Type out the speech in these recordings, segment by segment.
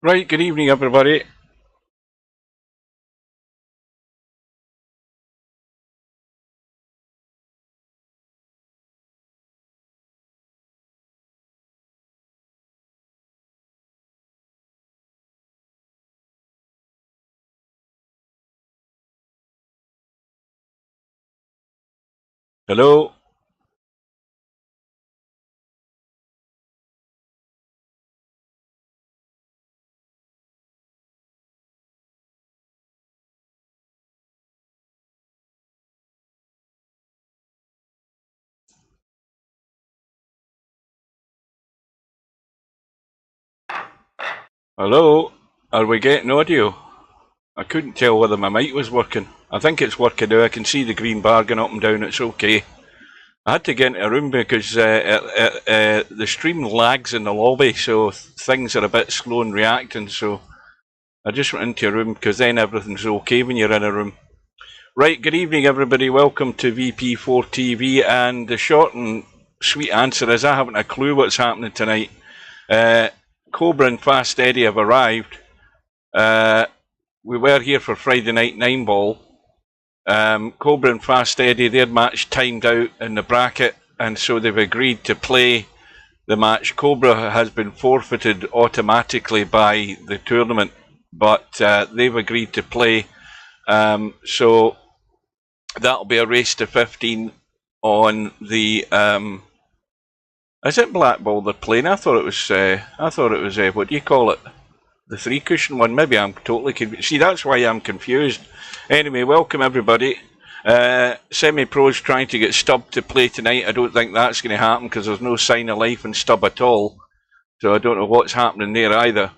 Right, good evening everybody. Hello. Hello. Are we getting audio? I couldn't tell whether my mic was working. I think it's working now. I can see the green bar going up and down. It's okay. I had to get into a room because the stream lags in the lobby, so things are a bit slow in reacting. So I just went into a room because then everything's okay when you're in a room. Right, good evening everybody. Welcome to VP4TV, and the short and sweet answer is I haven't a clue what's happening tonight. Cobra and Fast Eddie have arrived. We were here for Friday night 9-ball. Cobra and Fast Eddie, their match timed out in the bracket, and so they've agreed to play the match. Cobra has been forfeited automatically by the tournament, but they've agreed to play. So that'll be a race to 15 on the... is it black ball they're playing? I thought it was what do you call it? The 3-cushion one. Maybe I'm totally confused. See, that's why I'm confused. Anyway, welcome everybody. Semi-Pro's trying to get Stubb to play tonight. I don't think that's going to happen because there's no sign of life in Stubb at all. So I don't know what's happening there either.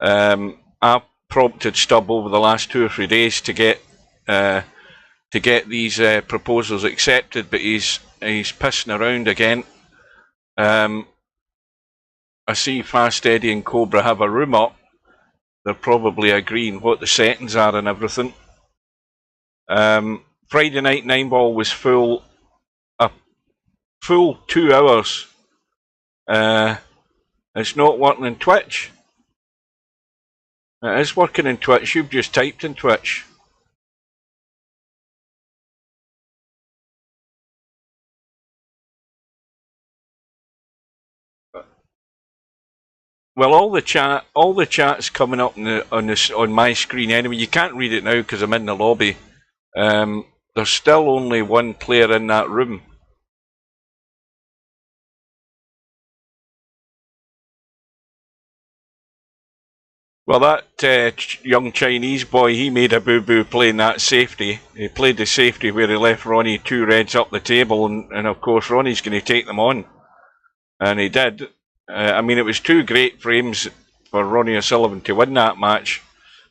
I've prompted Stubb over the last 2 or 3 days to get these proposals accepted, but he's pissing around again. I see Fast Eddie and Cobra have a room up. They're probably agreeing what the settings are and everything. Friday night 9-ball was a full 2 hours. It's not working in Twitch. It is working in Twitch. You've just typed in Twitch. Well, all the chat's coming up on my screen anyway. You can't read it now because I'm in the lobby. There's still only one player in that room. Well, that young Chinese boy, he made a boo-boo playing that safety. He played the safety where he left Ronnie 2 reds up the table, and of course Ronnie's going to take them on. And he did. I mean, it was 2 great frames for Ronnie O'Sullivan to win that match.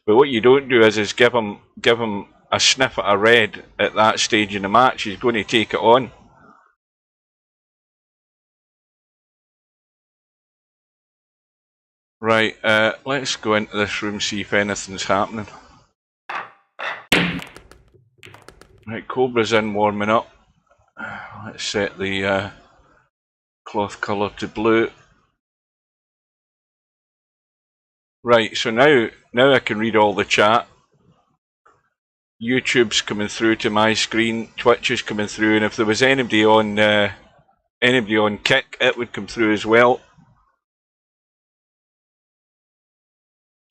But what you don't do is give him a sniff at a red at that stage in the match. He's going to take it on. Right, let's go into this room, see if anything's happening. Right, Cobra's in warming up. Let's set the cloth colour to blue. Right, so now I can read all the chat. YouTube's coming through to my screen, Twitch is coming through, and if there was anybody on Kick, it would come through as well.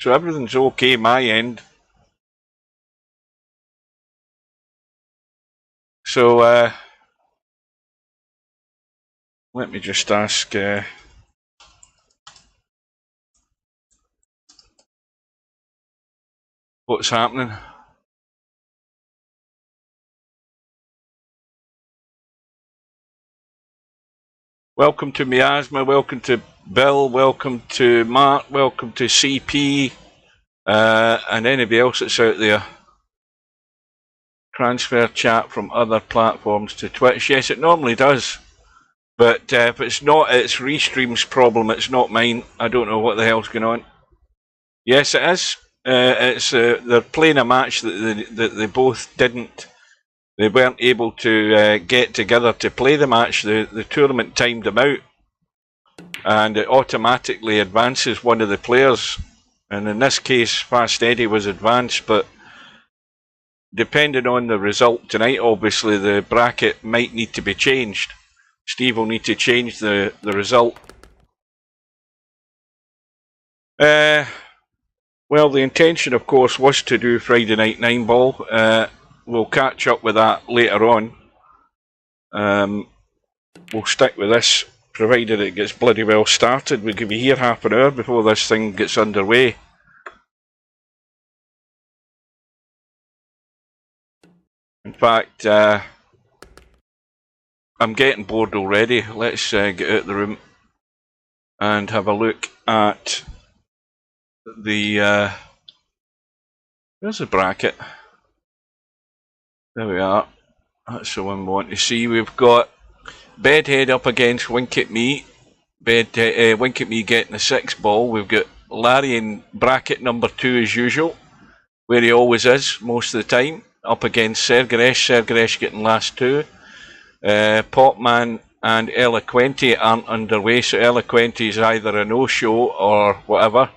So everything's okay my end. So let me just ask what's happening. Welcome to Miasma, welcome to Bill, welcome to Mark, welcome to CP, and anybody else that's out there. Transfer chat from other platforms to Twitch. Yes, it normally does. But if it's not, it's Restream's problem, it's not mine. I don't know what the hell's going on. Yes, it is. They're playing a match that they both didn't. They weren't able to get together to play the match. The tournament timed them out, and it automatically advances one of the players And in this case, Fast Eddie was advanced, but depending on the result tonight, obviously the bracket might need to be changed. Steve will need to change the result. Well, the intention, of course, was to do Friday Night 9 Ball. We'll catch up with that later on. We'll stick with this, provided it gets bloody well started. We could be here half an hour before this thing gets underway. In fact, I'm getting bored already. Let's get out of the room and have a look at the... Where's the bracket? There we are. That's the one we want to see. We've got Bedhead up against Wink at Me. Wink at Me getting the 6 ball. We've got Larry in bracket number 2 as usual, where he always is most of the time, up against Sergaresh. Sergaresh getting last 2. Popman and Eloquenti aren't underway, so Eloquenti is either a no-show or whatever.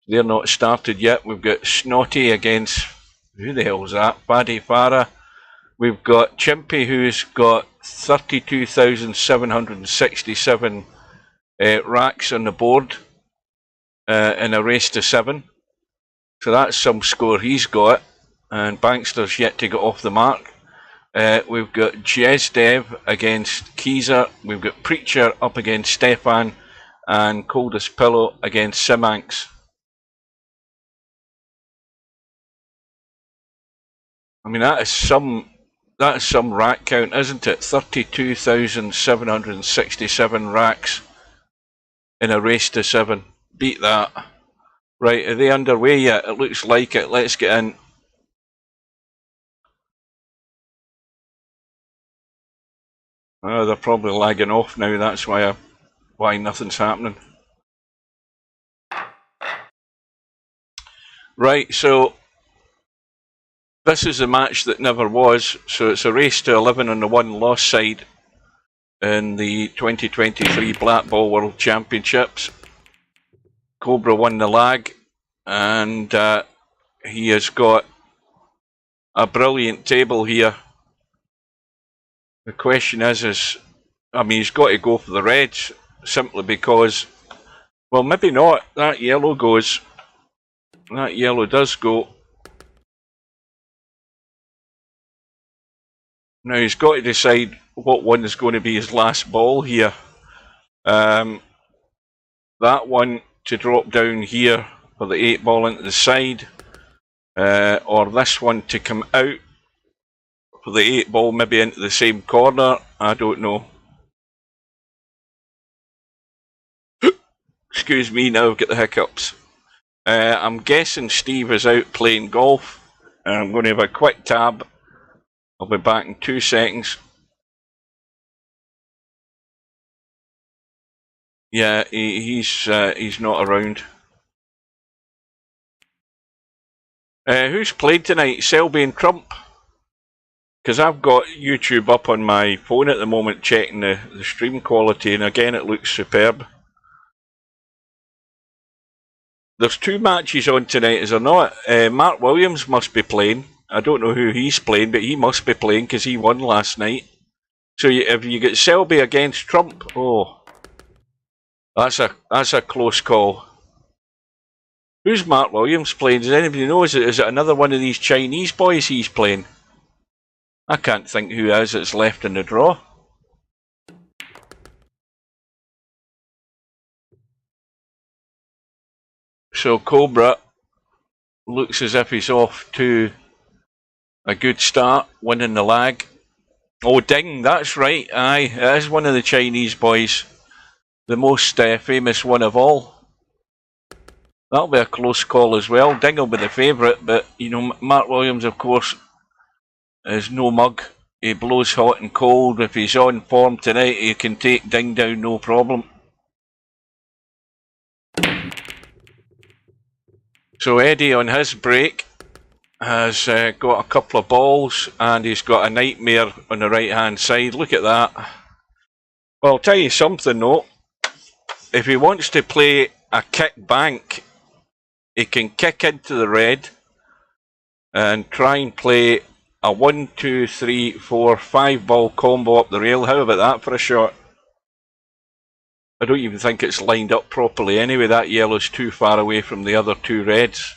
They're not started yet. We've got Snotty against, who the hell's that? Paddy Farah. We've got Chimpy, who's got 32,767 racks on the board in a race to 7. So that's some score he's got. And Bankster's yet to get off the mark. We've got Jezdev against Keezer. We've got Preacher up against Stefan. And Coldest Pillow against Simanx. I mean, that is some rack count, isn't it? 32,767 racks in a race to 7. Beat that. Right, are they underway yet? It looks like it. Let's get in. Oh, they're probably lagging off now. That's why nothing's happening. Right, so this is a match that never was, so it's a race to 11 on the one-loss side in the 2023 Black Ball World Championships. Cobra won the lag, and he has got a brilliant table here. The question is, I mean, he's got to go for the reds, simply because, well, maybe not. That yellow goes. That yellow does go. Now he's got to decide what one is going to be his last ball here. That one to drop down here for the 8 ball into the side, or this one to come out for the 8 ball maybe into the same corner. I don't know. Excuse me, now I've got the hiccups. I'm guessing Steve is out playing golf, and I'm going to have a quick tab. I'll be back in 2 seconds. Yeah, he's not around. Who's played tonight? Selby and Trump? Because I've got YouTube up on my phone at the moment, checking the stream quality, and again it looks superb. There's 2 matches on tonight, is there not? Mark Williams must be playing. I don't know who he's playing, but he must be playing because he won last night. So if you get Selby against Trump, oh, that's a close call. Who's Mark Williams playing? Does anybody know? Is it another one of these Chinese boys he's playing? I can't think who is that's left in the draw. So Cobra looks as if he's off to a good start, winning the lag. Oh, Ding, that's right. Aye, it is one of the Chinese boys. The most famous one of all. That'll be a close call as well. Ding will be the favourite, but, you know, Mark Williams, of course, is no mug. He blows hot and cold. If he's on form tonight, he can take Ding down no problem. So Eddie on his break has got a couple of balls, and he's got a nightmare on the right hand side. Look at that. Well, I'll tell you something though. If he wants to play a kick bank, he can kick into the red and try and play a 1, 2, 3, 4, 5 ball combo up the rail. How about that for a shot? I don't even think it's lined up properly anyway. That yellow's too far away from the other two reds.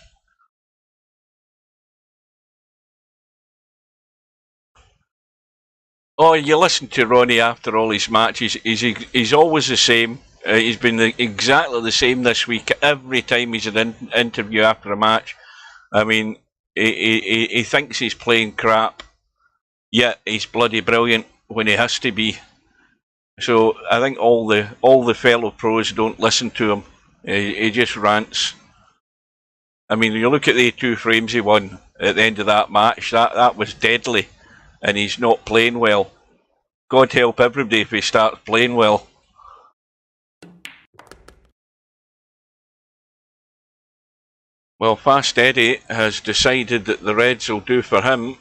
Oh, you listen to Ronnie after all his matches. He's always the same. He's been exactly the same this week. Every time he's an interview after a match, I mean, he thinks he's playing crap, yet he's bloody brilliant when he has to be. So I think all the fellow pros don't listen to him. He just rants. I mean, you look at the 2 frames he won at the end of that match. That was deadly, and he's not playing well. God help everybody if he starts playing well. Well, Fast Eddie has decided that the reds will do for him.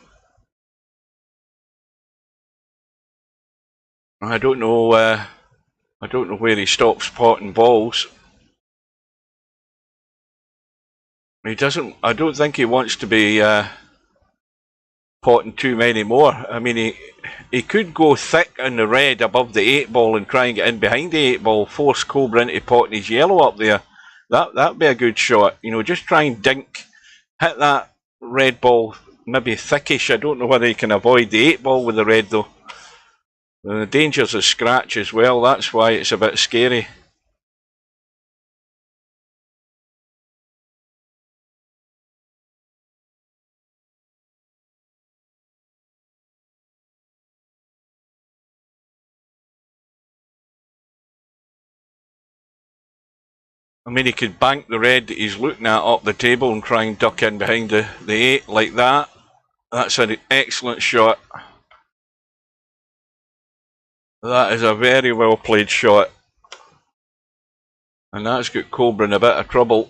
I don't know where he stops potting balls. He doesn't. I don't think he wants to be potting too many more. I mean, he could go thick on the red above the 8 ball and try and get in behind the 8 ball, force Cobra into potting his yellow up there. That'd be a good shot. You know, just try and hit that red ball, maybe thickish. I don't know whether he can avoid the 8 ball with the red though. The danger's a scratch as well. That's why it's a bit scary. I mean, he could bank the red that he's looking at up the table and try and duck in behind the 8 like that. That's an excellent shot. That is a very well played shot. And that's got Cobra in a bit of trouble.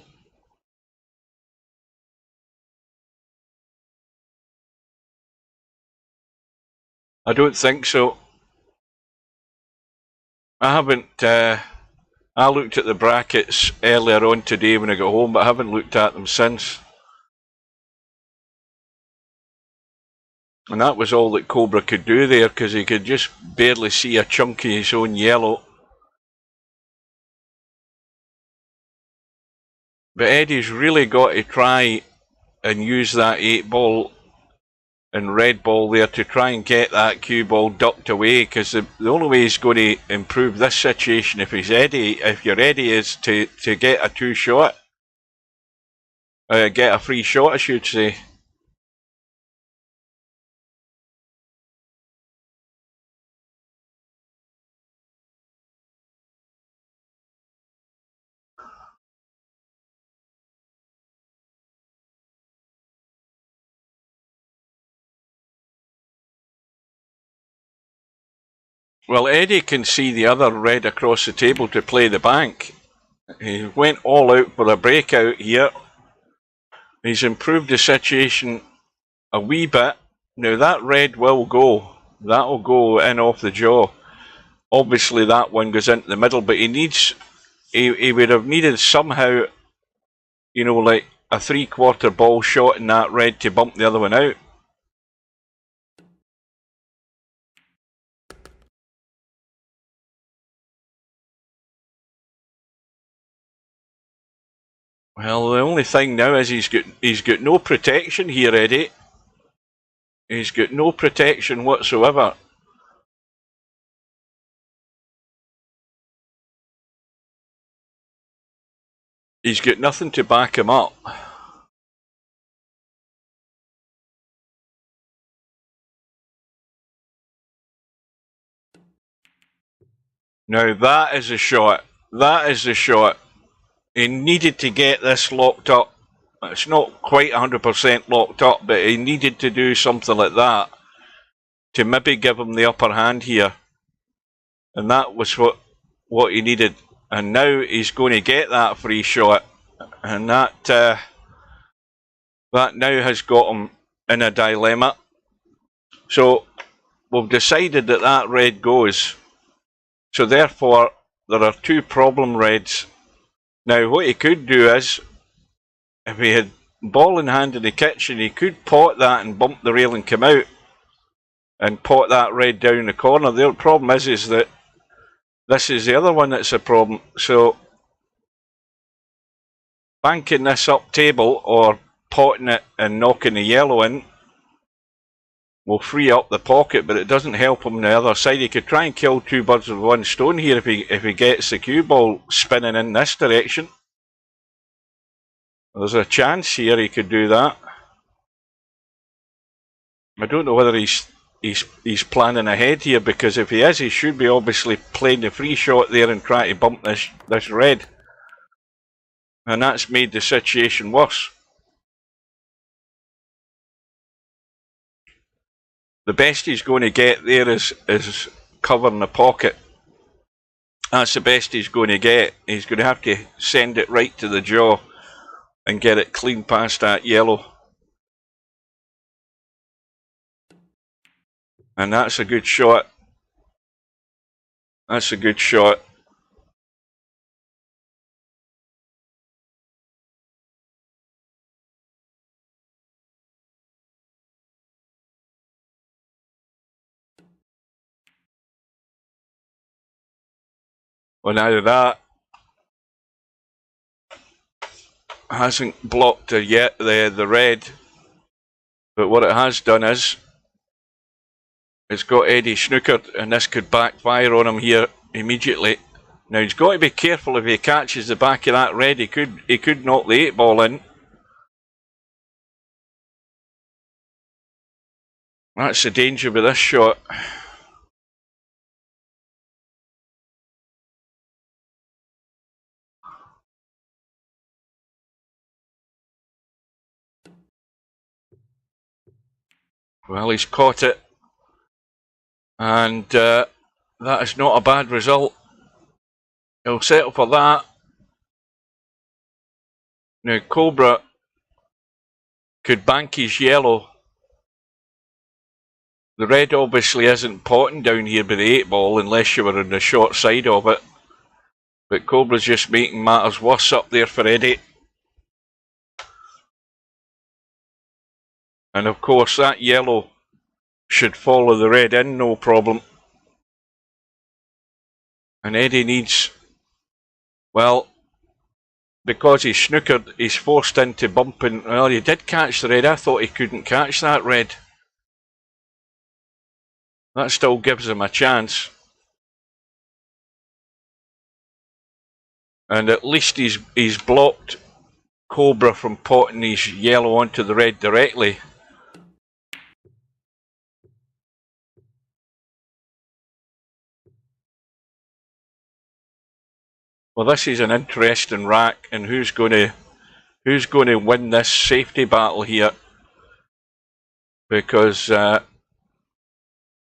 I don't think so. I haven't... I looked at the brackets earlier on today when I got home, but I haven't looked at them since. And that was all that Cobra could do there, because he could just barely see a chunk of his own yellow. But Eddie's really got to try and use that 8 ball and red ball there to try and get that cue ball ducked away, because the only way he's going to improve this situation if you're Eddie, is to get a 2 shot. Get a free shot, I should say. Well, Eddie can see the other red across the table to play the bank. He went all out for a breakout here. He's improved the situation a wee bit. Now that red will go. That'll go in off the jaw. Obviously that one goes into the middle, but he would have needed somehow, you know, like a 3/4 ball shot in that red to bump the other one out. Well, the only thing now is he's got no protection here, Eddie. He's got no protection whatsoever. He's got nothing to back him up. Now that is a shot. That is the shot. He needed to get this locked up. It's not quite 100% locked up, but he needed to do something like that to maybe give him the upper hand here. And that was what he needed. And now he's going to get that free shot. And that now has got him in a dilemma. So we've decided that red goes. So therefore, there are 2 problem reds. Now what he could do is, if he had ball in hand in the kitchen, he could pot that and bump the rail and come out and pot that red down the corner. The problem is that this is the other one that's a problem. So banking this up table or potting it and knocking the yellow in will free up the pocket, but it doesn't help him on the other side. He could try and kill two birds with one stone here if he gets the cue ball spinning in this direction. There's a chance here he could do that. I don't know whether he's planning ahead here, because if he is, he should be obviously playing the free shot there and trying to bump this red. And that's made the situation worse. The best he's going to get there is covering the pocket. That's the best he's going to get. He's going to have to send it right to the jaw and get it clean past that yellow. And that's a good shot. That's a good shot. Well, now that hasn't blocked yet the red, but what it has done is it's got Eddie snookered, and this could backfire on him here immediately. Now he's got to be careful. If he catches the back of that red, he could knock the 8-ball in. That's the danger with this shot. Well, he's caught it, and that is not a bad result. He'll settle for that. Now Cobra could bank his yellow. The red obviously isn't potting down here by the 8-ball unless you were on the short side of it. But Cobra's just making matters worse up there for Eddie. And of course that yellow should follow the red in, no problem. And Eddie needs, well, because he's snookered, he's forced into bumping. Well, he did catch the red. I thought he couldn't catch that red. That still gives him a chance. And at least he's blocked Cobra from potting his yellow onto the red directly. Well, this is an interesting rack, and who's going to win this safety battle here? Because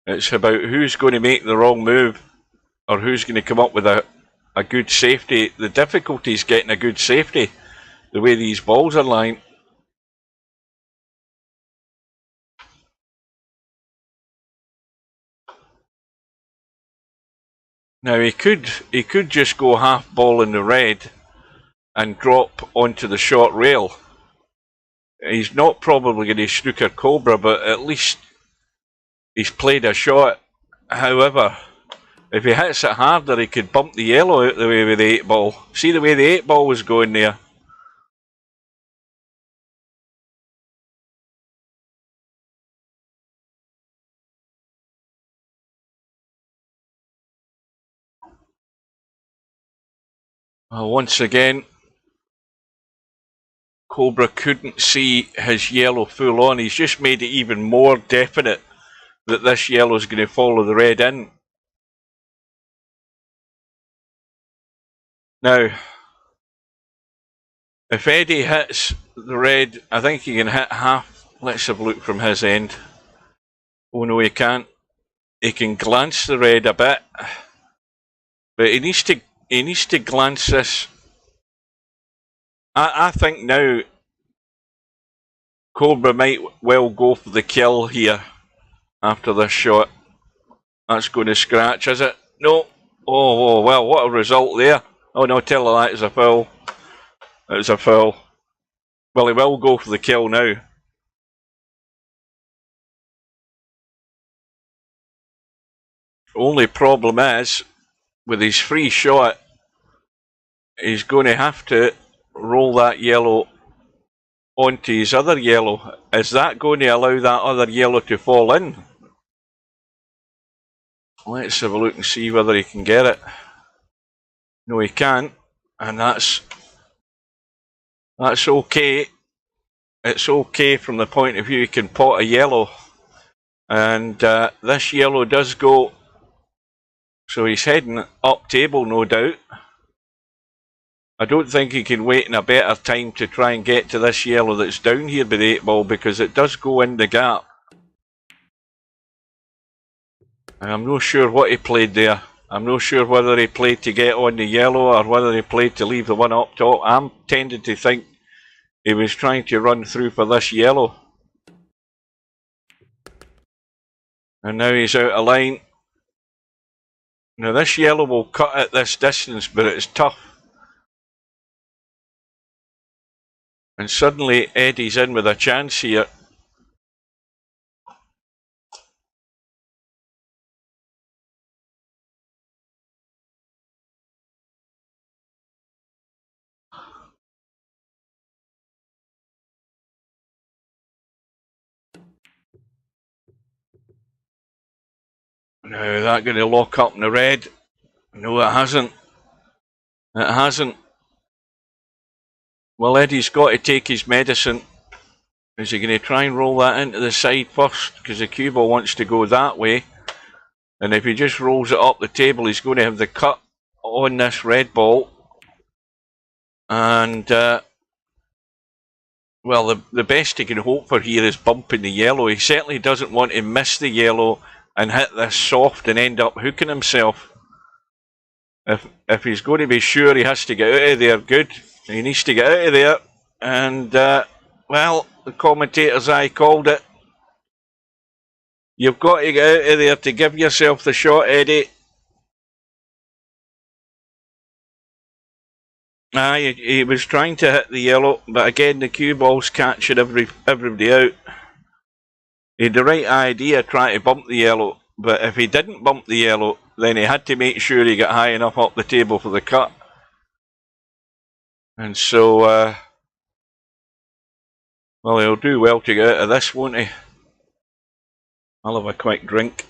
it's about who's going to make the wrong move, or who's going to come up with a good safety. The difficulty is getting a good safety, the way these balls are lying. Now he could just go half ball in the red and drop onto the short rail. He's not probably going to snooker Cobra, but at least he's played a shot. However, if he hits it harder, he could bump the yellow out the way with the 8-ball. See the way the 8-ball was going there? Well, once again, Cobra couldn't see his yellow full on. He's just made it even more definite that this yellow is going to follow the red in. Now, if Eddie hits the red, I think he can hit half. Let's have a look from his end. Oh no, he can't. He can glance the red a bit, but he needs to glance this. I think now Cobra might well go for the kill here after this shot. That's going to scratch, is it? No. Oh, well, what a result there. Oh no, tell her that is a foul. It was a foul. Well, he will go for the kill now. Only problem is, with his free shot, he's going to have to roll that yellow onto his other yellow. Is that going to allow that other yellow to fall in? Let's have a look and see whether he can get it. No, he can't, and that's okay. It's okay from the point of view he can pot a yellow, and this yellow does go, so he's heading up table, no doubt. I don't think he can wait in a better time to try and get to this yellow that's down here by the 8 ball, because it does go in the gap. And I'm not sure what he played there. I'm not sure whether he played to get on the yellow or whether he played to leave the one up top. I'm tending to think he was trying to run through for this yellow. And now he's out of line. Now this yellow will cut at this distance, but it's tough. And suddenly Eddie's in with a chance here. Now that going to lock up in the red? No, it hasn't. It hasn't. Well, Eddie's got to take his medicine. Is he going to try and roll that into the side first? Because the cue ball wants to go that way. And if he just rolls it up the table, he's going to have the cut on this red ball. And, well, the best he can hope for here is bumping the yellow. He certainly doesn't want to miss the yellow and hit this soft and end up hooking himself. If he's going to be sure he has to get out of there, good. He needs to get out of there. And, well, the commentator's eye called it. You've got to get out of there to give yourself the shot, Eddie. Aye, he was trying to hit the yellow, but again the cue ball's catching everybody out. He had the right idea trying to bump the yellow, but if he didn't bump the yellow, then he had to make sure he got high enough up the table for the cut. And so, well, he'll do well to get out of this, won't he? I'll have a quick drink.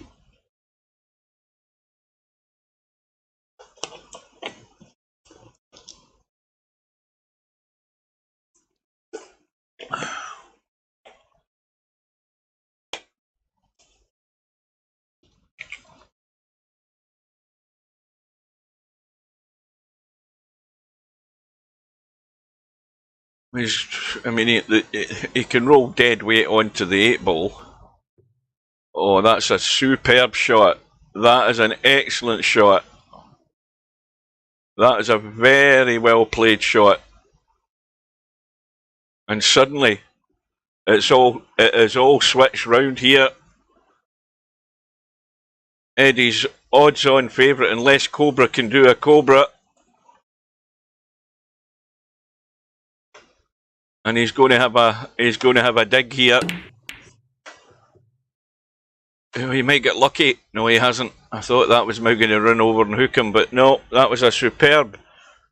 I mean, he can roll dead weight onto the 8 ball. Oh, that's a superb shot. That is an excellent shot. That is a very well played shot. And suddenly, it is all switched round here. Eddie's odds-on favourite, unless Cobra can do a Cobra. And he's going to have a dig here. Oh, he might get lucky. No, he hasn't. I thought that was going to run over and hook him, but no, that was a superb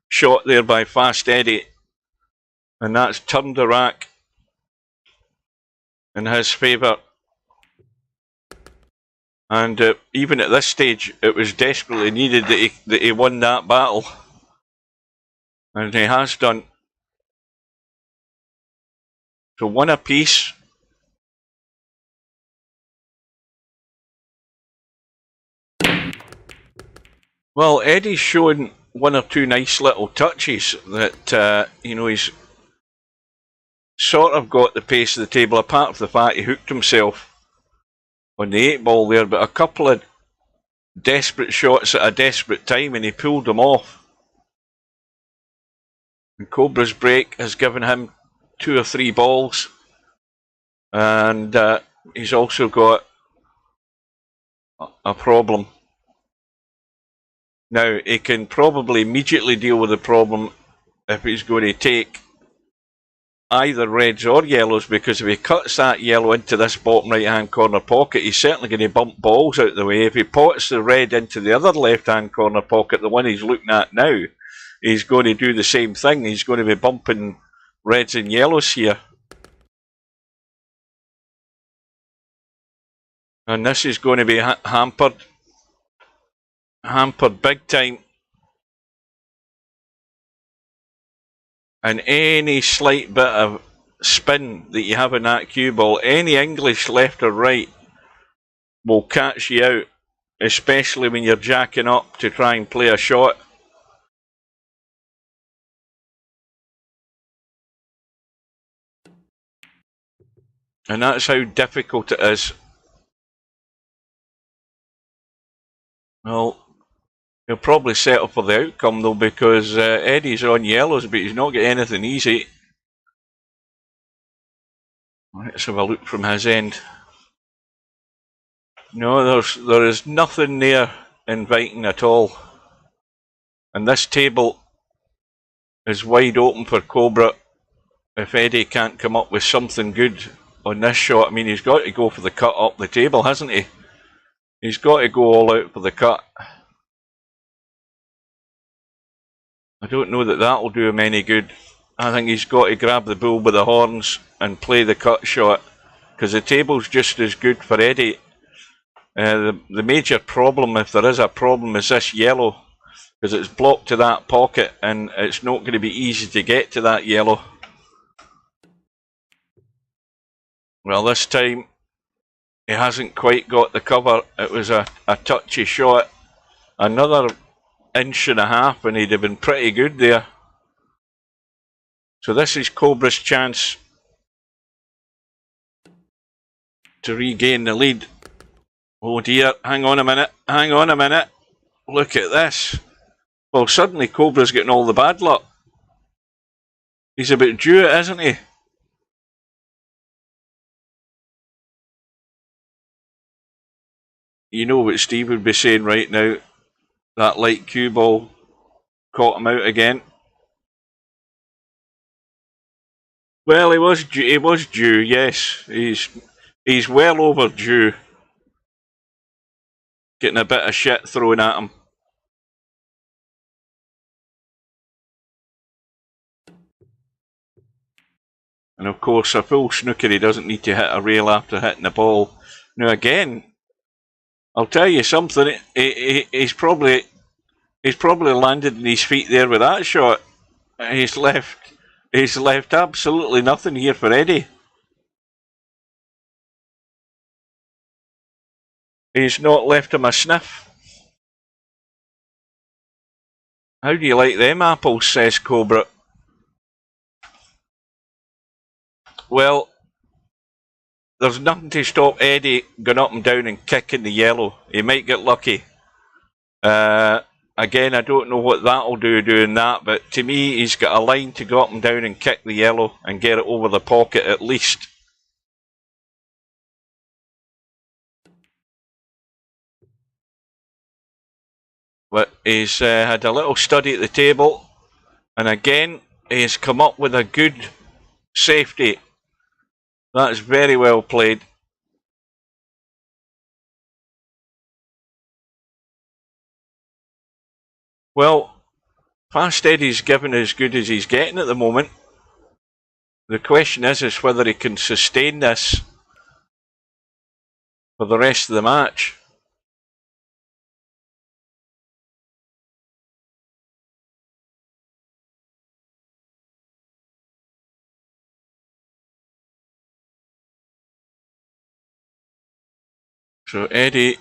shot there by Fast Eddie. And that's turned the rack in his favour. And even at this stage, it was desperately needed that he won that battle. And he has done. So 1 apiece. Well, Eddie's shown 1 or 2 nice little touches that, you know, he's sort of got the pace of the table, apart from the fact he hooked himself on the 8 ball there, but a couple of desperate shots at a desperate time and he pulled them off. And Cobra's break has given him 2 or 3 balls, and he's also got a problem. Now, he can probably immediately deal with the problem if he's going to take either reds or yellows, because if he cuts that yellow into this bottom right hand corner pocket, he's certainly going to bump balls out of the way. If he pots the red into the other left hand corner pocket, the one he's looking at now, he's going to do the same thing. He's going to be bumping reds and yellows here. And this is going to be hampered big time. And any slight bit of spin that you have in that cue ball, any English left or right, will catch you out, especially when you're jacking up to try and play a shot. And that's how difficult it is. Well, he'll probably settle for the outcome though, because Eddie's on yellows, but he's not getting anything easy. Let's have a look from his end. No, there is nothing there inviting at all. And this table is wide open for Cobra if Eddie can't come up with something good on this shot. I mean, he's got to go for the cut up the table, hasn't he? He's got to go all out for the cut. I don't know that will do him any good. I think he's got to grab the bull by the horns and play the cut shot, because the table's just as good for Eddie. The major problem, if there is a problem, is this yellow, because it's blocked to that pocket and it's not going to be easy to get to that yellow. Well, this time he hasn't quite got the cover. It was a touchy shot. Another inch and a half and he'd have been pretty good there. So this is Cobra's chance to regain the lead. Oh dear, hang on a minute, hang on a minute. Look at this. Well, suddenly Cobra's getting all the bad luck. He's a bit due it, isn't he? You know what Steve would be saying right now. That light cue ball caught him out again. Well, he was due, yes. He's well overdue. Getting a bit of shit thrown at him. And of course, a full snooker, he doesn't need to hit a rail after hitting the ball. Now again, I'll tell you something. He's probably landed in his feet there with that shot. He's left absolutely nothing here for Eddie. He's not left him a sniff. How do you like them apples, says Cobra. Well, there's nothing to stop Eddie going up and down and kicking the yellow. He might get lucky. Again, I don't know what that'll do doing that, but to me, he's got a line to go up and down and kick the yellow and get it over the pocket at least. But he's had a little study at the table, and again, he's come up with a good safety. That's very well played. Well, Fast Eddie's given as good as he's getting at the moment. The question is whether he can sustain this for the rest of the match. So Eddie,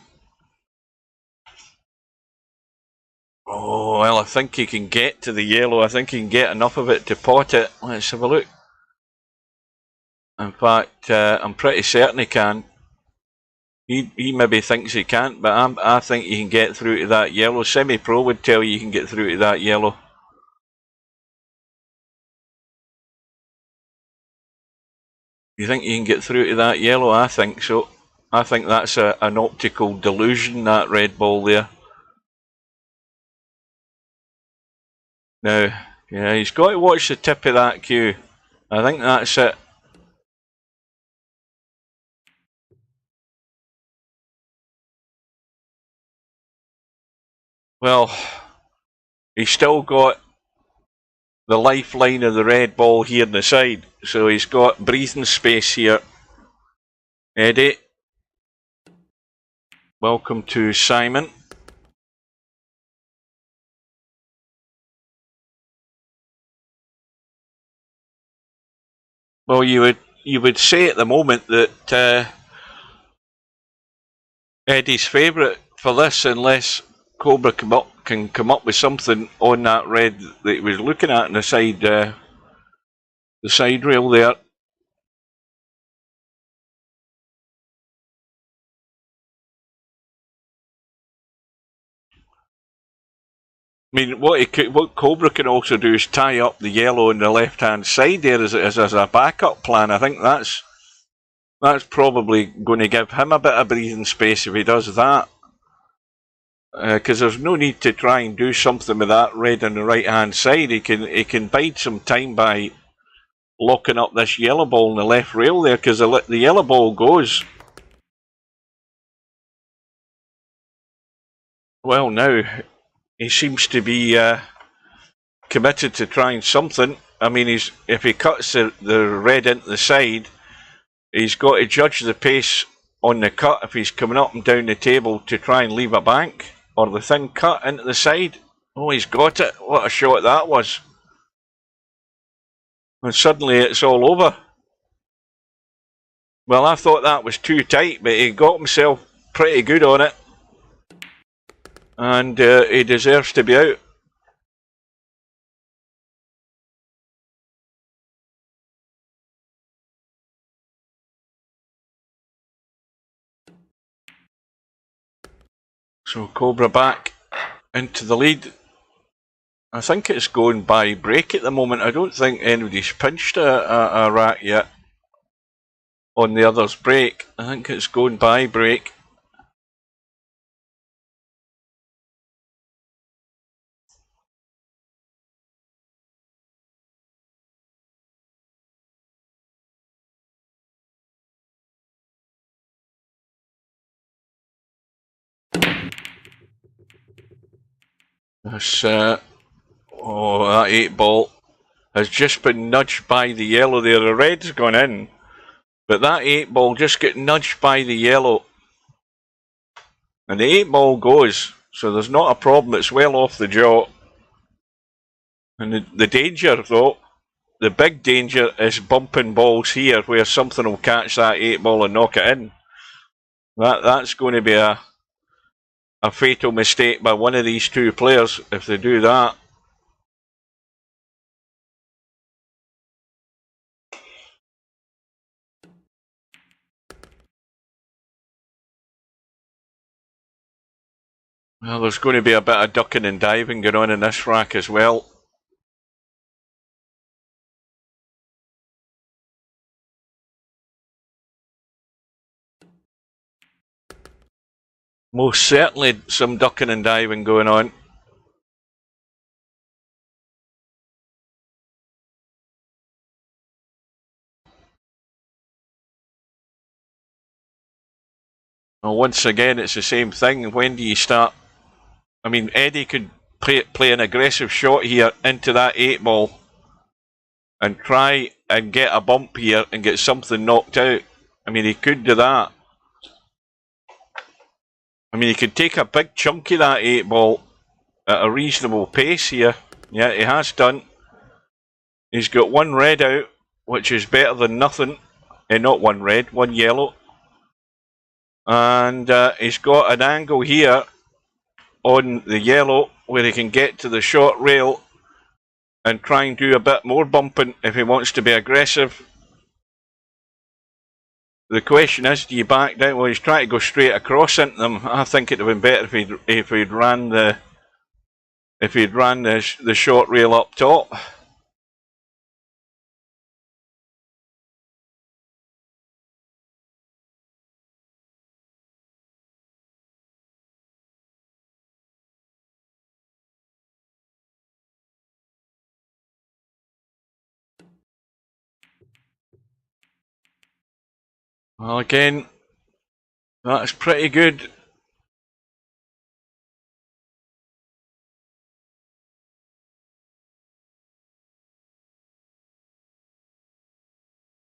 oh well, I think he can get to the yellow. I think he can get enough of it to pot it. Let's have a look. In fact, I'm pretty certain he can. He maybe thinks he can't, but I think he can get through to that yellow. Semi-Pro would tell you can get through to that yellow. You think you can get through to that yellow? I think so. I think that's an optical delusion, that red ball there. Now, yeah, he's got to watch the tip of that cue. I think that's it. Well, he's still got the lifeline of the red ball here on the side, so he's got breathing space here. Eddie, welcome to Simon. Well, you would say at the moment that Eddie's favourite for this, unless Cobra can come up with something on that red that he was looking at on the side rail there. I mean, what Cobra can also do is tie up the yellow on the left-hand side there as a backup plan. I think that's probably going to give him a bit of breathing space if he does that. Because there's no need to try and do something with that red on the right-hand side. He can bide some time by locking up this yellow ball on the left rail there, because the yellow ball goes. Well, now he seems to be committed to trying something. I mean, if he cuts the red into the side, he's got to judge the pace on the cut if he's coming up and down the table to try and leave a bank, or the thin cut into the side. Oh, he's got it. What a shot that was. And suddenly it's all over. Well, I thought that was too tight, but he got himself pretty good on it. And he deserves to be out. So Cobra back into the lead. I think it's going by break at the moment. I don't think anybody's pinched a rack yet on the other's break. I think it's going by break. This, that 8 ball has just been nudged by the yellow there. The red's gone in, but that 8 ball just got nudged by the yellow. And the 8 ball goes, so there's not a problem. It's well off the jaw. And the danger, though, the big danger is bumping balls here where something will catch that 8 ball and knock it in. That's going to be a fatal mistake by one of these two players if they do that. Well, there's going to be a bit of ducking and diving going on in this rack as well. Most certainly some ducking and diving going on. Well, once again, it's the same thing. When do you start? I mean, Eddie could play an aggressive shot here into that 8 ball and try and get a bump here and get something knocked out. I mean, he could do that. I mean, he could take a big chunk of that 8 ball at a reasonable pace here. Yeah, he has done. He's got one red out, which is better than nothing. Not one red, one yellow. And he's got an angle here on the yellow where he can get to the short rail and try and do a bit more bumping if he wants to be aggressive. The question is, do you back down? Well, he's trying to go straight across into them. I think it would have been better if he'd ran the short rail up top. Well, again, that's pretty good.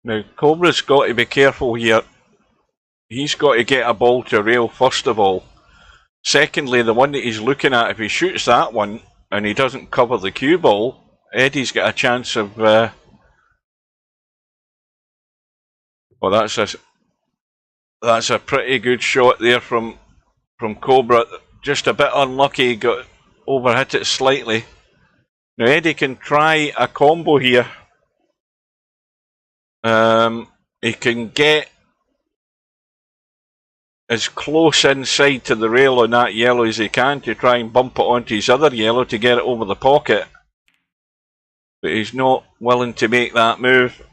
Now, Cobra's got to be careful here. He's got to get a ball to rail, first of all. Secondly, the one that he's looking at, if he shoots that one and he doesn't cover the cue ball, Eddie's got a chance of... well, that's a pretty good shot there from Cobra. Just a bit unlucky, got overhit it slightly. Now Eddie can try a combo here. He can get as close inside to the rail on that yellow as he can to try and bump it onto his other yellow to get it over the pocket. But he's not willing to make that move.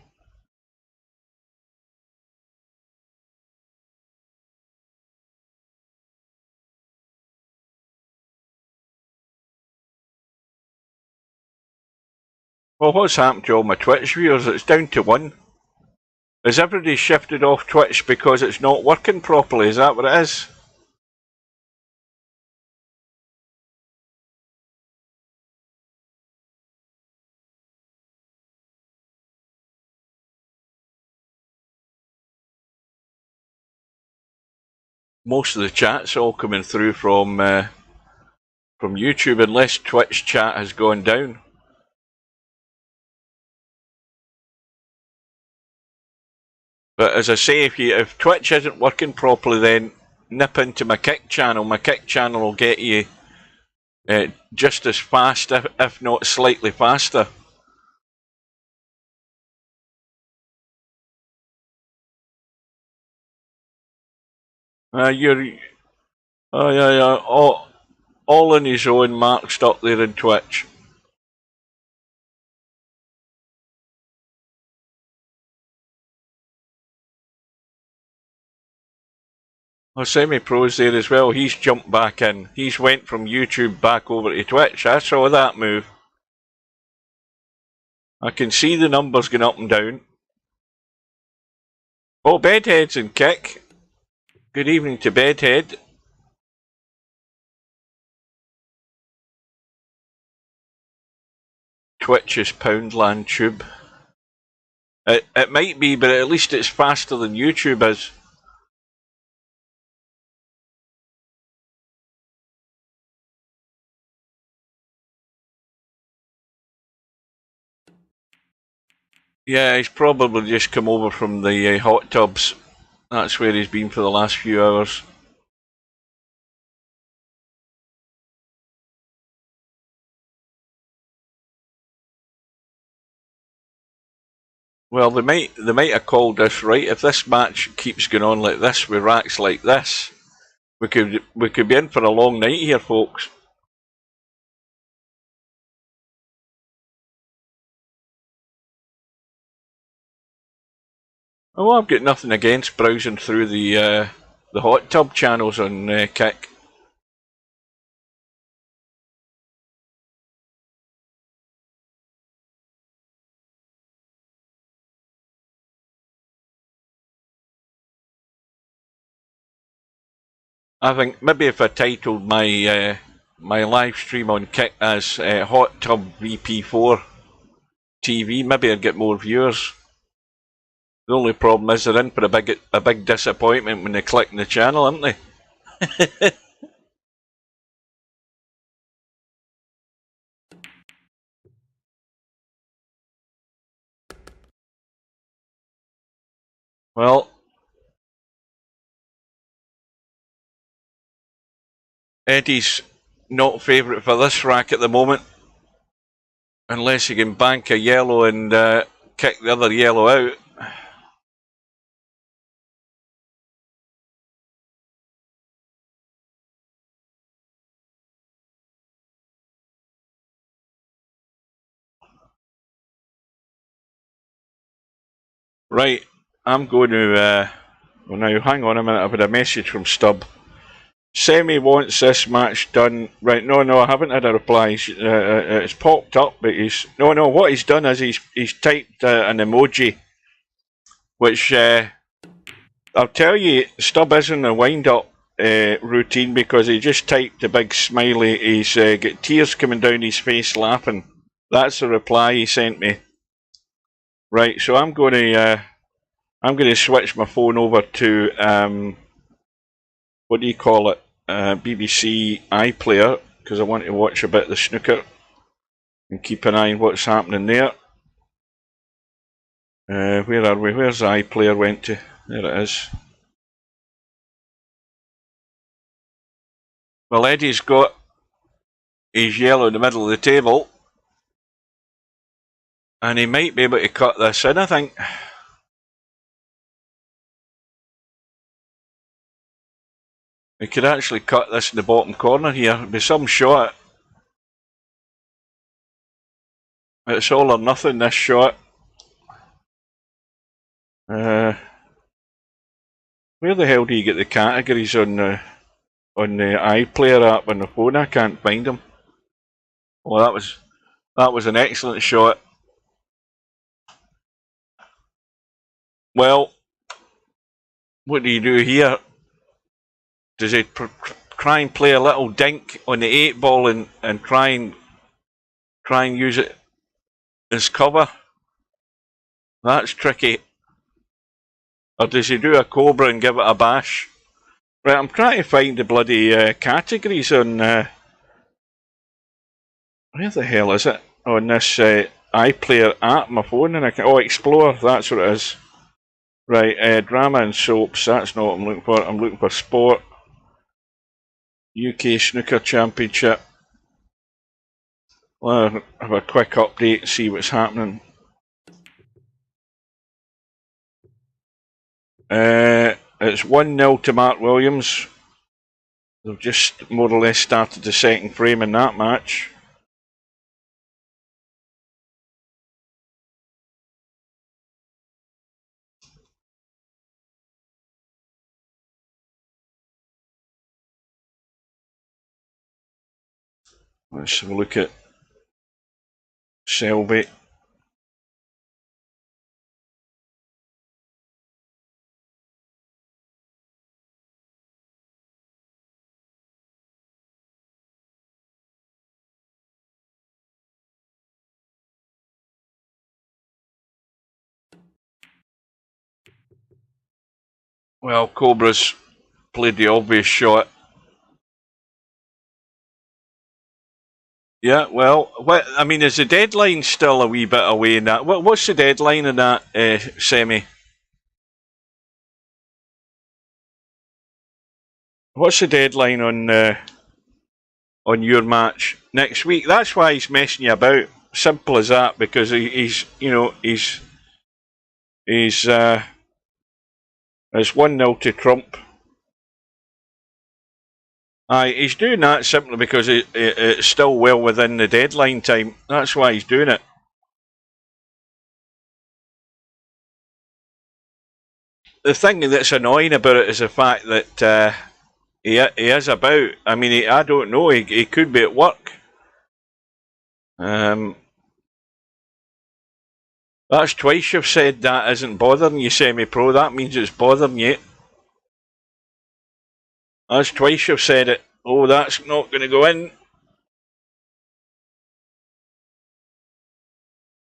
Well, what's happened to all my Twitch viewers? It's down to 1. Has everybody shifted off Twitch because it's not working properly? Is that what it is? Most of the chat's all coming through from YouTube, unless Twitch chat has gone down. But as I say, if Twitch isn't working properly, then nip into my Kick channel. My Kick channel will get you just as fast, if not slightly faster. Oh yeah, all on his own, Mark, stop there in Twitch. Oh, semi-pro's there as well. He's jumped back in. He's went from YouTube back over to Twitch. I saw that move. I can see the numbers going up and down. Oh, Bedhead's in Kick. Good evening to Bedhead. Twitch's Poundland Tube. It might be, but at least it's faster than YouTube is. Yeah, he's probably just come over from the hot tubs. That's where he's been for the last few hours. Well, they might have called this right. If this match keeps going on like this, with racks like this, we could be in for a long night here, folks. Oh, I've got nothing against browsing through the hot tub channels on Kick. I think maybe if I titled my my live stream on Kick as Hot Tub VP4TV, maybe I'd get more viewers. The only problem is they're in for a big disappointment when they click on the channel, aren't they? Well, Eddie's not favourite for this rack at the moment, unless he can bank a yellow and kick the other yellow out. Right, I'm going to... well, now, hang on a minute, I've had a message from Stub. Semi wants this match done. Right, no, I haven't had a reply. It's popped up, but he's... No, what he's done is he's typed an emoji, which I'll tell you, Stubb isn't a wind-up routine because he just typed a big smiley. He's got tears coming down his face laughing. That's the reply he sent me. Right, so I'm going to switch my phone over to what do you call it? BBC iPlayer, because I want to watch a bit of the snooker and keep an eye on what's happening there. Where are we? Where's the iPlayer went to? There it is. Well, Eddie's got his yellow in the middle of the table, and he might be able to cut this in, I think. He could actually cut this in the bottom corner here. It'd be some shot. It's all or nothing, this shot. Where the hell do you get the categories on the iPlayer app on the phone? I can't find them. Well, that was an excellent shot. Well, what do you do here? Does he try and play a little dink on the 8 ball and try and use it as cover? That's tricky. Or does he do a cobra and give it a bash? Right, I'm trying to find the bloody categories on where the hell is it? On this iPlayer app, my phone, and I can explore. That's what it is. Right, drama and soaps. That's not what I'm looking for. I'm looking for sport. UK Snooker Championship. Well, have a quick update, see what's happening. It's 1-0 to Mark Williams. They've just more or less started the second frame in that match. Let's have a look at Selby. Well, Cobra's played the obvious shot. Yeah, well, I mean, is the deadline still a wee bit away in that? What's the deadline in that semi? What's the deadline on your match next week? That's why he's messing you about. Simple as that, because he's it's 1-0 to Trump. Aye, he's doing that simply because it's still well within the deadline time. That's why he's doing it. The thing that's annoying about it is the fact that he is about. I mean, I don't know. He could be at work. That's twice you've said that isn't bothering you, semi-pro. That means it's bothering you. That's twice you've said it. Oh, that's not going to go in.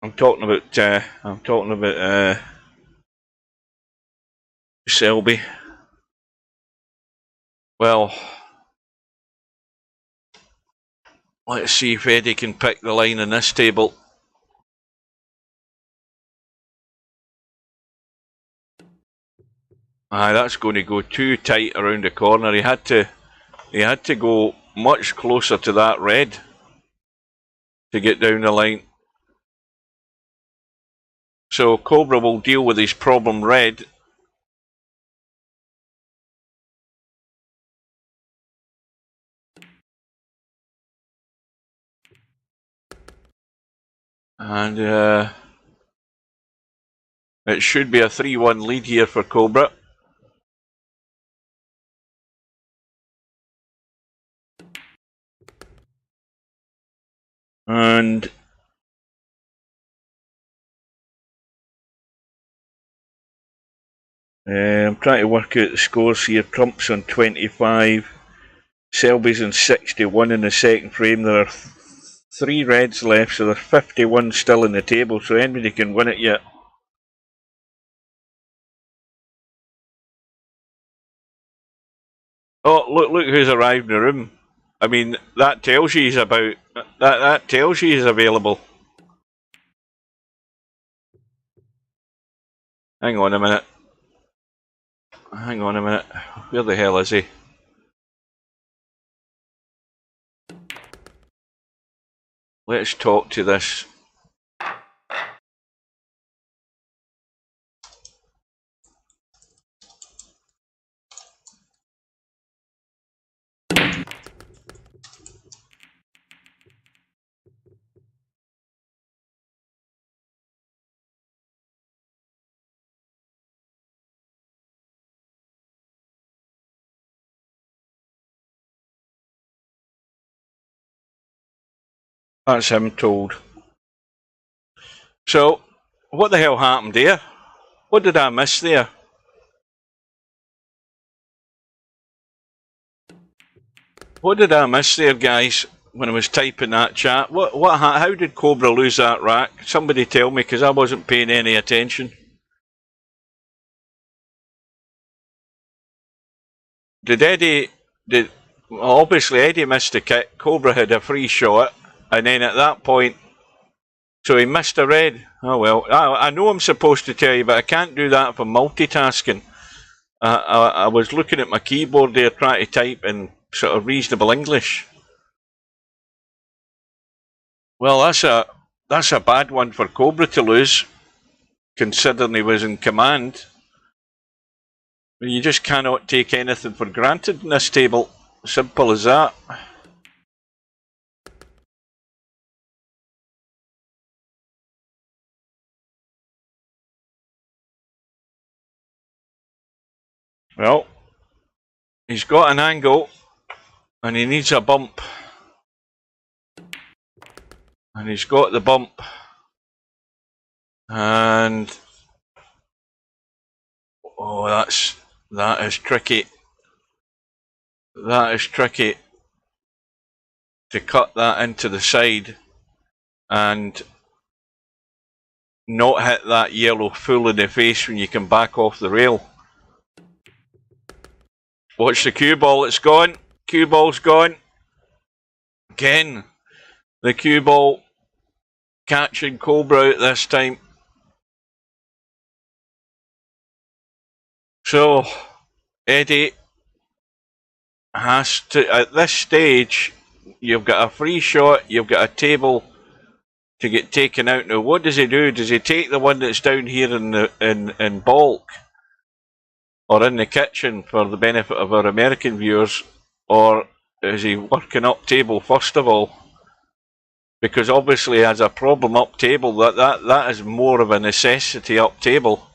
I'm talking about Selby. Well, let's see if Eddie can pick the line in this table. Aye, that's going to go too tight around the corner. He had to go much closer to that red to get down the line. So Cobra will deal with his problem red. And it should be a 3-1 lead here for Cobra. And I'm trying to work out the scores here. Trump's on 25. Selby's on 61 in the second frame. There are 3 reds left, so there's 51 still in the table, so anybody can win it yet. Oh, look who's arrived in the room. I mean, that tells you he's about. That tells you he's available. Hang on a minute. Hang on a minute. Where the hell is he? Let's talk to this. That's him told. So, what the hell happened here? What did I miss there? What did I miss there, guys, when I was typing that chat? How did Cobra lose that rack? Somebody tell me, because I wasn't paying any attention. Obviously Eddie missed a kick, Cobra had a free shot, and then at that point, so he missed a red. Oh well, I know I'm supposed to tell you, but I can't do that for multitasking. I was looking at my keyboard there trying to type in sort of reasonable English. Well, that's a bad one for Cobra to lose, considering he was in command. You just cannot take anything for granted in this table. Simple as that. Well, he's got an angle and he needs a bump. And he's got the bump. And oh, that is tricky. That is tricky to cut that into the side and not hit that yellow full in the face when you can back off the rail. Watch the cue ball, it's gone. Cue ball's gone. Again, the cue ball catching Cobra out this time. So, Eddie has to, at this stage, you've got a free shot, you've got a table to get taken out. Now, what does he do? Does he take the one that's down here in bulk or in the kitchen for the benefit of our American viewers, or is he working up table first of all? Because obviously he has a problem up table. That is more of a necessity up table.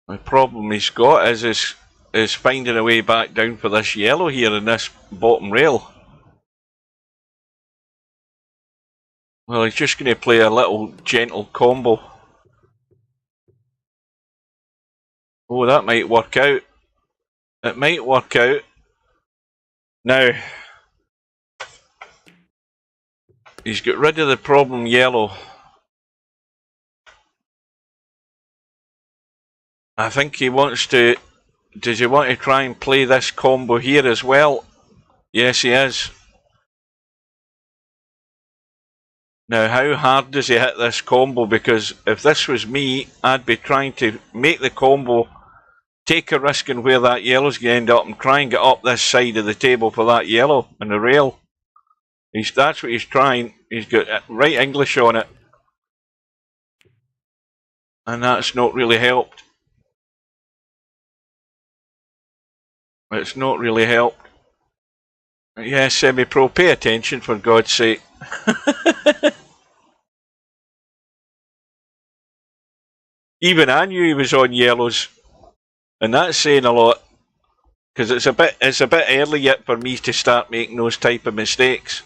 The problem he's got is finding a way back down for this yellow here in this bottom rail. Well, he's just going to play a little gentle combo. Oh, that might work out. It might work out. Now, he's got rid of the problem yellow. I think he wants to... Does he want to try and play this combo here as well? Yes, he is. Now, how hard does he hit this combo? Because if this was me, I'd be trying to make the combo, take a risk in where that yellow's going to end up, and try and get up this side of the table for that yellow and the rail. That's what he's trying. He's got right English on it. And that's not really helped. It's not really helped. Yeah, semi-pro, pay attention for God's sake. Even I knew he was on yellows, and that's saying a lot, because it's a bit early yet for me to start making those type of mistakes.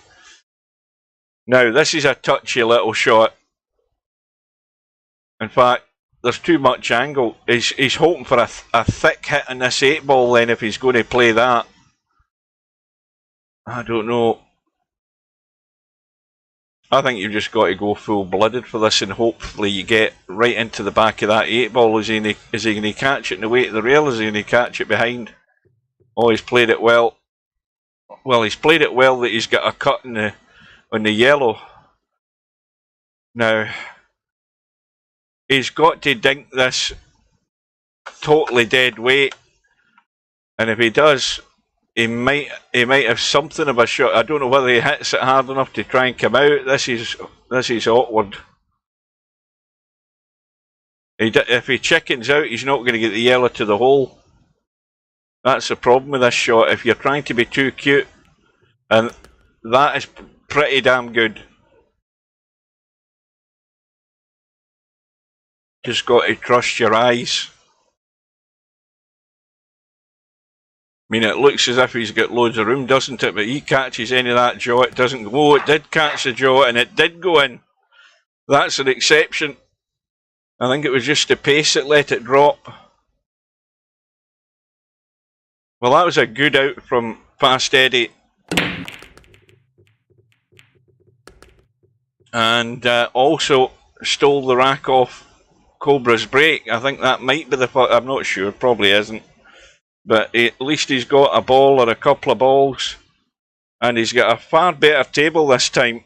Now this is a touchy little shot. In fact, there's too much angle. He's hoping for a thick hit on this 8-ball then if he's going to play that. I don't know. I think you've just got to go full-blooded for this, and hopefully you get right into the back of that 8-ball. Is he going to catch it in the weight of the rail? Is he going to catch it behind? Oh, he's played it well. Well, he's played it well that he's got a cut on the yellow. Now, he's got to dink this totally dead weight, and if he does, he might have something of a shot. I don't know whether he hits it hard enough to try and come out. This is awkward. If he chickens out, he's not going to get the yellow to the hole. That's the problem with this shot. If you're trying to be too cute, and that is pretty damn good. Just got to trust your eyes. I mean, it looks as if he's got loads of room, doesn't it? But he catches any of that jaw, it doesn't go. Oh, it did catch the jaw, and it did go in. That's an exception. I think it was just the pace that let it drop. Well, that was a good out from Fast Eddie. And also stole the rack off Cobra's break. I think that might be the... I'm not sure, probably isn't. But at least he's got a ball or a couple of balls, and he's got a far better table this time.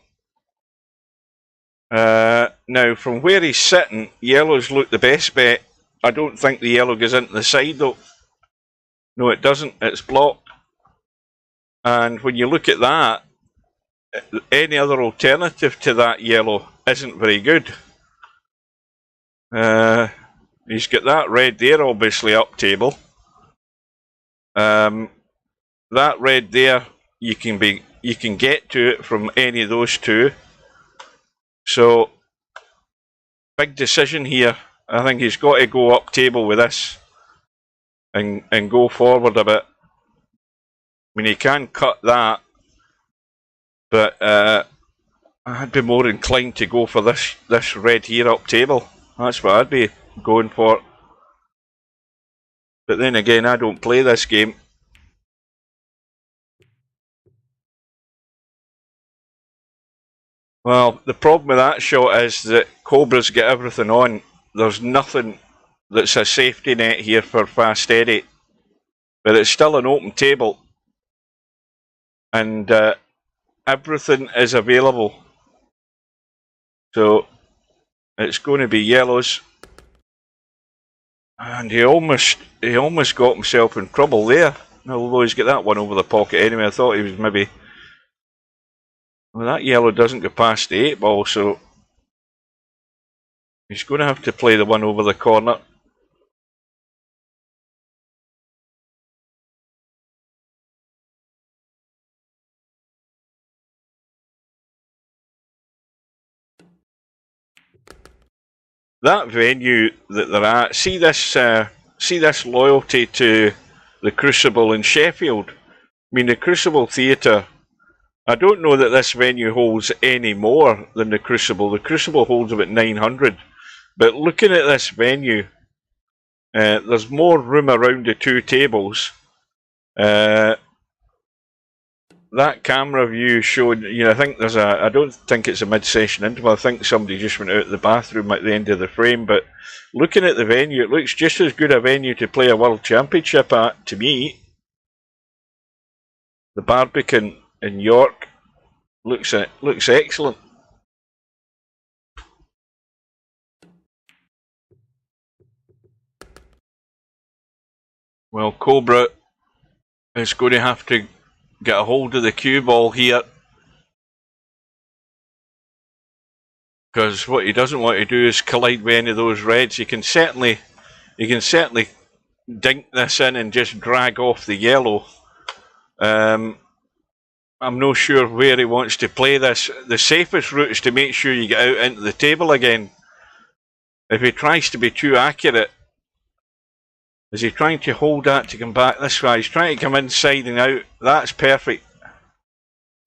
Now, from where he's sitting, yellow's look the best bet. I don't think the yellow goes into the side though. No, it doesn't. It's blocked. And when you look at that, any other alternative to that yellow isn't very good. He's got that red there, obviously up table. That red there, you can get to it from any of those two. So, big decision here. I think he's got to go up table with this and go forward a bit. I mean, he can cut that, but I'd be more inclined to go for this red here up table. That's what I'd be going for. But then again, I don't play this game. Well, the problem with that shot is that Cobra's got everything on. There's nothing that's a safety net here for Fast Eddie. But it's still an open table. And everything is available. So, it's going to be yellows. And he almost got himself in trouble there. Although he's got that one over the pocket anyway. I thought he was maybe... Well, that yellow doesn't go past the 8-ball, so... He's going to have to play the one over the corner. That venue that they're at, see this loyalty to the Crucible in Sheffield. I mean, the Crucible Theatre, I don't know that this venue holds any more than the Crucible. The Crucible holds about 900. But looking at this venue, there's more room around the two tables. That camera view showed, you know, I think there's I don't think it's a mid-session interval. I think somebody just went out of the bathroom at the end of the frame. But looking at the venue, it looks just as good a venue to play a World Championship at, to me. The Barbican in York looks excellent. Well, Cobra is going to have to get a hold of the cue ball here, because what he doesn't want to do is collide with any of those reds. He can certainly dink this in and just drag off the yellow. I'm not sure where he wants to play this. The safest route is to make sure you get out into the table again. If he tries to be too accurate, Is he trying to hold that to come back this way? He's trying to come inside and out. That's perfect.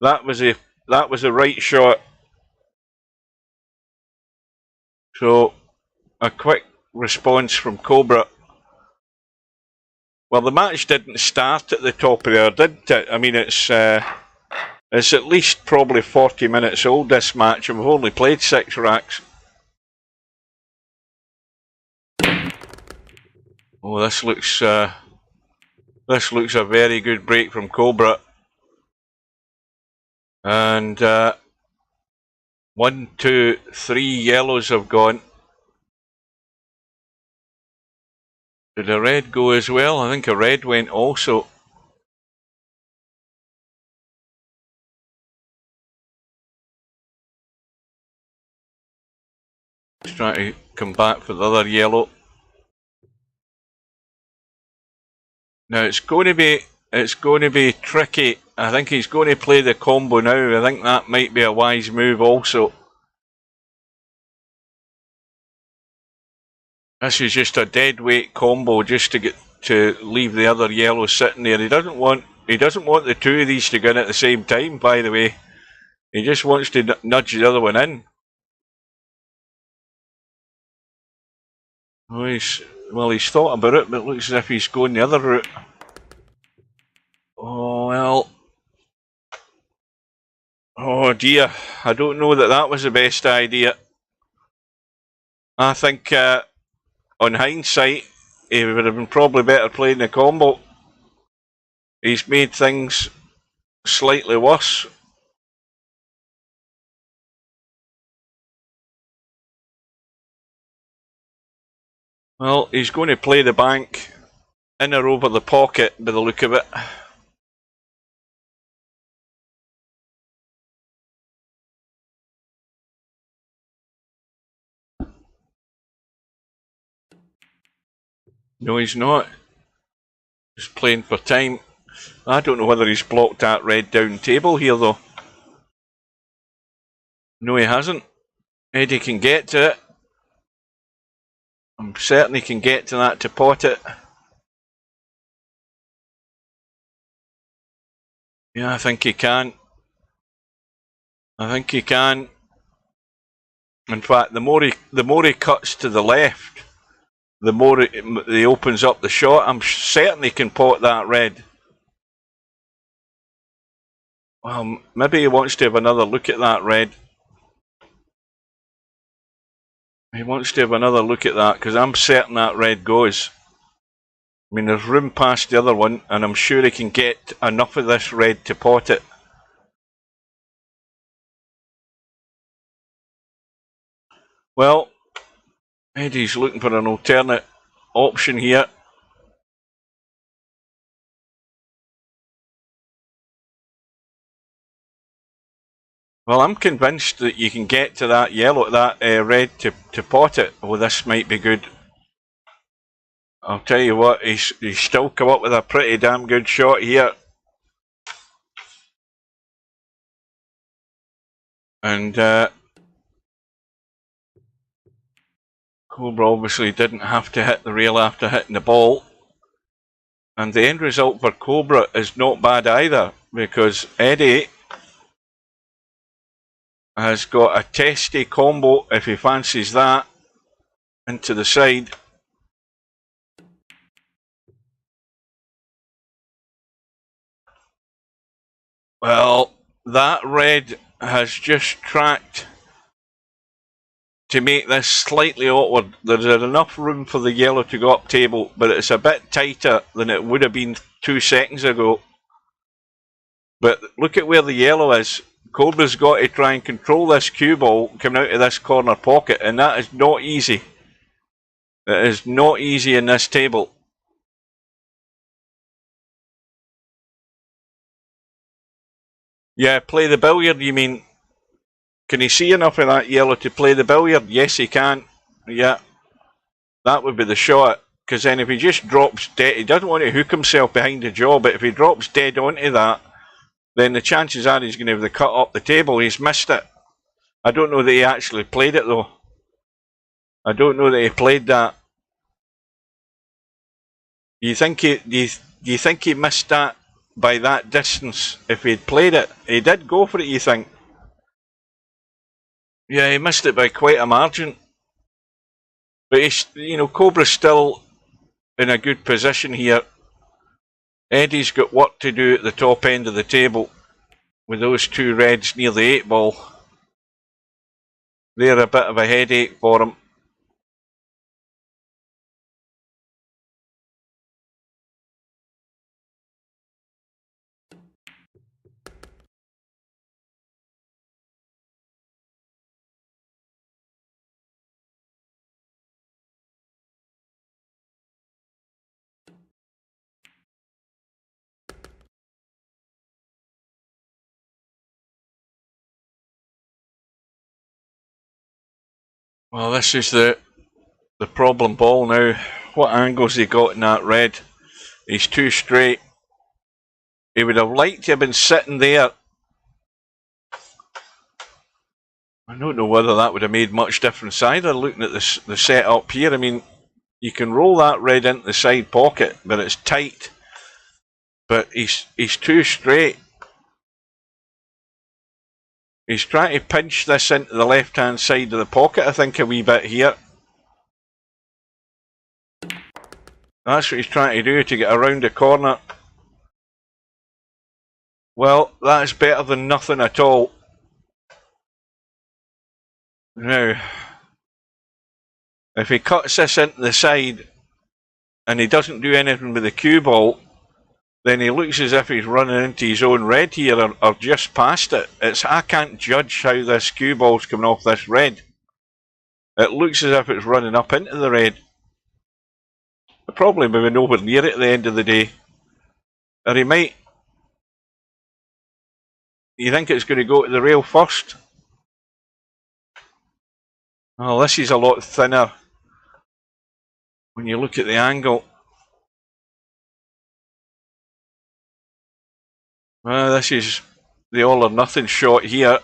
That was the right shot. So a quick response from Cobra. Well, the match didn't start at the top of the hour, did it? I mean, it's at least probably 40 minutes old, this match, and we've only played 6 racks. Oh, this looks a very good break from Cobra. And 1, 2, 3 yellows have gone. Did a red go as well? I think a red went also. He's trying to come back for the other yellow. Now it's going to be tricky. I think he's going to play the combo now. I think that might be a wise move also. This is just a dead weight combo just to leave the other yellow sitting there. He doesn't want the two of these to go in at the same time, by the way. He just wants to nudge the other one in. Well, he's thought about it, but it looks as if he's going the other route. Oh, well. Oh dear, I don't know that was the best idea. I think on hindsight, he would have been probably better playing the combo. He's made things slightly worse. Well, he's going to play the bank in or over the pocket by the look of it. No, he's not. Just playing for time. I don't know whether he's blocked that red down table here though. No, he hasn't. Eddie can get to it. I'm certain he can get to that to pot it. Yeah, I think he can. I think he can. In fact, the more he cuts to the left, the more he opens up the shot. I'm certain he can pot that red. Well, maybe he wants to have another look at that red. He wants to have another look at that, because I'm certain that red goes. I mean, there's room past the other one, and I'm sure he can get enough of this red to pot it. Well, Eddie's looking for an alternate option here. Well, I'm convinced that you can get to that yellow, that red to pot it. Oh, this might be good. I'll tell you what, he's still come up with a pretty damn good shot here. And Cobra obviously didn't have to hit the rail after hitting the ball. And the end result for Cobra is not bad either, because Eddie has got a testy combo if he fancies that into the side. Well, that red has just tracked to make this slightly awkward. There's enough room for the yellow to go up table, but it's a bit tighter than it would have been 2 seconds ago. But look at where the yellow is. Cobra's got to try and control this cue ball coming out of this corner pocket, and that is not easy. It is not easy in this table. Yeah, play the billiard, you mean? Can he see enough of that yellow to play the billiard? Yes, he can. Yeah, that would be the shot. Because then if he just drops dead, he doesn't want to hook himself behind the jaw, but if he drops dead onto that, then the chances are he's going to have the cut up the table. He's missed it. I don't know that he actually played it though. I don't know that he played that. Do you think he missed that by that distance if he'd played it? He did go for it, you think? Yeah, he missed it by quite a margin. But he's, you know, Cobra's still in a good position here. Eddie's got work to do at the top end of the table with those two reds near the 8 ball. They're a bit of a headache for him. Well, this is the problem ball now. What angles he got in that red? He's too straight. He would have liked to have been sitting there. I don't know whether that would have made much difference either, looking at the setup here. I mean, you can roll that red into the side pocket, but it's tight. But he's too straight. He's trying to pinch this into the left-hand side of the pocket, I think, a wee bit here. That's what he's trying to do, to get around the corner. Well, that's better than nothing at all. Now, if he cuts this into the side and he doesn't do anything with the cue ball, then he looks as if he's running into his own red here, or just past it. I can't judge how this cue ball's coming off this red. It looks as if it's running up into the red. It probably will be nowhere near it at the end of the day. Or he might... You think it's going to go to the rail first? Oh, this is a lot thinner when you look at the angle. This is the all or nothing shot here.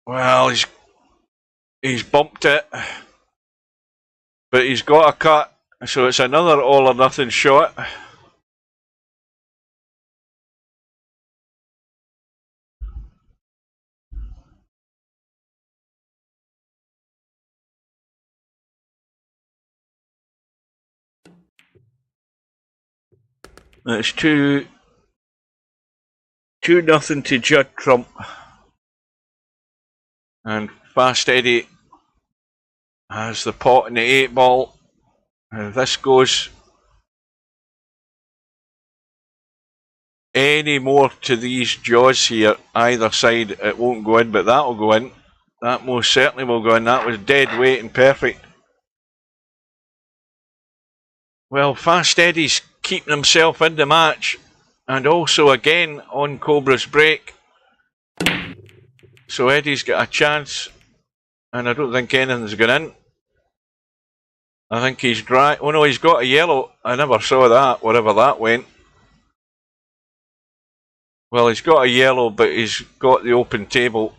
Well, he's bumped it, but he's got a cut, so it's another all or nothing shot. It's 2-0 to Judd Trump. And Fast Eddie has the pot in the 8 ball. And if this goes any more to these jaws here, either side, it won't go in, but that'll go in. That most certainly will go in. That was dead weight and perfect. Well, Fast Eddie's keeping himself in the match, and also again on Cobra's break. So Eddie's got a chance, and I don't think anything's gone in. I think he's dry. Oh no, he's got a yellow. I never saw that, wherever that went. Well, he's got a yellow, but he's got the open table.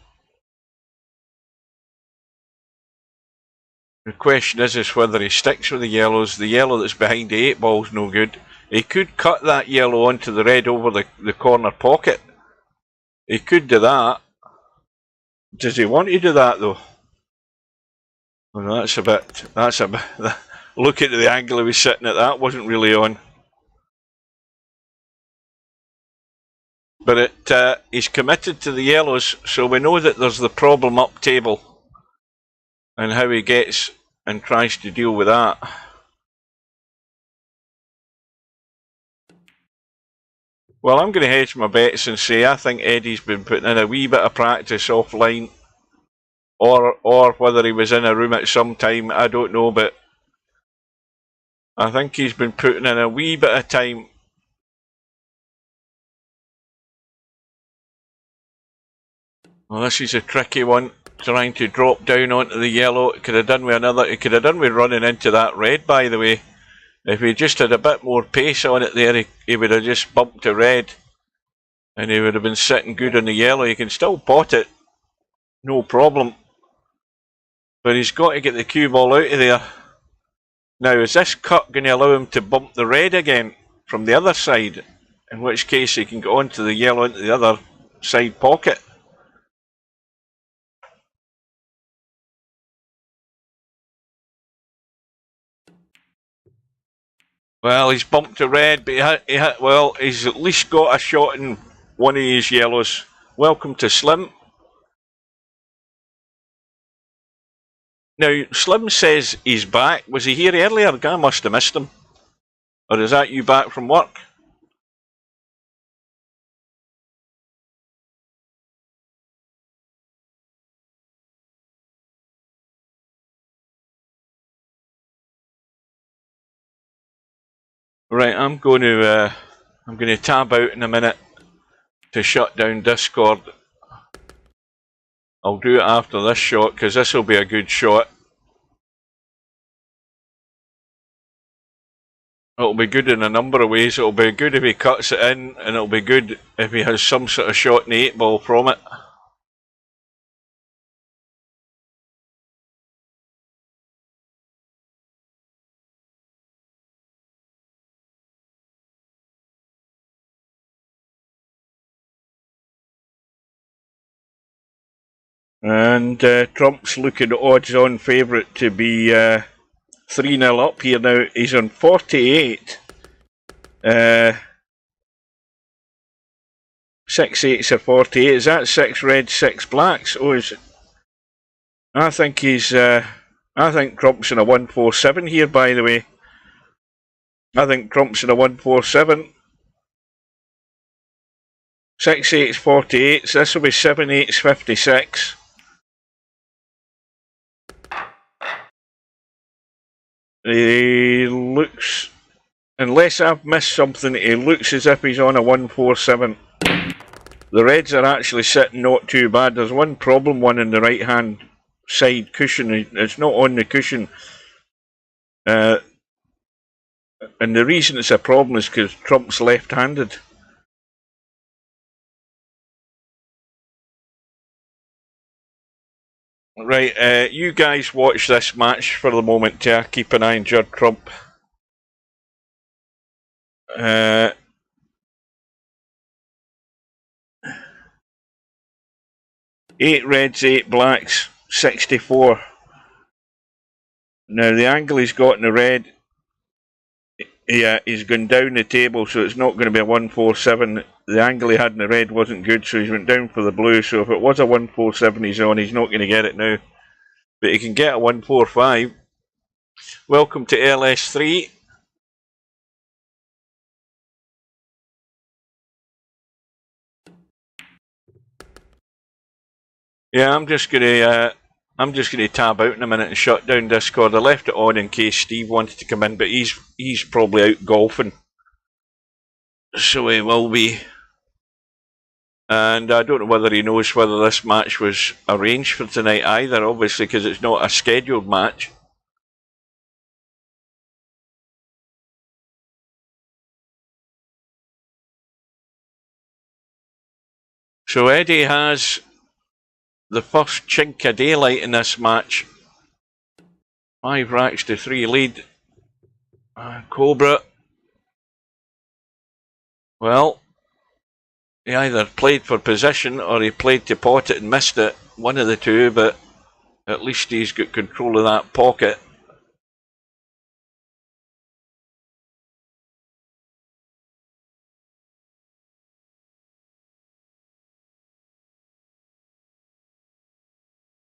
The question is whether he sticks with the yellows. The yellow that's behind the 8 ball's no good. He could cut that yellow onto the red over the corner pocket. He could do that. Does he want to do that though? Well, that's a bit. Look at the angle he was sitting at. That wasn't really on. But he's committed to the yellows, so we know that there's the problem up table, and how he gets and tries to deal with that. Well, I'm going to hedge my bets and say I think Eddie's been putting in a wee bit of practice offline, or whether he was in a room at some time, I don't know, but I think he's been putting in a wee bit of time. Well, this is a tricky one, trying to drop down onto the yellow. It could have done with another. It could have done with running into that red, by the way. If he just had a bit more pace on it there, he would have just bumped to red, and he would have been sitting good on the yellow. You can still pot it. no problem. But he's got to get the cue ball out of there. Now, is this cut going to allow him to bump the red again from the other side? In which case he can go onto the yellow into the other side pocket. Well, he's bumped to red, but well, he's at least got a shot in one of his yellows. Welcome to Slim. Now, Slim says he's back. Was he here earlier? I must have missed him. Or is that you back from work? Right, I'm going to tab out in a minute to shut down Discord. I'll do it after this shot because this will be a good shot. It'll be good in a number of ways. It'll be good if he cuts it in, and it'll be good if he has some sort of shot in the 8 ball from it. And Trump's looking odds-on favourite to be 3-0 up here now. He's on 48. 6 8s or 48. Is that 6 reds, 6 blacks? Oh, is it? I think he's. I think Trump's in a 147 here. By the way, I think Trump's in a 147. 6 8s, 48s. This will be 7 8s, 56. He looks, unless I've missed something, he looks as if he's on a 147. The reds are actually sitting not too bad. There's one problem, one in the right hand side cushion. It's not on the cushion. And the reason it's a problem is because Trump's left-handed. Right, you guys watch this match for the moment. Keep an eye on Judd Trump. 8 reds, 8 blacks, 64. Now the angle he's got in the red, yeah, he's gone down the table, so it's not going to be a 147. The angle he had in the red wasn't good, so he went down for the blue. So if it was a 147 he's on, he's not going to get it now. But he can get a 145. Welcome to LS3. Yeah, I'm just gonna tab out in a minute and shut down Discord. I left it on in case Steve wanted to come in, but he's probably out golfing, so he will be. And I don't know whether he knows whether this match was arranged for tonight either, obviously, because it's not a scheduled match. So Eddie has the first chink of daylight in this match. 5 racks to 3 lead. Cobra. Well, he either played for position or he played to pot it and missed it. One of the two, but at least he's got control of that pocket.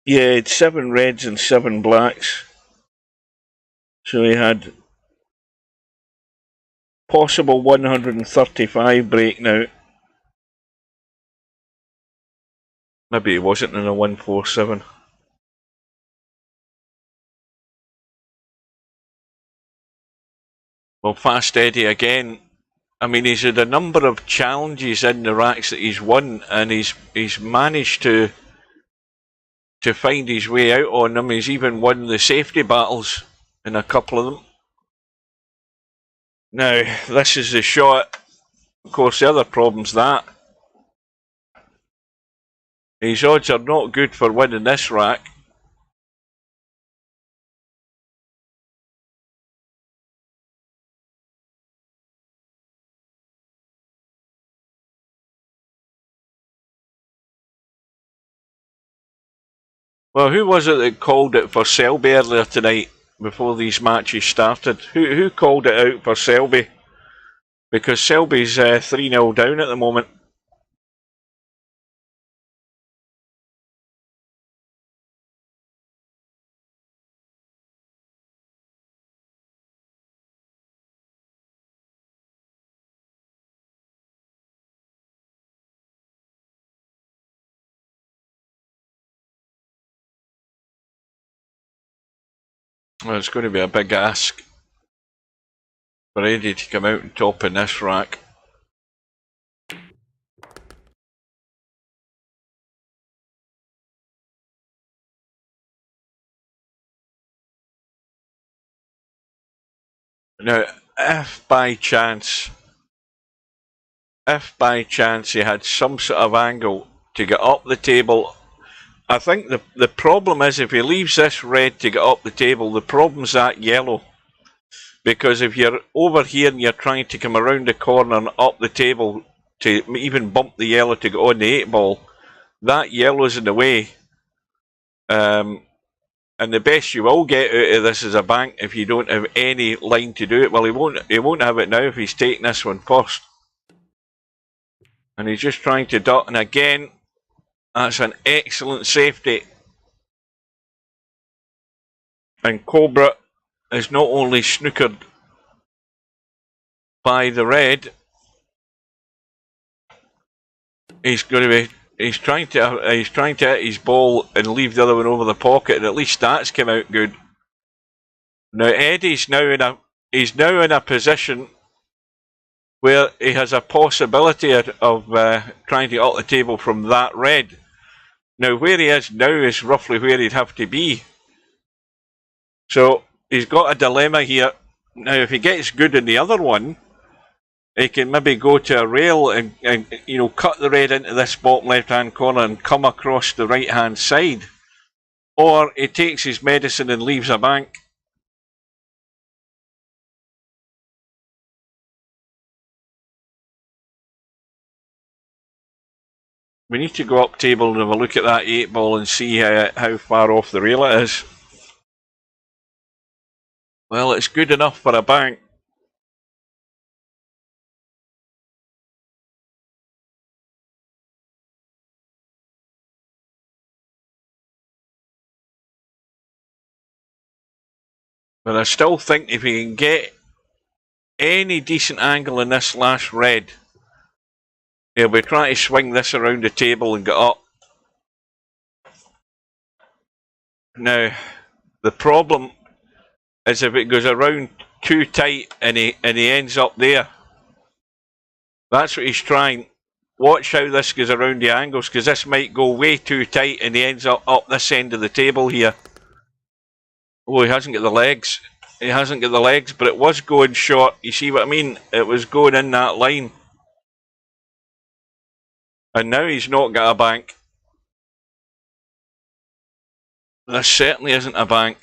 Yeah, it's 7 reds and 7 blacks. So he had possible 135 break now. Maybe he wasn't in a 147. Well, Fast Eddie again. I mean, he's had a number of challenges in the racks that he's won, and he's managed to find his way out on them. He's even won the safety battles in a couple of them. Now, this is the shot. Of course, the other problem's that His odds are not good for winning this rack. Well, who was it that called it for Selby earlier tonight before these matches started? Who called it out for Selby? Because Selby's 3-0 down at the moment. Well, it's going to be a big ask for Eddie to come out and top in this rack. Now, if by chance he had some sort of angle to get up the table, I think the problem is if he leaves this red to get up the table, the problem's that yellow. Because if you're over here and you're trying to come around the corner and up the table to even bump the yellow to go on the 8-ball, that yellow's in the way. And the best you will get out of this is a bank if you don't have any line to do it. Well, he won't have it now if he's taking this one first. And he's just trying to duck, and again, that's an excellent safety. And Cobra is not only snookered by the red, he's trying to hit his ball and leave the other one over the pocket, and at least that's come out good. Now Eddie's now in a position where he has a possibility of trying to up the table from that red. Now where he is now is roughly where he'd have to be. So he's got a dilemma here. Now if he gets good in the other one, he can maybe go to a rail and cut the red into this bottom left hand corner and come across the right hand side. Or he takes his medicine and leaves a bank. We need to go up table and have a look at that 8-ball and see how far off the rail it is. Well, it's good enough for a bank. But I still think if he can get any decent angle in this last red, he'll be trying to swing this around the table and get up. Now, the problem is if it goes around too tight and he ends up there. That's what he's trying. Watch how this goes around the angles, because this might go way too tight and he ends up this end of the table here. Oh, he hasn't got the legs. He hasn't got the legs, but it was going short. You see what I mean? It was going in that line. And now he's not got a bank. This certainly isn't a bank.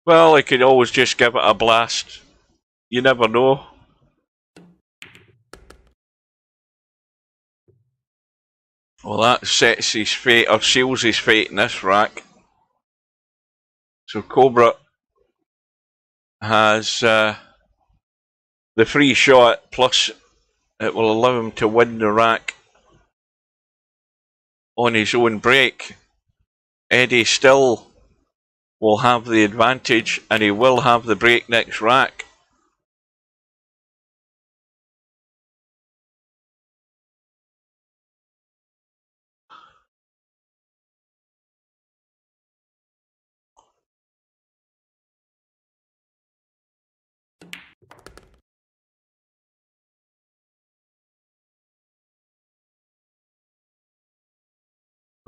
Well, he could always just give it a blast. You never know. Well, that sets his fate, or seals his fate in this rack. So Cobra has the free shot, plus it will allow him to win the rack on his own break. Eddie still will have the advantage, and he will have the break next rack.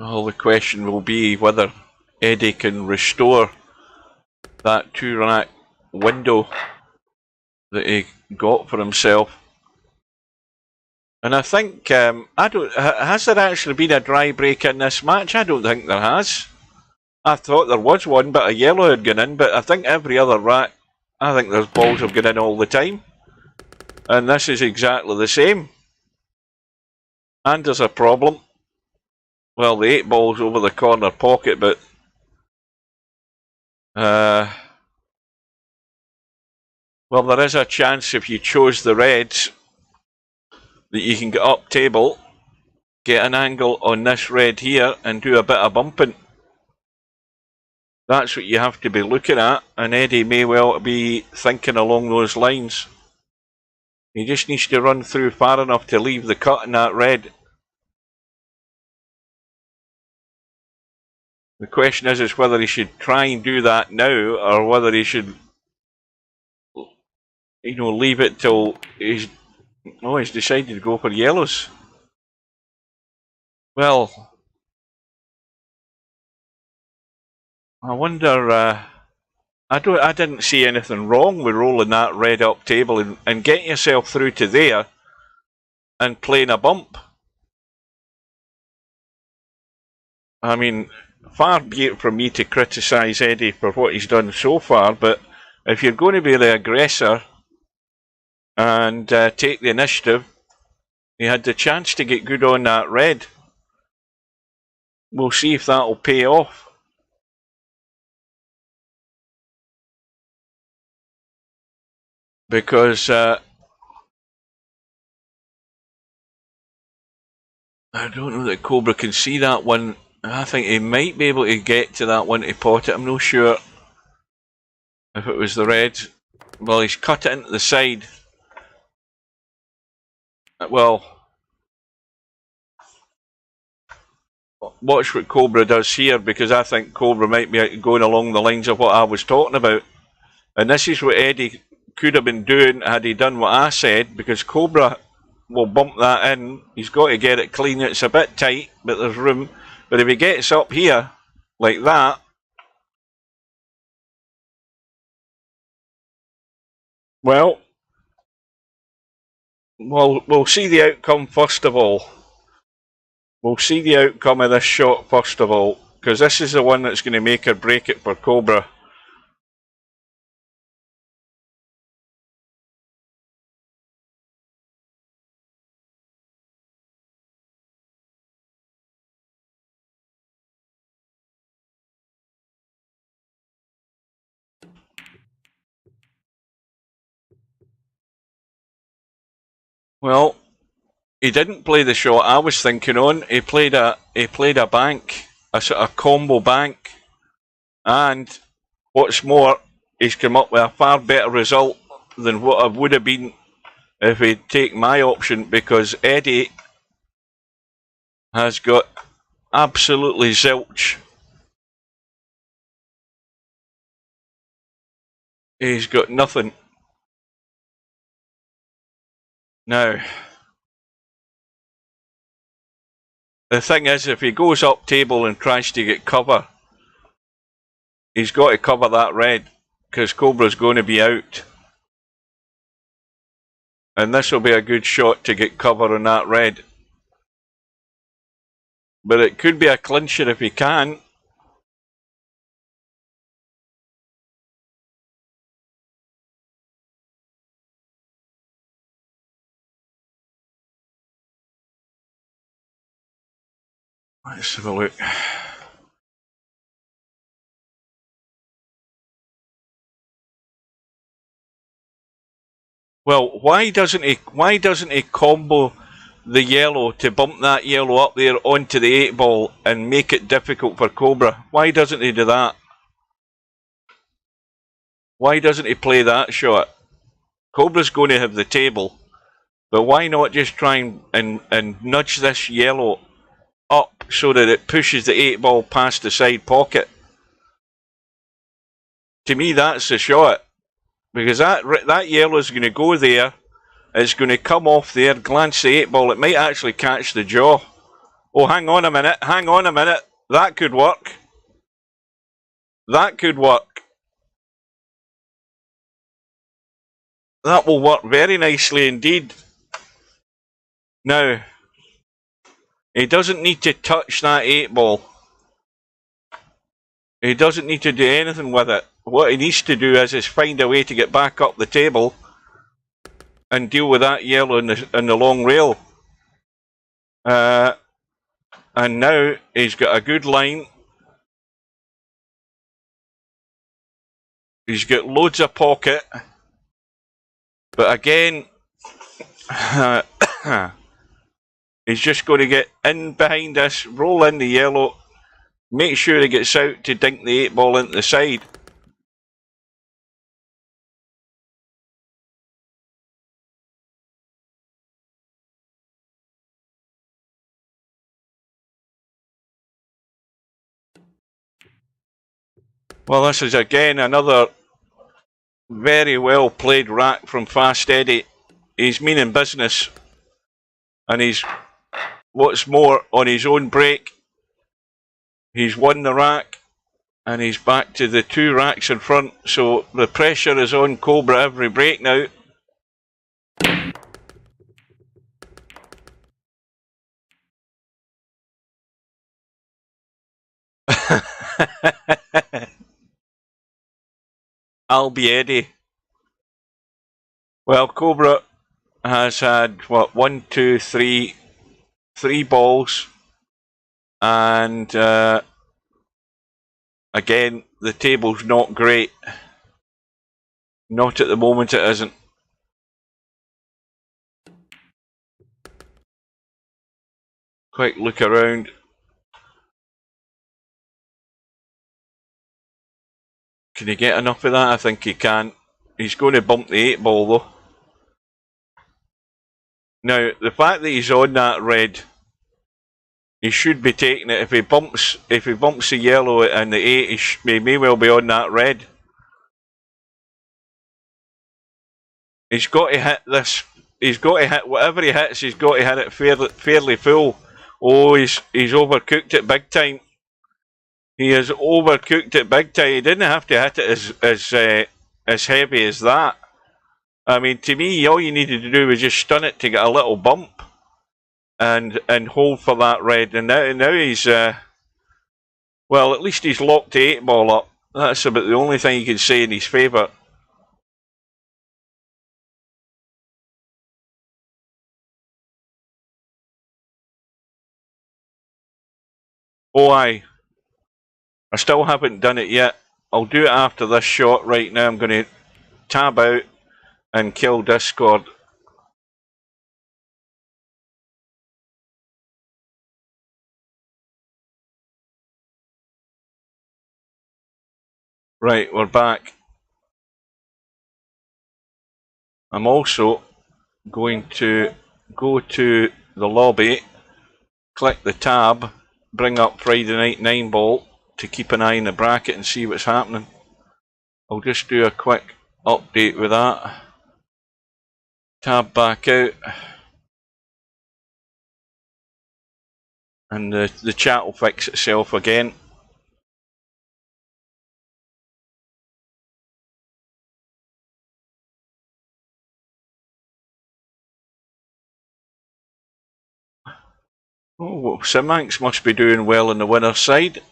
Well, the question will be whether Eddie can restore that 2-rack window that he got for himself. And I think, has there actually been a dry break in this match? I don't think there has. I thought there was one, but a yellow had gone in, but I think every other rack, I think there's balls have gone in all the time. And this is exactly the same. And there's a problem. Well, the 8 ball's over the corner pocket, but well, there is a chance if you chose the reds that you can get up table, get an angle on this red here and do a bit of bumping. That's what you have to be looking at, and Eddie may well be thinking along those lines. He just needs to run through far enough to leave the cut in that red. The question is whether he should try and do that now, or whether he should, you know, leave it till he's decided to go for yellows. Well, I wonder, I didn't see anything wrong with rolling that red up table and getting yourself through to there and playing a bump. I mean, far be it from me to criticise Eddie for what he's done so far, but if you're going to be the aggressor and take the initiative, he had the chance to get good on that red. We'll see if that'll pay off. Because I don't know that Cobra can see that one. I think he might be able to get to that one to pot it. I'm not sure if it was the red. Well, he's cut it into the side. Well, watch what Cobra does here, because I think Cobra might be going along the lines of what I was talking about. And this is what Eddie could have been doing had he done what I said, because Cobra will bump that in. He's got to get it clean. It's a bit tight, but there's room. But if he gets up here like that, well, we'll see the outcome first of all. We'll see the outcome of this shot first of all, because this is the one that's going to make or break it for Cobra. Well, he didn't play the shot I was thinking on. He played a bank, a sort of combo bank, and what's more, he's come up with a far better result than what it would have been if he'd taken my option, because Eddie has got absolutely zilch. He's got nothing. Now, the thing is, if he goes up table and tries to get cover, he's got to cover that red, because Cobra's going to be out. And this will be a good shot to get cover on that red. But it could be a clincher if he can. Let's have a look. Well, why doesn't he combo the yellow to bump that yellow up there onto the 8 ball and make it difficult for Cobra? Why doesn't he do that? Why doesn't he play that shot? Cobra's going to have the table, but why not just try and nudge this yellow up so that it pushes the 8 ball past the side pocket? To me, that's the shot, because that yellow is going to go there, it's going to come off there, glance the 8 ball, it might actually catch the jaw. Oh, hang on a minute. Hang on a minute. That could work. That could work. That will work very nicely indeed. Now, he doesn't need to touch that 8-ball. He doesn't need to do anything with it. What he needs to do is find a way to get back up the table and deal with that yellow in the long rail. And now he's got a good line. He's got loads of pocket. But again, he's just going to get in behind this, roll in the yellow, make sure he gets out to dink the 8-ball into the side. Well, this is again another very well played rack from Fast Eddie. He's meaning business, and he's, what's more, on his own break, he's won the rack, and he's back to the 2 racks in front. So the pressure is on Cobra every break now. I'll be Eddie. Well, Cobra has had, what, 1, 2, 3 balls, and again, the table's not great. Not at the moment, it isn't. Quick look around. Can he get enough of that? I think he can. He's going to bump the 8-ball though. Now, the fact that he's on that red, he should be taking it. If he bumps the yellow and the 8, he may well be on that red. He's got to hit this. He's got to hit whatever he hits. He's got to hit it fairly full. Oh, he's overcooked it big time. He has overcooked it big time. He didn't have to hit it as heavy as that. I mean, to me, all you needed to do was just stun it to get a little bump, and hold for that red. And now he's well, at least he's locked the 8-ball up. That's about the only thing you can say in his favour. Oh, I still haven't done it yet. I'll do it after this shot. Right now, I'm going to tab out and kill Discord. Right, we're back. I'm also going to go to the lobby, click the tab, bring up Friday Night 9-ball to keep an eye on the bracket and see what's happening. I'll just do a quick update with that. Tab back out, and the chat will fix itself again. Oh, Simanx must be doing well on the winner's side.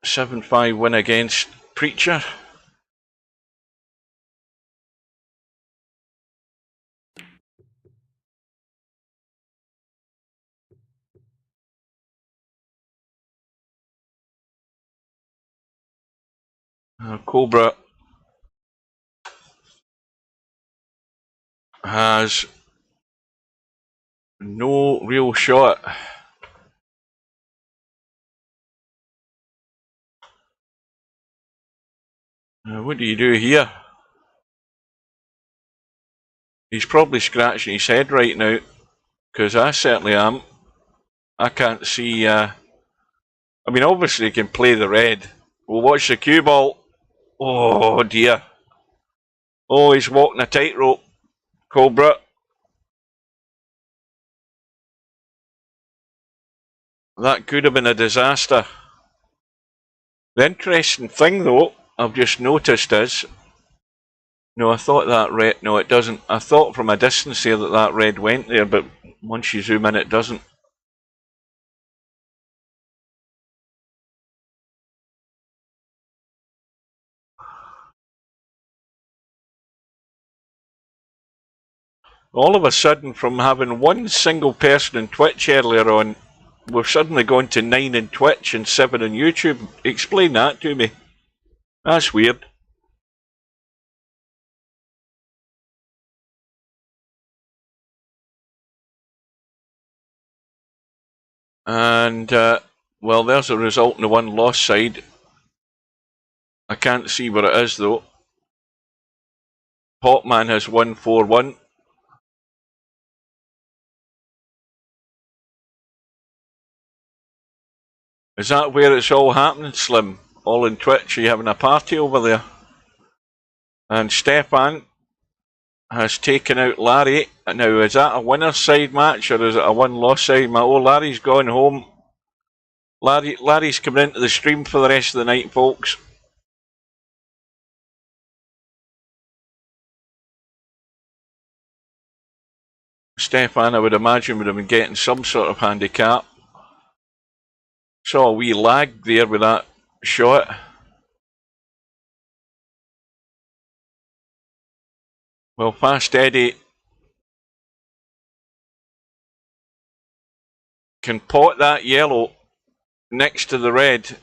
7-5 win against Preacher. Cobra has no real shot. What do you do here? He's probably scratching his head right now, because I certainly am. I can't see. I mean, obviously he can play the red. We'll watch the cue ball. Oh dear. Oh, he's walking a tightrope, Cobra. That could have been a disaster. The interesting thing, though, I've just noticed is, no, I thought that red, no, it doesn't. I thought from a distance here that that red went there, but once you zoom in, it doesn't. All of a sudden, from having one single person in Twitch earlier on, we've suddenly gone to 9 in Twitch and 7 on YouTube. Explain that to me. That's weird. And, well, there's a result on the one loss side. I can't see what it is, though. Popman has won 4-1. Is that where it's all happening, Slim? All in Twitch? Are you having a party over there? And Stefan has taken out Larry. Now, is that a winner's side match or is it a one-loss side match? Oh, Larry's gone home. Larry's coming into the stream for the rest of the night, folks. Stefan, I would imagine, would have been getting some sort of handicap. Saw a wee lag there with that shot. Well, Fast Eddie can pot that yellow next to the red.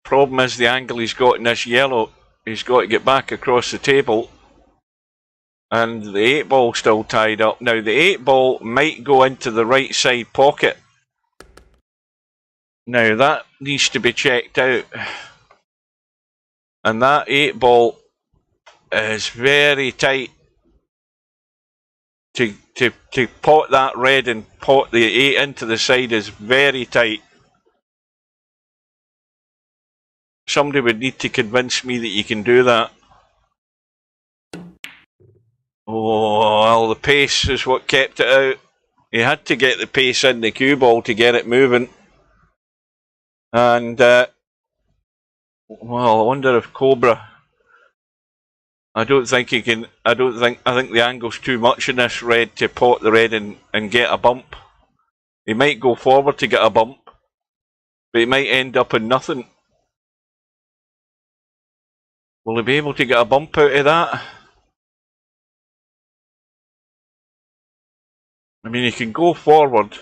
Problem is the angle he's got in this yellow. He's got to get back across the table. And the 8 ball still tied up. Now the 8 ball might go into the right side pocket. Now that needs to be checked out. And that 8 ball is very tight. To pot that red and pot the 8 into the side is very tight. Somebody would need to convince me that you can do that. Oh, well, the pace is what kept it out. He had to get the pace in the cue ball to get it moving. And, well, I wonder if Cobra... I think the angle's too much in this red to pot the red and get a bump. He might go forward to get a bump, but he might end up in nothing. Will he be able to get a bump out of that? I mean, he can go forward,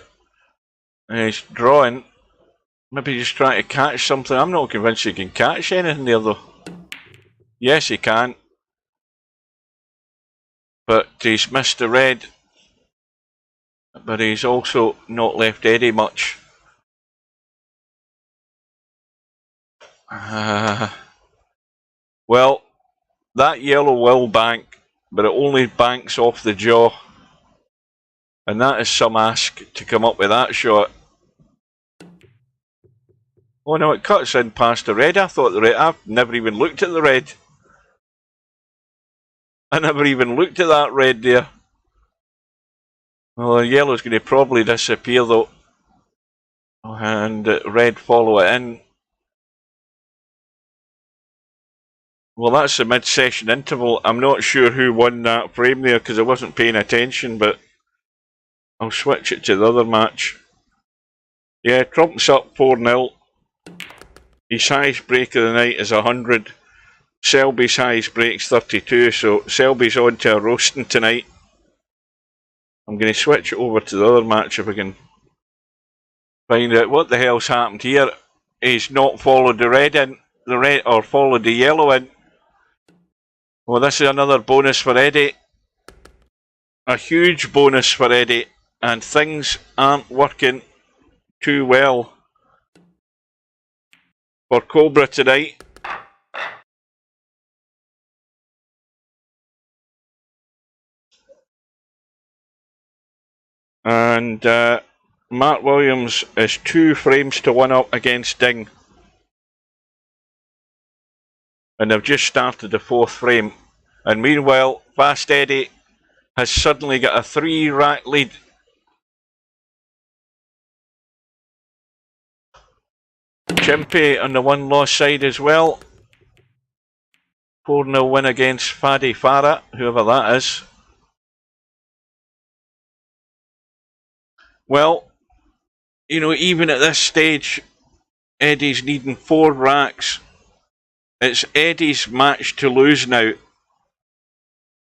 and he's drawing. Maybe he's trying to catch something. I'm not convinced he can catch anything there, though. Yes, he can. But he's missed the red. But he's also not left Eddie much. Well, that yellow will bank, but it only banks off the jaw. And that is some ask to come up with that shot. Oh no, it cuts in past the red. I thought the red. I've never even looked at the red. I never even looked at that red there. Well, the yellow's going to probably disappear though. And red follow it in. Well, that's the mid-session interval. I'm not sure who won that frame there because I wasn't paying attention, but I'll switch it to the other match. Yeah, Trump's up 4-0. His highest break of the night is 100. Selby's highest break's 32, so Selby's on to a roasting tonight. I'm going to switch it over to the other match if I can find out what the hell's happened here. He's not followed the red in, or followed the yellow in. Well, this is another bonus for Eddie. A huge bonus for Eddie, and things aren't working too well for Cobra tonight. And Matt Williams is 2 frames to 1 up against Ding. And they've just started the 4th frame. And meanwhile, Fast Eddie has suddenly got a 3-rack lead. Chimpy on the one-loss side as well. 4-0 win against Fadi Farah, whoever that is. Well, you know, even at this stage, Eddie's needing 4 racks. It's Eddie's match to lose now.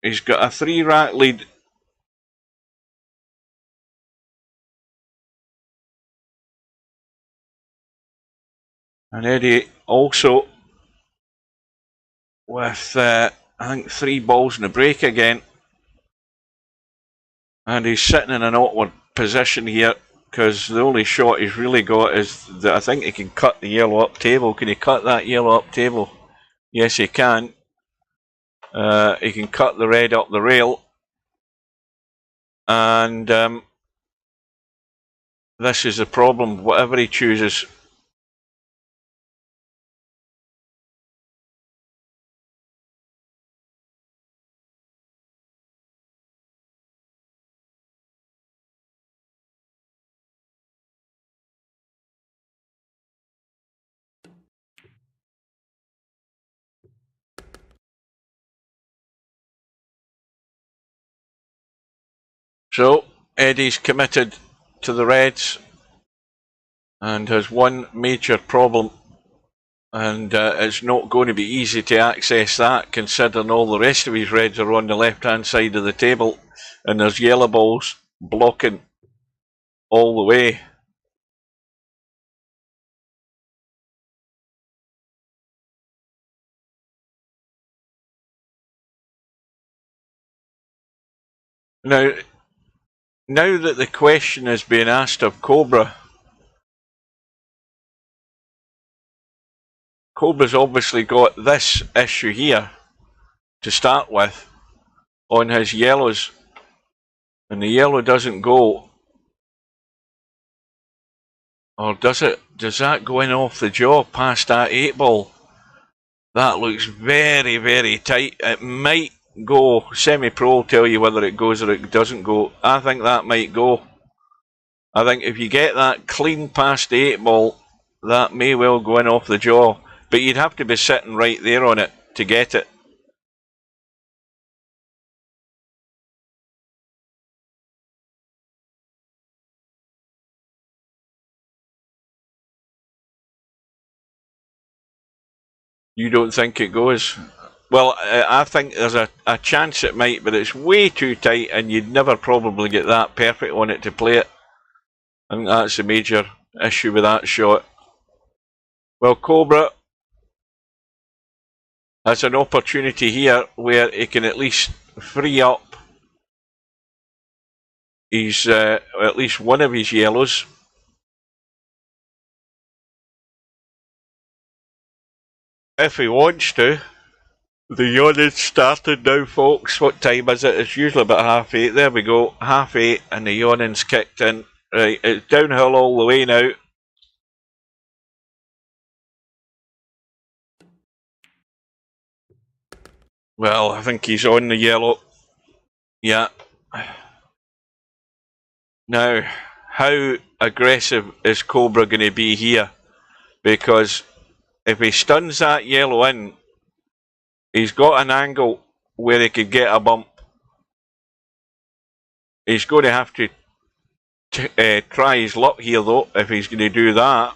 He's got a 3-rack lead. And Eddie also with, I think, 3 balls in the break again. And he's sitting in an awkward position here because the only shot he's really got is that I think he can cut the yellow up table. Can he cut that yellow up table? Yes, he can. He can cut the red up the rail. And this is the problem. Whatever he chooses. So, Eddie's committed to the reds and has one major problem, and it's not going to be easy to access that considering all the rest of his reds are on the left hand side of the table and there's yellow balls blocking all the way. Now that the question is being asked of Cobra's obviously got this issue here to start with on his yellows, and the yellow doesn't go. Or does it? Does that go in off the jaw past that 8 ball? That looks very, very tight. It might go. Semi-Pro will tell you whether it goes or it doesn't go. I think that might go. I think if you get that clean past the 8 ball, that may well go in off the jaw. But you'd have to be sitting right there on it to get it. You don't think it goes? Well, I think there's a chance it might, but it's way too tight and you'd never probably get that perfect on it to play it. I think that's a major issue with that shot. Well, Cobra has an opportunity here where he can at least free up his, at least one of his yellows. If he wants to. The yawning's started now, folks. What time is it? It's usually about 8:30. There we go, 8:30, and the yawning's kicked in. Right, it's downhill all the way now. Well, I think he's on the yellow. Yeah. Now, how aggressive is Cobra going to be here? Because if he stuns that yellow in, he's got an angle where he could get a bump. He's going to have to try his luck here, though, if he's going to do that.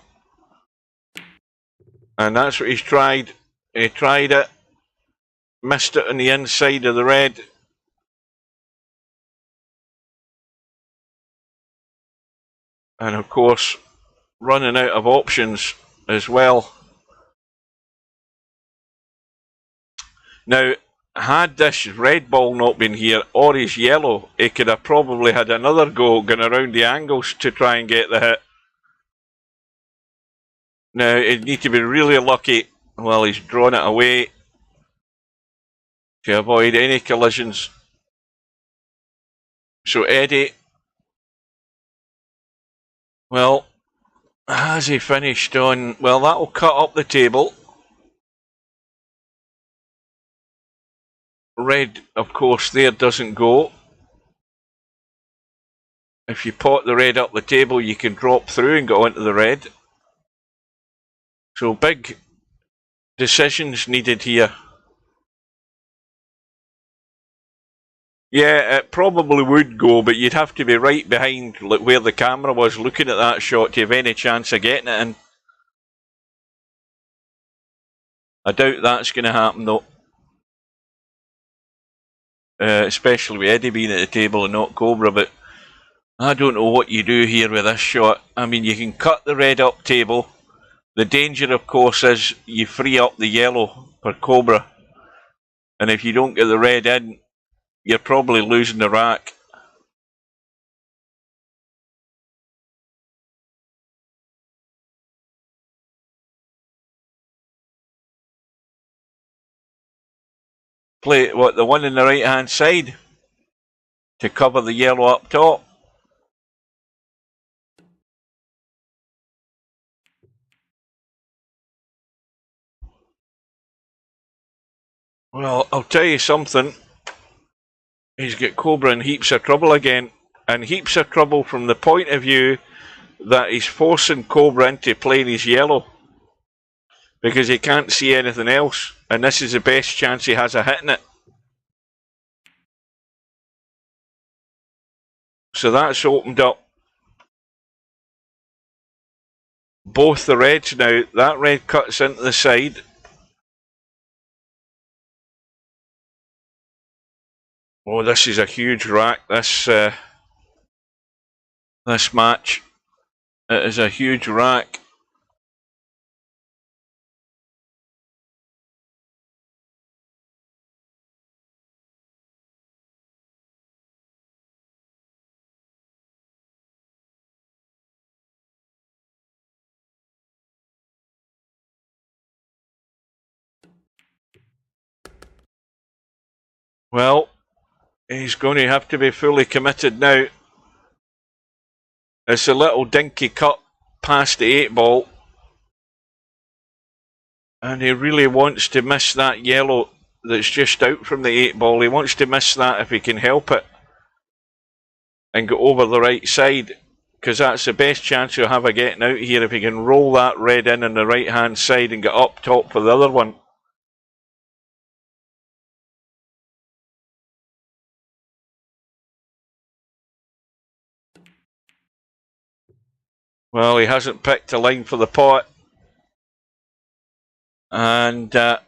And that's what he's tried. He tried it. Missed it on the inside of the red. And of course, running out of options as well. Now, had this red ball not been here, or his yellow, he could have probably had another go going around the angles to try and get the hit. Now, he'd need to be really lucky while he's drawn it away to avoid any collisions. So Eddie, well, has he finished on... Well, that'll cut up the table. Red, of course, there doesn't go. If you pot the red up the table, you can drop through and go onto the red. So big decisions needed here. Yeah, it probably would go, but you'd have to be right behind where the camera was looking at that shot to have any chance of getting it in. I doubt that's going to happen though. Especially with Eddie being at the table and not Cobra, but I don't know what you do here with this shot. I mean, you can cut the red up table. The danger, of course, is you free up the yellow for Cobra. And if you don't get the red in, you're probably losing the rack. Play, what, the one on the right-hand side? To cover the yellow up top. Well, I'll tell you something. He's got Cobra in heaps of trouble again. And heaps of trouble from the point of view that he's forcing Cobra into playing his yellow. Because he can't see anything else. And this is the best chance he has of hitting it. So that's opened up both the reds now. That red cuts into the side. Oh, this is a huge rack, this match. It is a huge rack. Well, he's going to have to be fully committed now. It's a little dinky cut past the 8 ball. And he really wants to miss that yellow that's just out from the 8 ball. He wants to miss that if he can help it. And go over the right side. Because that's the best chance he'll have of getting out here. If he can roll that red in on the right hand side and get up top for the other one. Well, he hasn't picked a line for the pot. And the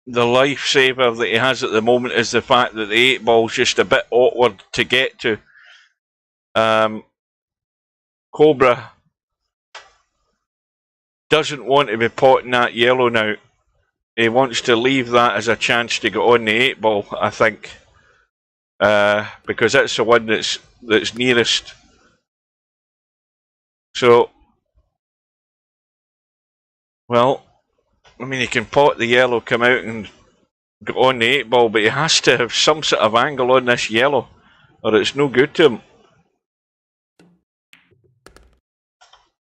lifesaver that he has at the moment is the fact that the 8 ball's just a bit awkward to get to. Cobra doesn't want to be potting that yellow now. He wants to leave that as a chance to get on the 8 ball, I think. Because that's the one that's nearest. So, well, I mean, he can pot the yellow, come out and go on the 8 ball, but he has to have some sort of angle on this yellow, or it's no good to him.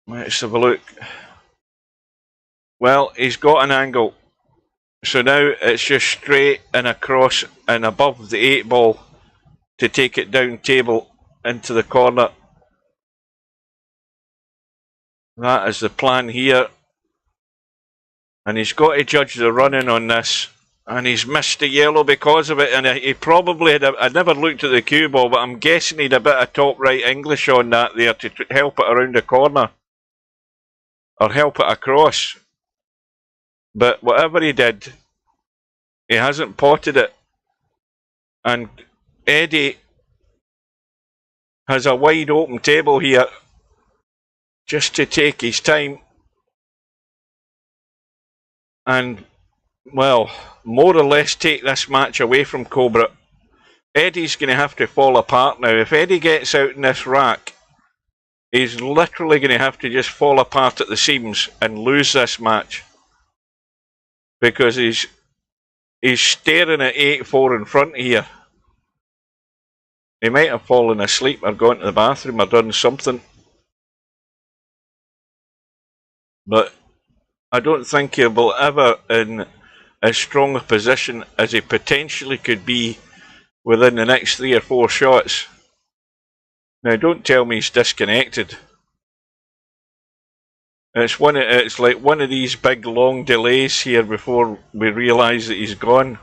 Let's have a look. Well, he's got an angle. So now it's just straight and across and above the 8 ball to take it down table into the corner. That is the plan here. And he's got to judge the running on this. And he's missed the yellow because of it. And he probably had I never looked at the cue ball, but I'm guessing he had a bit of top right English on that there to help it around the corner. Or help it across. But whatever he did, he hasn't potted it. And Eddie has a wide open table here just to take his time and, well, more or less take this match away from Cobra. Eddie's going to have to fall apart now. If Eddie gets out in this rack, he's literally going to have to just fall apart at the seams and lose this match. Because he's staring at 8-4 in front here. He might have fallen asleep or gone to the bathroom or done something. But I don't think he will ever in as strong a position as he potentially could be within the next 3 or 4 shots. Now don't tell me he's disconnected. It's like one of these big long delays here before we realise that he's gone.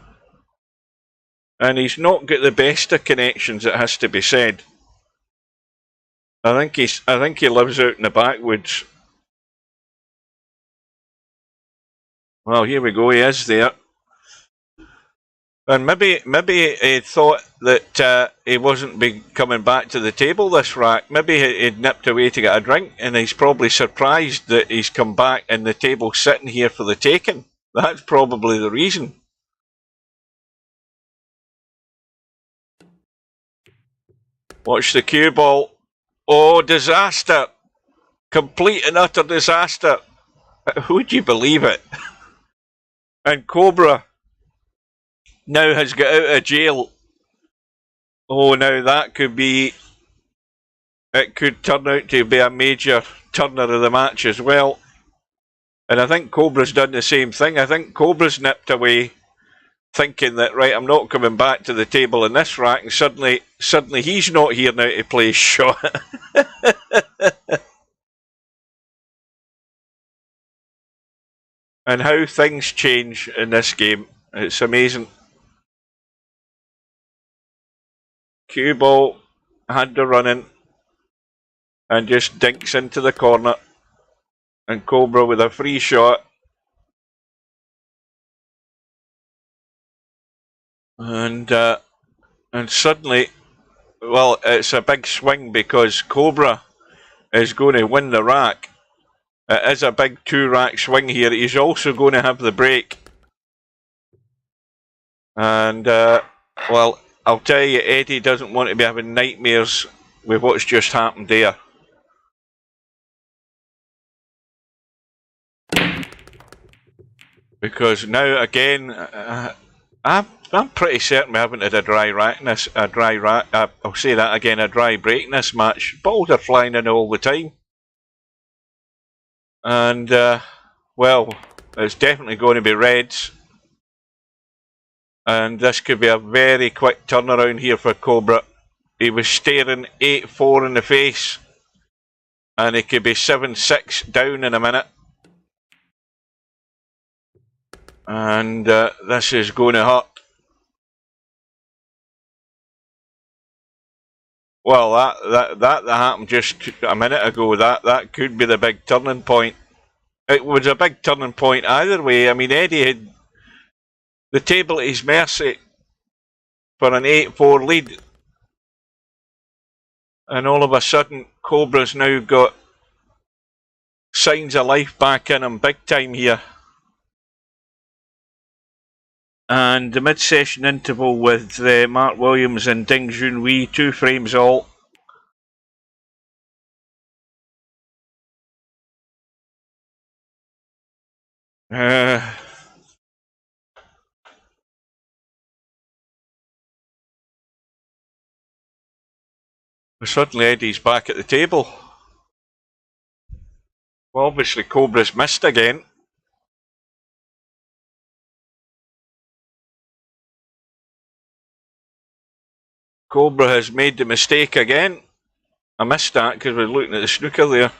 And he's not got the best of connections, it has to be said. I think he lives out in the backwoods. Well, here we go, he is there. And maybe he thought that he wasn't coming back to the table this rack. Maybe he'd nipped away to get a drink, and he's probably surprised that he's come back and the table's sitting here for the taking. That's probably the reason. Watch the cue ball. Oh, disaster! Complete and utter disaster. Would you believe it? And Cobra now has got out of jail. Oh, now that could be... It could turn out to be a major turner of the match as well. And I think Cobra's done the same thing. I think Cobra's nipped away thinking that, right, I'm not coming back to the table in this rack, and suddenly he's not here now to play shot. And how things change in this game. It's amazing. Cue ball, had the running, and just dinks into the corner. And Cobra with a free shot. And suddenly, well, it's a big swing because Cobra is going to win the rack. It is a big 2-rack swing here. He's also going to have the break. And, well, I'll tell you, Eddie doesn't want to be having nightmares with what's just happened there. Because now, again, I'm pretty certain we haven't had a dry break in this match. Balls are flying in all the time. And, well, it's definitely going to be reds. And this could be a very quick turnaround here for Cobra. He was staring 8-4 in the face. And he could be 7-6 down in a minute. And this is going to hurt. Well, that happened just a minute ago. That could be the big turning point. It was a big turning point either way. I mean, Eddie had the table at his mercy for an 8-4 lead. And all of a sudden, Cobra's now got signs of life back in him big time here. And the mid-session interval with Mark Williams and Ding Junhui, 2 frames all. Suddenly Eddie's back at the table. Well, obviously Cobra's missed again. Cobra has made the mistake again. I missed that because we're looking at the snooker there.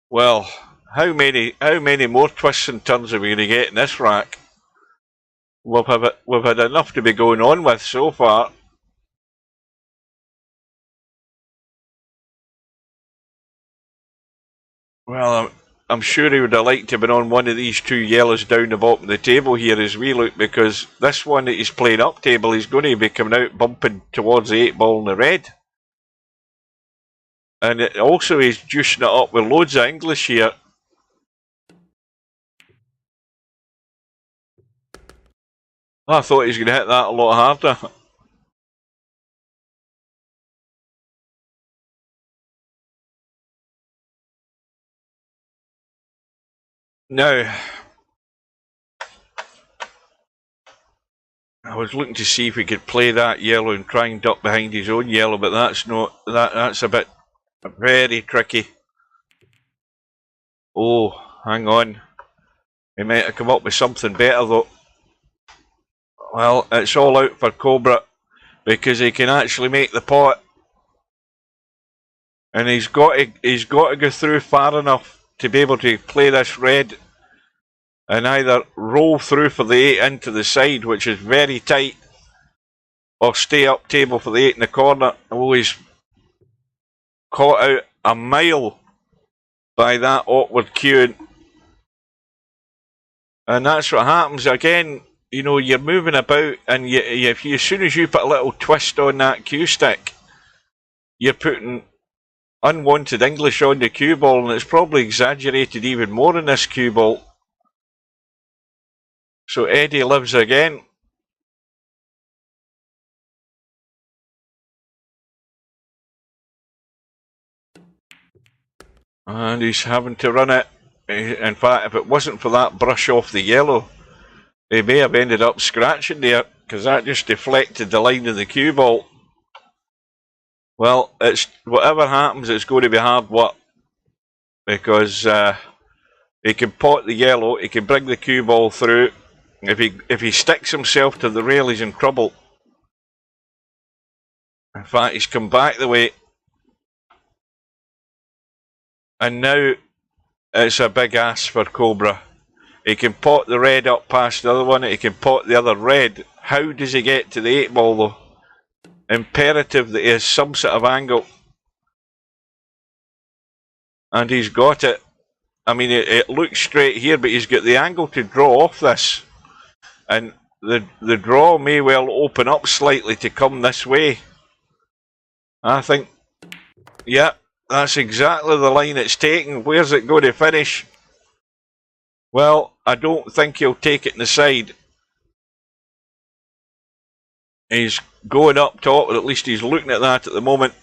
Well, how many more twists and turns are we going to get in this rack? We've had enough to be going on with so far. Well, I'm sure he would have liked to have been on one of these 2 yellows down the bottom of the table here as we look, because this one that he's playing up table, he's going to be coming out bumping towards the 8 ball in the red. And it also he's juicing it up with loads of English here. I thought he was going to hit that a lot harder. Now, I was looking to see if we could play that yellow and try and duck behind his own yellow, but that's not that's a bit very tricky. Oh, hang on. He might have come up with something better though. Well, it's all out for Cobra because he can actually make the pot. And he's got to go through far enough to be able to play this red and either roll through for the 8 into the side, which is very tight, or stay up table for the 8 in the corner. Oh, he's caught out a mile by that awkward queuing. And that's what happens again. You know, you're moving about, and as soon as you put a little twist on that cue stick, you're putting unwanted English on the cue ball, and it's probably exaggerated even more in this cue ball. So Eddie lives again. And he's having to run it. In fact, if it wasn't for that brush off the yellow, he may have ended up scratching there, because that just deflected the line of the cue ball. Well, it's whatever happens, it's going to be hard work, because he can pot the yellow, he can bring the cue ball through. If he sticks himself to the rail, he's in trouble. In fact, he's come back the way. And now it's a big ask for Cobra. He can pot the red up past the other one, he can pot the other red. How does he get to the 8 ball though? Imperative that he has some sort of angle. And he's got it. I mean, it looks straight here, but he's got the angle to draw off this. And the draw may well open up slightly to come this way. I think, yeah, that's exactly the line it's taking. Where's it going to finish? Well, I don't think he'll take it in the side. He's going up top, or at least he's looking at that at the moment.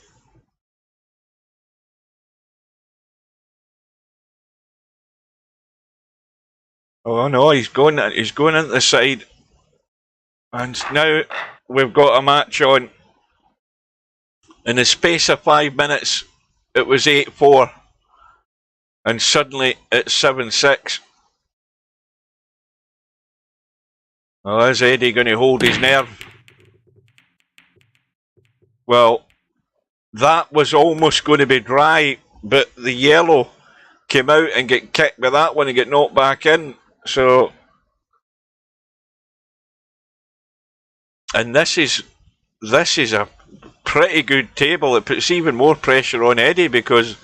Oh no, he's going into the side. And now we've got a match on. In the space of 5 minutes, it was 8-4. And suddenly it's 7-6. Well, is Eddie going to hold his nerve? Well, that was almost going to be dry, but the yellow came out and get kicked by that one and get knocked back in. So, and this is a pretty good table. It puts even more pressure on Eddie because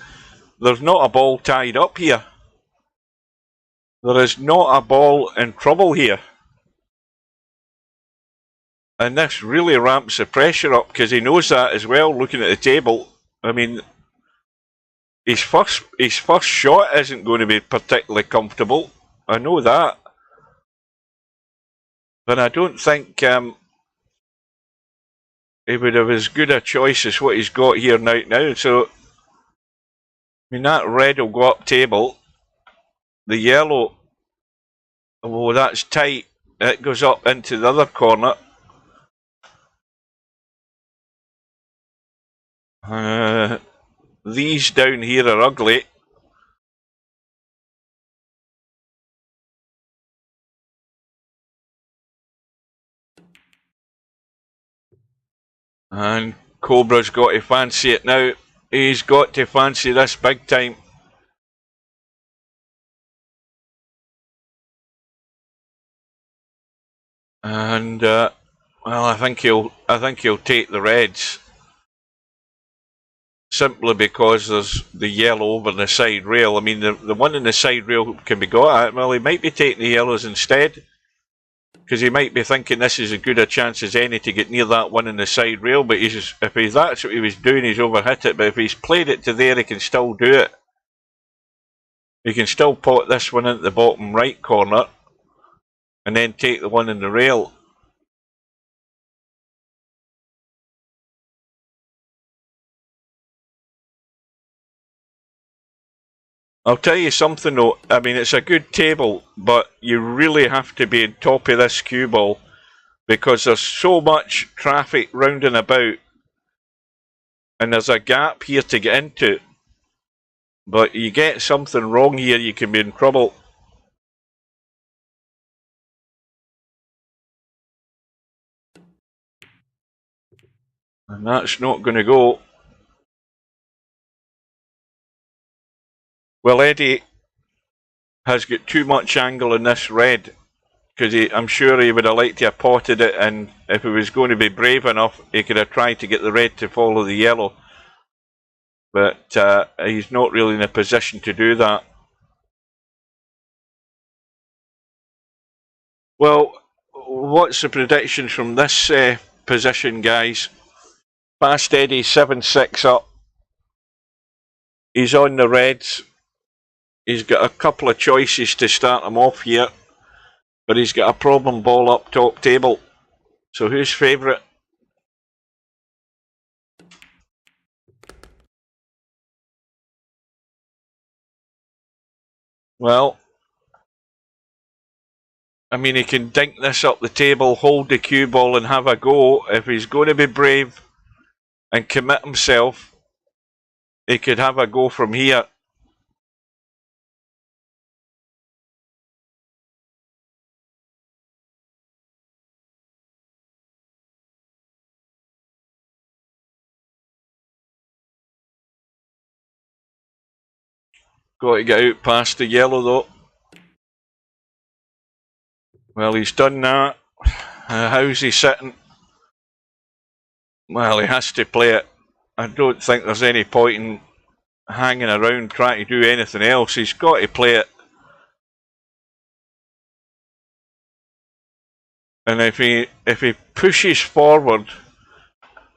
there's not a ball tied up here. There is not a ball in trouble here. And this really ramps the pressure up because he knows that as well, looking at the table. I mean, his first shot isn't going to be particularly comfortable. I know that. But I don't think he would have as good a choice as what he's got here now. So, I mean, that red will go up table. The yellow, oh, that's tight. It goes up into the other corner. These down here are ugly. And Cobra's got to fancy it now. He's got to fancy this big time. And well, I think he'll take the reds. Simply because there's the yellow over the side rail. I mean, the one in the side rail can be got at. Well, he might be taking the yellows instead. Because he might be thinking this is as good a chance as any to get near that one in the side rail. But if that's what he was doing, he's overhit it. But if he's played it to there, he can still do it. He can still pot this one into the bottom right corner. And then take the one in the rail. I'll tell you something though, I mean it's a good table, but you really have to be on top of this cue ball because there's so much traffic round and about and there's a gap here to get into. But you get something wrong here, you can be in trouble. And that's not going to go. Well, Eddie has got too much angle in this red, because I'm sure he would have liked to have potted it, and if he was going to be brave enough, he could have tried to get the red to follow the yellow. But he's not really in a position to do that. Well, what's the predictions from this position, guys? Fast Eddie 7-6 up. He's on the reds. He's got a couple of choices to start him off here, but he's got a problem ball up top table. So who's favourite? Well, I mean, he can dink this up the table, hold the cue ball and have a go. If he's going to be brave and commit himself, he could have a go from here. Got to get out past the yellow though. Well, he's done that. How's he sitting? Well, he has to play it. I don't think there's any point in hanging around trying to do anything else. He's got to play it. And if he pushes forward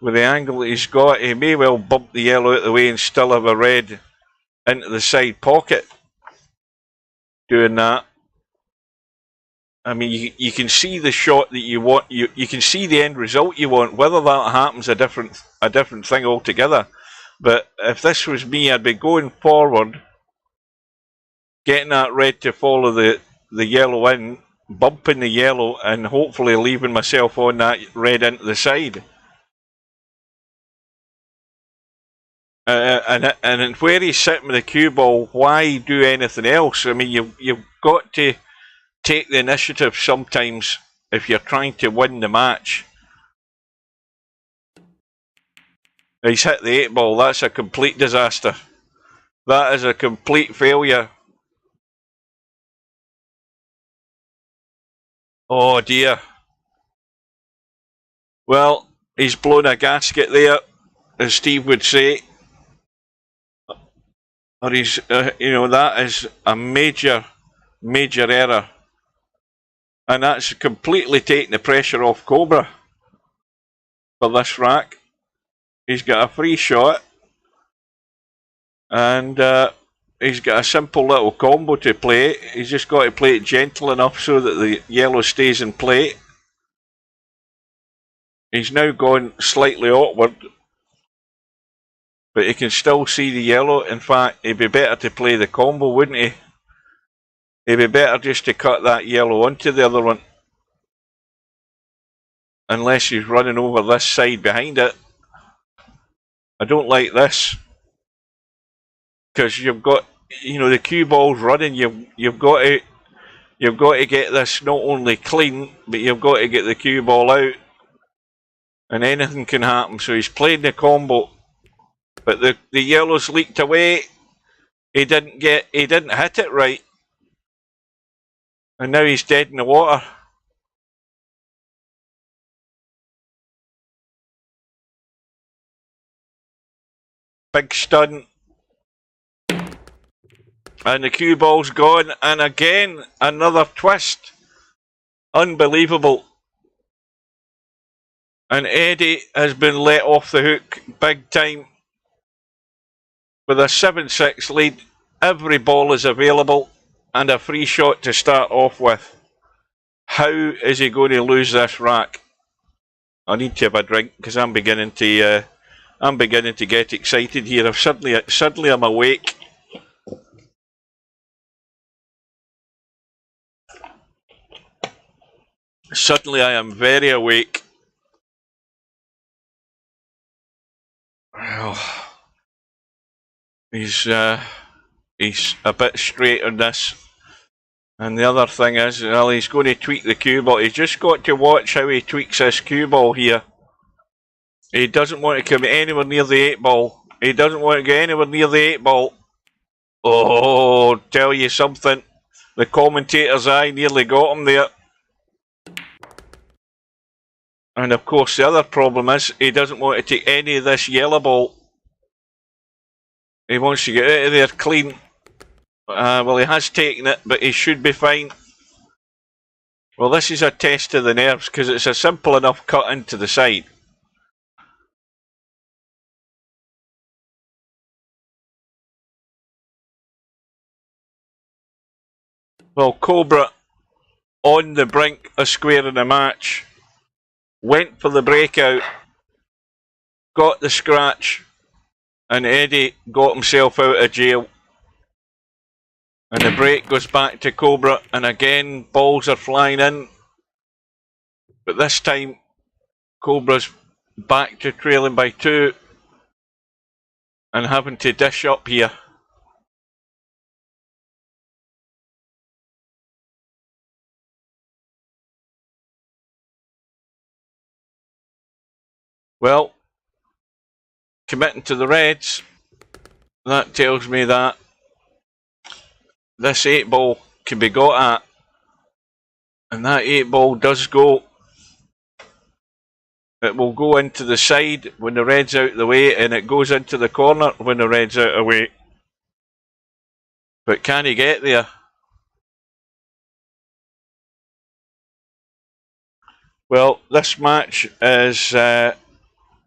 with the angle that he's got, he may well bump the yellow out of the way and still have a red into the side pocket. Doing that. I mean, you can see the shot that you want. You can see the end result you want. Whether that happens, a different thing altogether. But if this was me, I'd be going forward, getting that red to follow the yellow in, bumping the yellow, and hopefully leaving myself on that red into the side. And where he's sitting with the cue ball, why do anything else? I mean, you've got to take the initiative sometimes if you're trying to win the match. He's hit the 8 ball. That's a complete disaster. That is a complete failure. Oh dear. Well, he's blown a gasket there, as Steve would say. Or he's, that is a major error. And that's completely taking the pressure off Cobra for this rack. He's got a free shot. And he's got a simple little combo to play. He's just got to play it gentle enough so that the yellow stays in play. He's now gone slightly awkward. But he can still see the yellow. In fact, it'd be better to play the combo, wouldn't he? It'd be better just to cut that yellow onto the other one. Unless he's running over this side behind it. I don't like this. Because you've got, the cue ball's running. You've got to get this not only clean, but you've got to get the cue ball out. And anything can happen. So he's played the combo. But the yellow's leaked away. He didn't hit it right. And now he's dead in the water. Big stun. And the cue ball's gone. And again, another twist. Unbelievable. And Eddie has been let off the hook big time. With a 7-6 lead, every ball is available and a free shot to start off with. How is he going to lose this rack? I need to have a drink because I'm beginning to get excited here. Suddenly I'm awake. Suddenly I am very awake. Oh. He's a bit straight on this. And the other thing is, well, he's going to tweak the cue ball. He's just got to watch how he tweaks his cue ball here. He doesn't want to come anywhere near the 8 ball. He doesn't want to go anywhere near the 8 ball. Oh, tell you something. The commentator's eye nearly got him there. And of course the other problem is he doesn't want to take any of this yellow ball. He wants to get out of there clean. Well, he has taken it, but he should be fine. Well, this is a test of the nerves because it's a simple enough cut into the side. Well, Cobra on the brink of squaring the match. Went for the breakout. Got the scratch. And Eddie got himself out of jail. And the break goes back to Cobra. And again, balls are flying in. But this time, Cobra's back to trailing by 2. And having to dish up here. Well, committing to the reds, that tells me that this 8 ball can be got at. And that 8 ball does go. It will go into the side when the red's out of the way, and it goes into the corner when the red's out of the way. But can he get there? Well, this match is,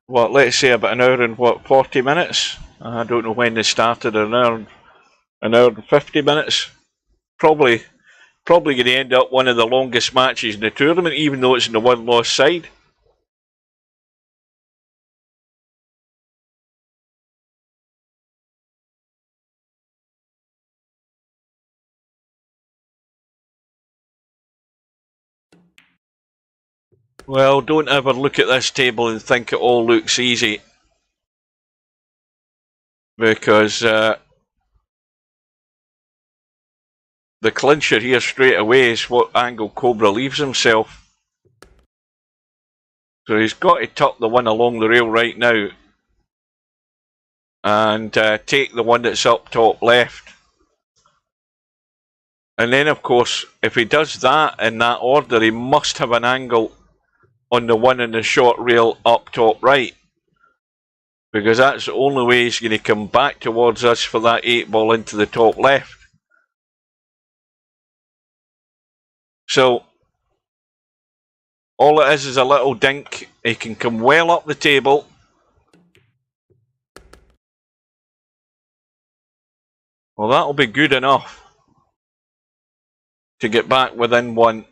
what, let's say about an hour and 40 minutes? I don't know when they started, an hour and 50 minutes. Probably going to end up one of the longest matches in the tournament, even though it's in the one-loss side. Well, don't ever look at this table and think it all looks easy. Because the clincher here straight away is what angle Cobra leaves himself. So he's got to tuck the one along the rail right now. And take the one that's up top left. And then of course, if he does that in that order, he must have an angle on the one in the short rail up top right. Because that's the only way he's going to come back towards us for that 8 ball into the top left. So, all it is a little dink. He can come well up the table. Well, that'll be good enough to get back within 1.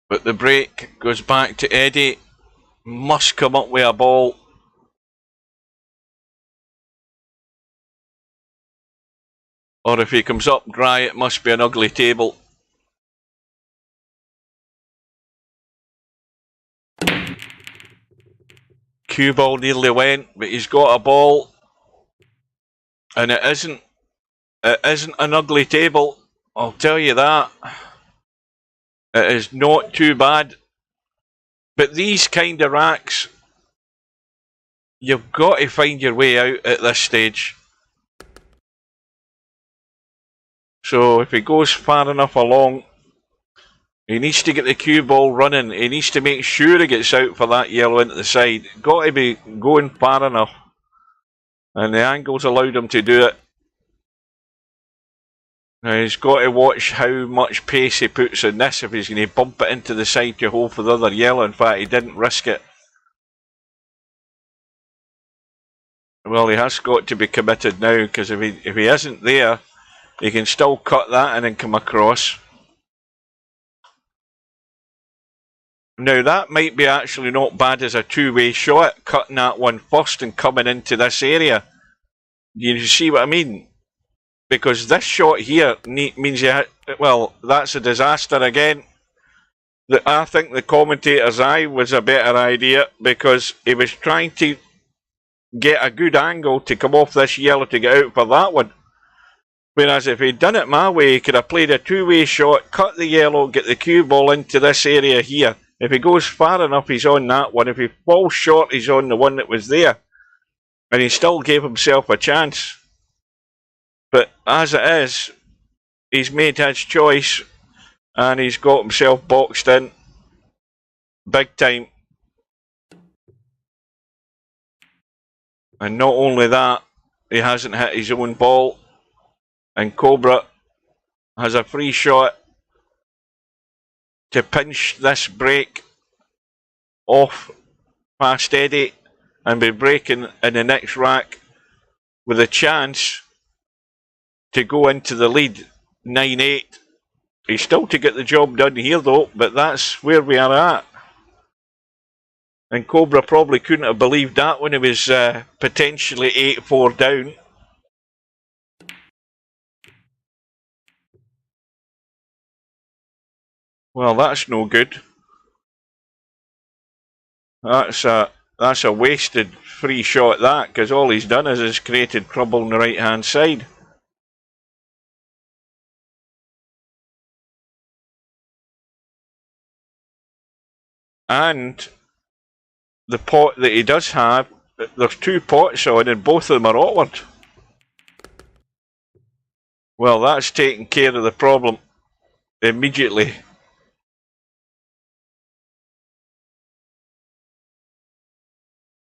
But the break goes back to Eddie. Must come up with a ball. Or if he comes up dry, it must be an ugly table. Cue ball nearly went, but he's got a ball. And it isn't an ugly table, I'll tell you that. It is not too bad. But these kind of racks, you've got to find your way out at this stage. So if he goes far enough along, he needs to get the cue ball running. He needs to make sure he gets out for that yellow into the side. Got to be going far enough. And the angles allowed him to do it. Now he's got to watch how much pace he puts in this if he's going to bump it into the side to hold for the other yellow. In fact, he didn't risk it. Well, he has got to be committed now, because if he isn't there, he can still cut that and then come across. Now that might be actually not bad as a two-way shot, cutting that one first and coming into this area. You see what I mean? Because this shot here means well, that's a disaster again. I think the commentator's eye was a better idea, because he was trying to get a good angle to come off this yellow to get out for that one. Whereas if he'd done it my way, he could have played a two-way shot, cut the yellow, get the cue ball into this area here. If he goes far enough, he's on that one. If he falls short, he's on the one that was there. And he still gave himself a chance. But as it is, he's made his choice and he's got himself boxed in big time. And not only that, he hasn't hit his own ball. And Cobra has a free shot to pinch this break off past Eddie and be breaking in the next rack with a chance to go into the lead 9-8. He's still to get the job done here though, but that's where we are at. And Cobra probably couldn't have believed that when he was potentially 8-4 down. Well, that's no good. That's a wasted free shot, that, because all he's done is created trouble on the right hand side. And the pot that he does have, there's two pots on and both of them are awkward. Well, that's taking care of the problem immediately.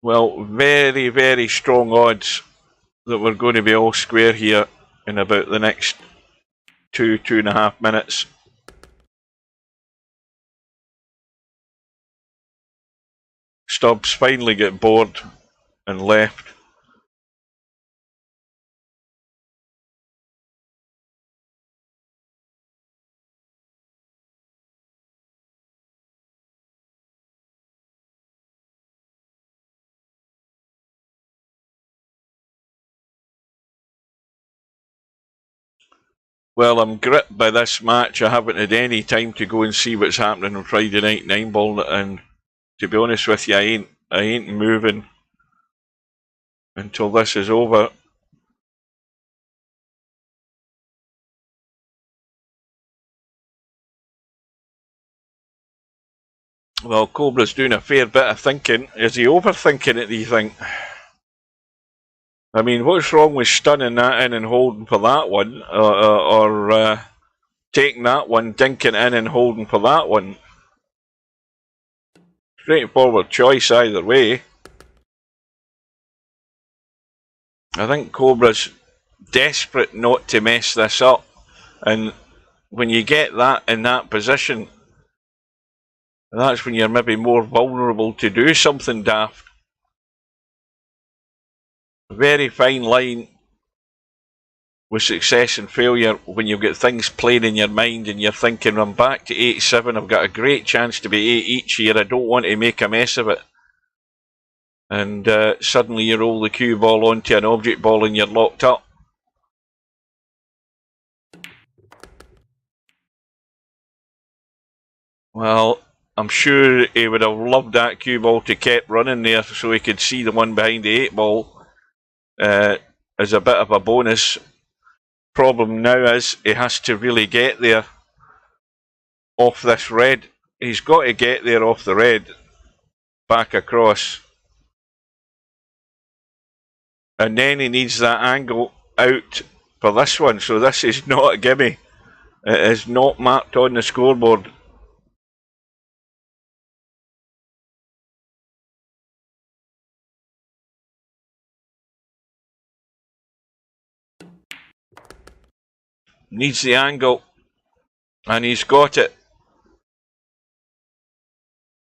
Well, very, very strong odds that we're going to be all square here in about the next 2.5 minutes. Stubbs finally got bored and left. Well, I'm gripped by this match. I haven't had any time to go and see what's happening on Friday night 9-ball, and to be honest with you, I ain't moving until this is over. Well, Cobra's doing a fair bit of thinking. Is he overthinking it, do you think? I mean, what's wrong with stunning that in and holding for that one, or taking that one, dinking in and holding for that one? Straightforward choice either way. I think Cobra's desperate not to mess this up, and when you get that in that position, that's when you're maybe more vulnerable to do something daft. Very fine line with success and failure when you've got things playing in your mind and you're thinking, I'm back to 8-7, I've got a great chance to be 8 each here, I don't want to make a mess of it. And suddenly you roll the cue ball onto an object ball and you're locked up. Well, I'm sure he would have loved that cue ball to keep running there so he could see the one behind the 8 ball. As a bit of a bonus. Problem now is he has to really get there off this red. He's got to get there off the red, back across, and then he needs that angle out for this one. So this is not a gimme. It is not marked on the scoreboard. Needs the angle, and he's got it.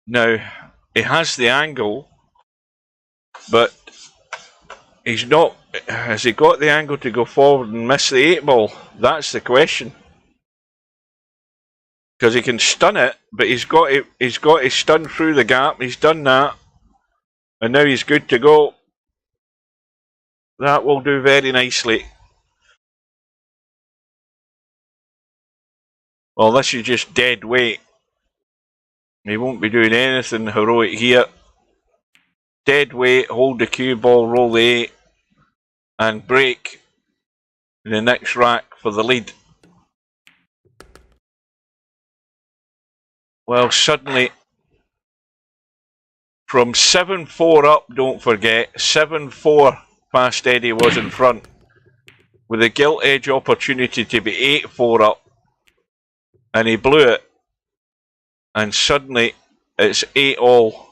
Now, he has the angle, but he's not. Has he got the angle to go forward and miss the 8 ball? That's the question. Because he can stun it, but he's got to stun through the gap. He's done that, and now he's good to go. That will do very nicely. Well, this is just dead weight. He won't be doing anything heroic here. Dead weight, hold the cue ball, roll the 8, and break. in the next rack for the lead. Well, suddenly, from 7-4 up, don't forget, 7-4 Fast Eddie was in front, with a gilt edge opportunity to be 8-4 up, and he blew it, and suddenly it's 8-all.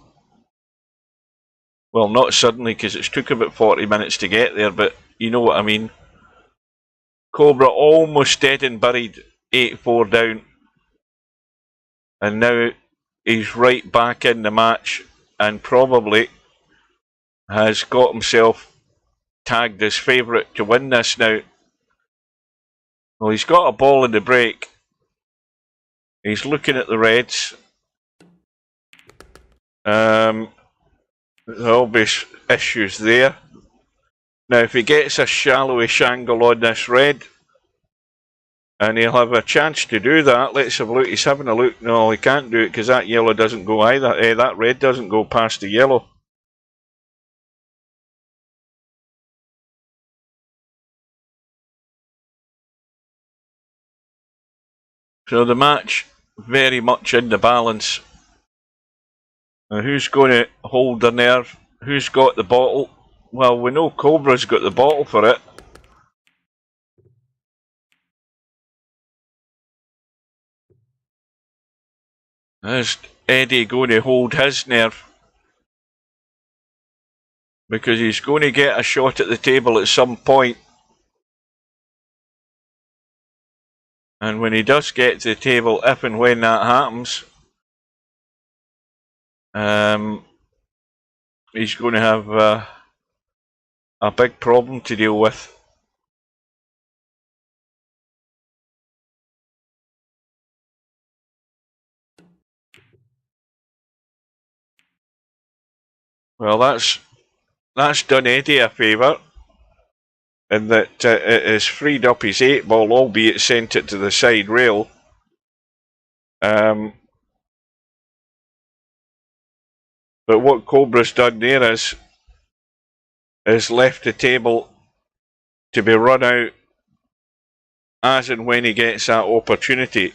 Well, not suddenly, because it took about 40 minutes to get there, but you know what I mean. Cobra almost dead and buried, 8-4 down, and now he's right back in the match and probably has got himself tagged as favourite to win this now. Well, he's got a ball in the break. He's looking at the reds. There's obvious issues there. Now, if he gets a shallowish angle on this red, and he'll have a chance to do that. Let's have a look. He's having a look. No, he can't do it because that yellow doesn't go either. That red doesn't go past the yellow. So the match very much in the balance. Now who's going to hold the nerve? Who's got the bottle? Well, we know Cobra's got the bottle for it. Is Eddie going to hold his nerve? Because he's going to get a shot at the table at some point. And when he does get to the table, if and when that happens, he's going to have a big problem to deal with. Well, that's done Eddie a favour, in that it has freed up his 8-ball, albeit sent it to the side rail. But what Cobra's done there is left the table to be run out as and when he gets that opportunity.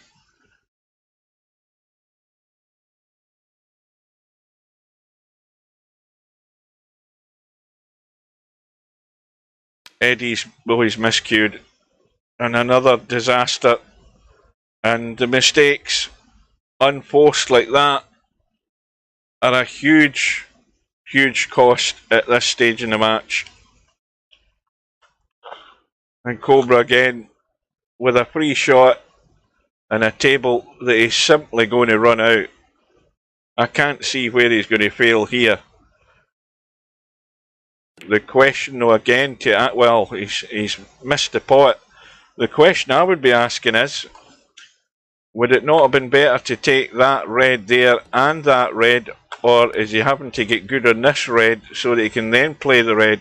Eddie's always miscued, and another disaster. And the mistakes, unforced like that, are a huge, huge cost at this stage in the match. And Cobra again with a free shot and a table that he's simply going to run out. I can't see where he's going to fail here. The question, though, again, well, he's missed the pot. The question I would be asking is, would it not have been better to take that red there and that red, or is he having to get good on this red so that he can then play the red?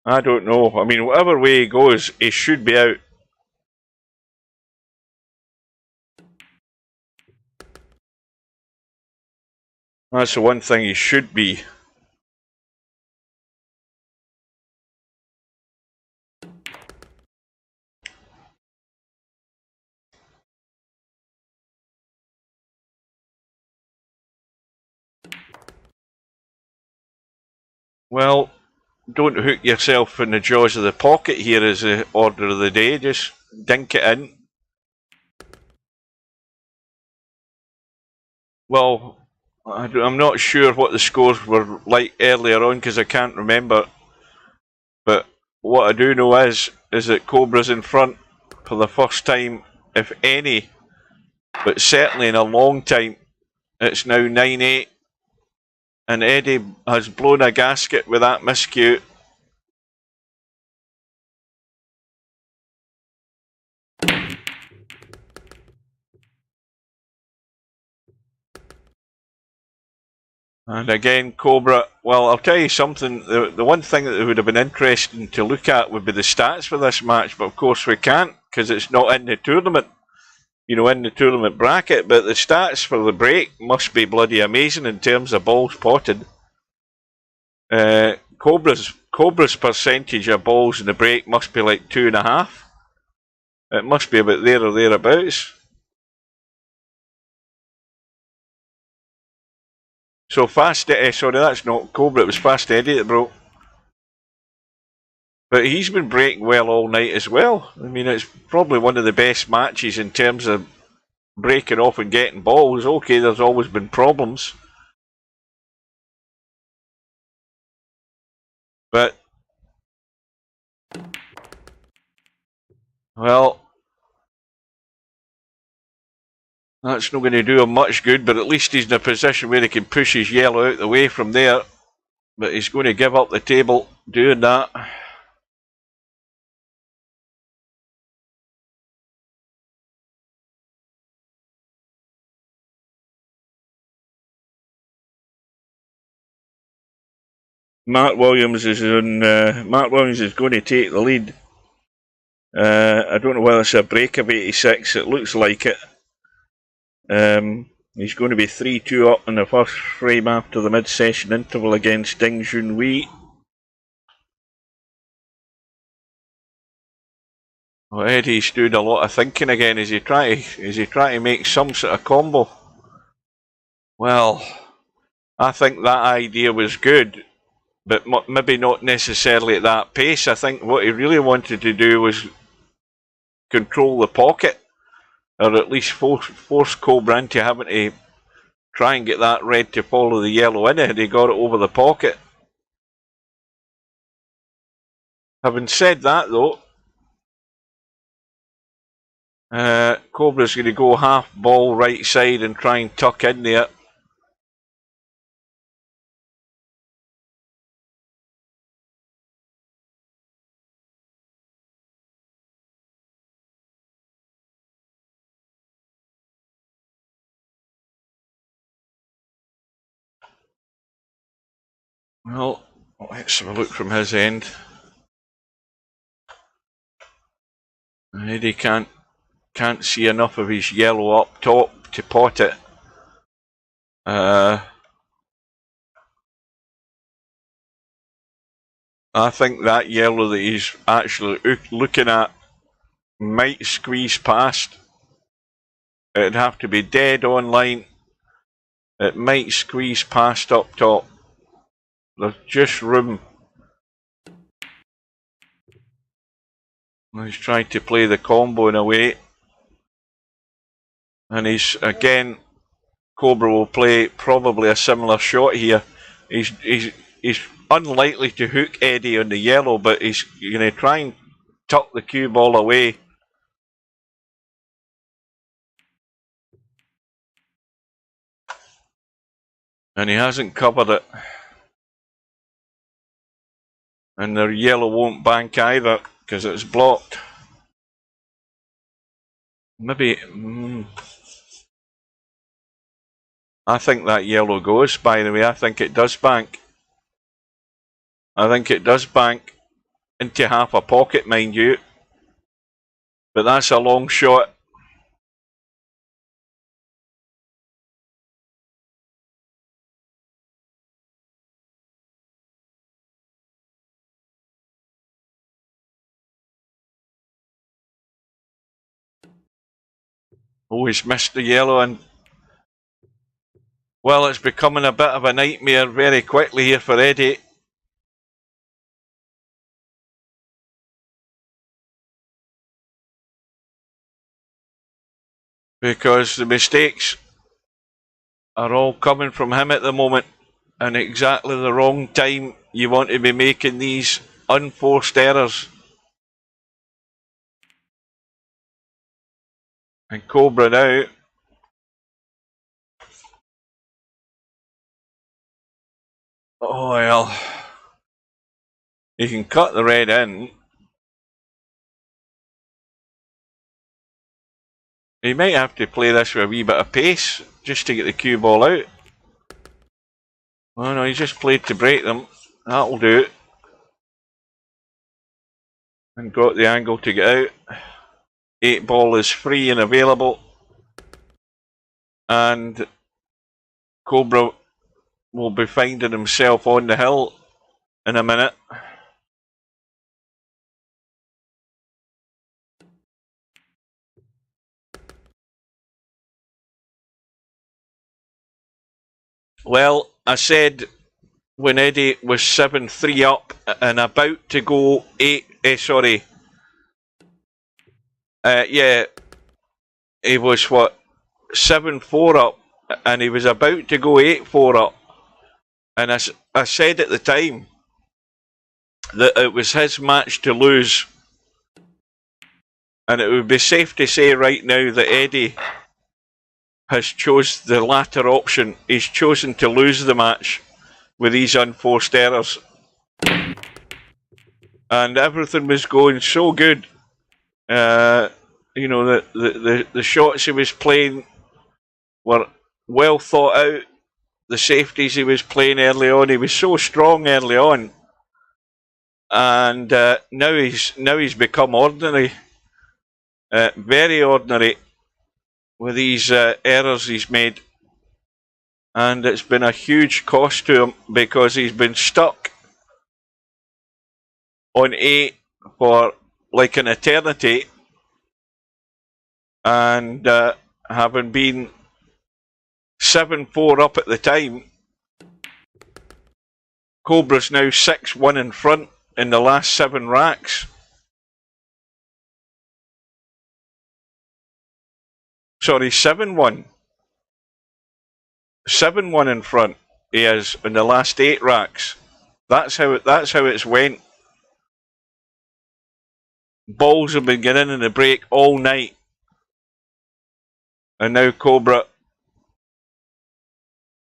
I don't know. I mean, whatever way he goes, he should be out. That's the one thing he should be. Well, don't hook yourself in the jaws of the pocket here is the order of the day. Just dink it in. Well, I'm not sure what the scores were like earlier on because I can't remember. But what I do know is that Cobra's in front for the first time, if any, but certainly in a long time. It's now 9-8. And Eddie has blown a gasket with that miscue. And again, Cobra, well, I'll tell you something, the one thing that would have been interesting to look at would be the stats for this match, but of course we can't, because it's not in the tournament, you know, in the tournament bracket, but the stats for the break must be bloody amazing in terms of balls potted. Cobra's Cobra's percentage of balls in the break must be like 2.5. It must be about there or thereabouts. So Fast Eddie, sorry, that's not Cobra, it was Fast Eddie that broke. But he's been breaking well all night as well. I mean, it's probably one of the best matches in terms of breaking off and getting balls. Okay, there's always been problems. But, well, that's not going to do him much good, but at least he's in a position where he can push his yellow out the way from there. But he's going to give up the table doing that. Mark Williams is on. Mark Williams is going to take the lead. I don't know whether it's a break of 86. It looks like it. He's going to be 3-2 up in the first frame after the mid-session interval against Ding Junhui. Well, Eddie's doing a lot of thinking again. Is he trying to make some sort of combo? Well, I think that idea was good, but maybe not necessarily at that pace. I think what he really wanted to do was control the pocket, or at least force Cobra into having to try and get that red to follow the yellow in it. He got it over the pocket. Having said that, though, Cobra's going to go half ball right side and try and tuck in there. Well, let's have a look from his end. Eddie can't see enough of his yellow up top to pot it. I think that yellow that he's actually looking at might squeeze past. It'd have to be dead on line. It might squeeze past up top. There's just room. He's trying to play the combo in a way. And he's, again, Cobra will play probably a similar shot here. He's unlikely to hook Eddie on the yellow, but he's going to try and tuck the cue ball away. And he hasn't covered it. And the yellow won't bank either, because it's blocked. Maybe... I think that yellow goes, by the way. I think it does bank. I think it does bank into half a pocket, mind you. But that's a long shot. Oh, he's missed the yellow, and well, it's becoming a bit of a nightmare very quickly here for Eddie. Because the mistakes are all coming from him at the moment, and exactly the wrong time you want to be making these unforced errors. And Cobra now. Oh well. He can cut the red in. He might have to play this with a wee bit of pace just to get the cue ball out. Oh no, he just played to break them. That'll do it. And got the angle to get out. 8 ball is free and available. And Cobra will be finding himself on the hill in a minute. Well, I said when Eddie was 7-3 up and about to go 8, yeah, he was what, 7-4 up, and he was about to go 8-4 up. And I said at the time that it was his match to lose. And it would be safe to say right now that Eddie has chose the latter option. He's chosen to lose the match with these unforced errors. And everything was going so good. You know, the shots he was playing were well thought out. The safeties he was playing early on, he was so strong early on. And now he's become ordinary. Very ordinary with these errors he's made, and it's been a huge cost to him because he's been stuck on 8 for like an eternity, and having been 7-4 up at the time, Cobra's now 6-1 in front in the last 7 racks. Sorry, 7-1. 7-1 in front he is in the last 8 racks. That's how it's went. Balls have been getting in the break all night. And now Cobra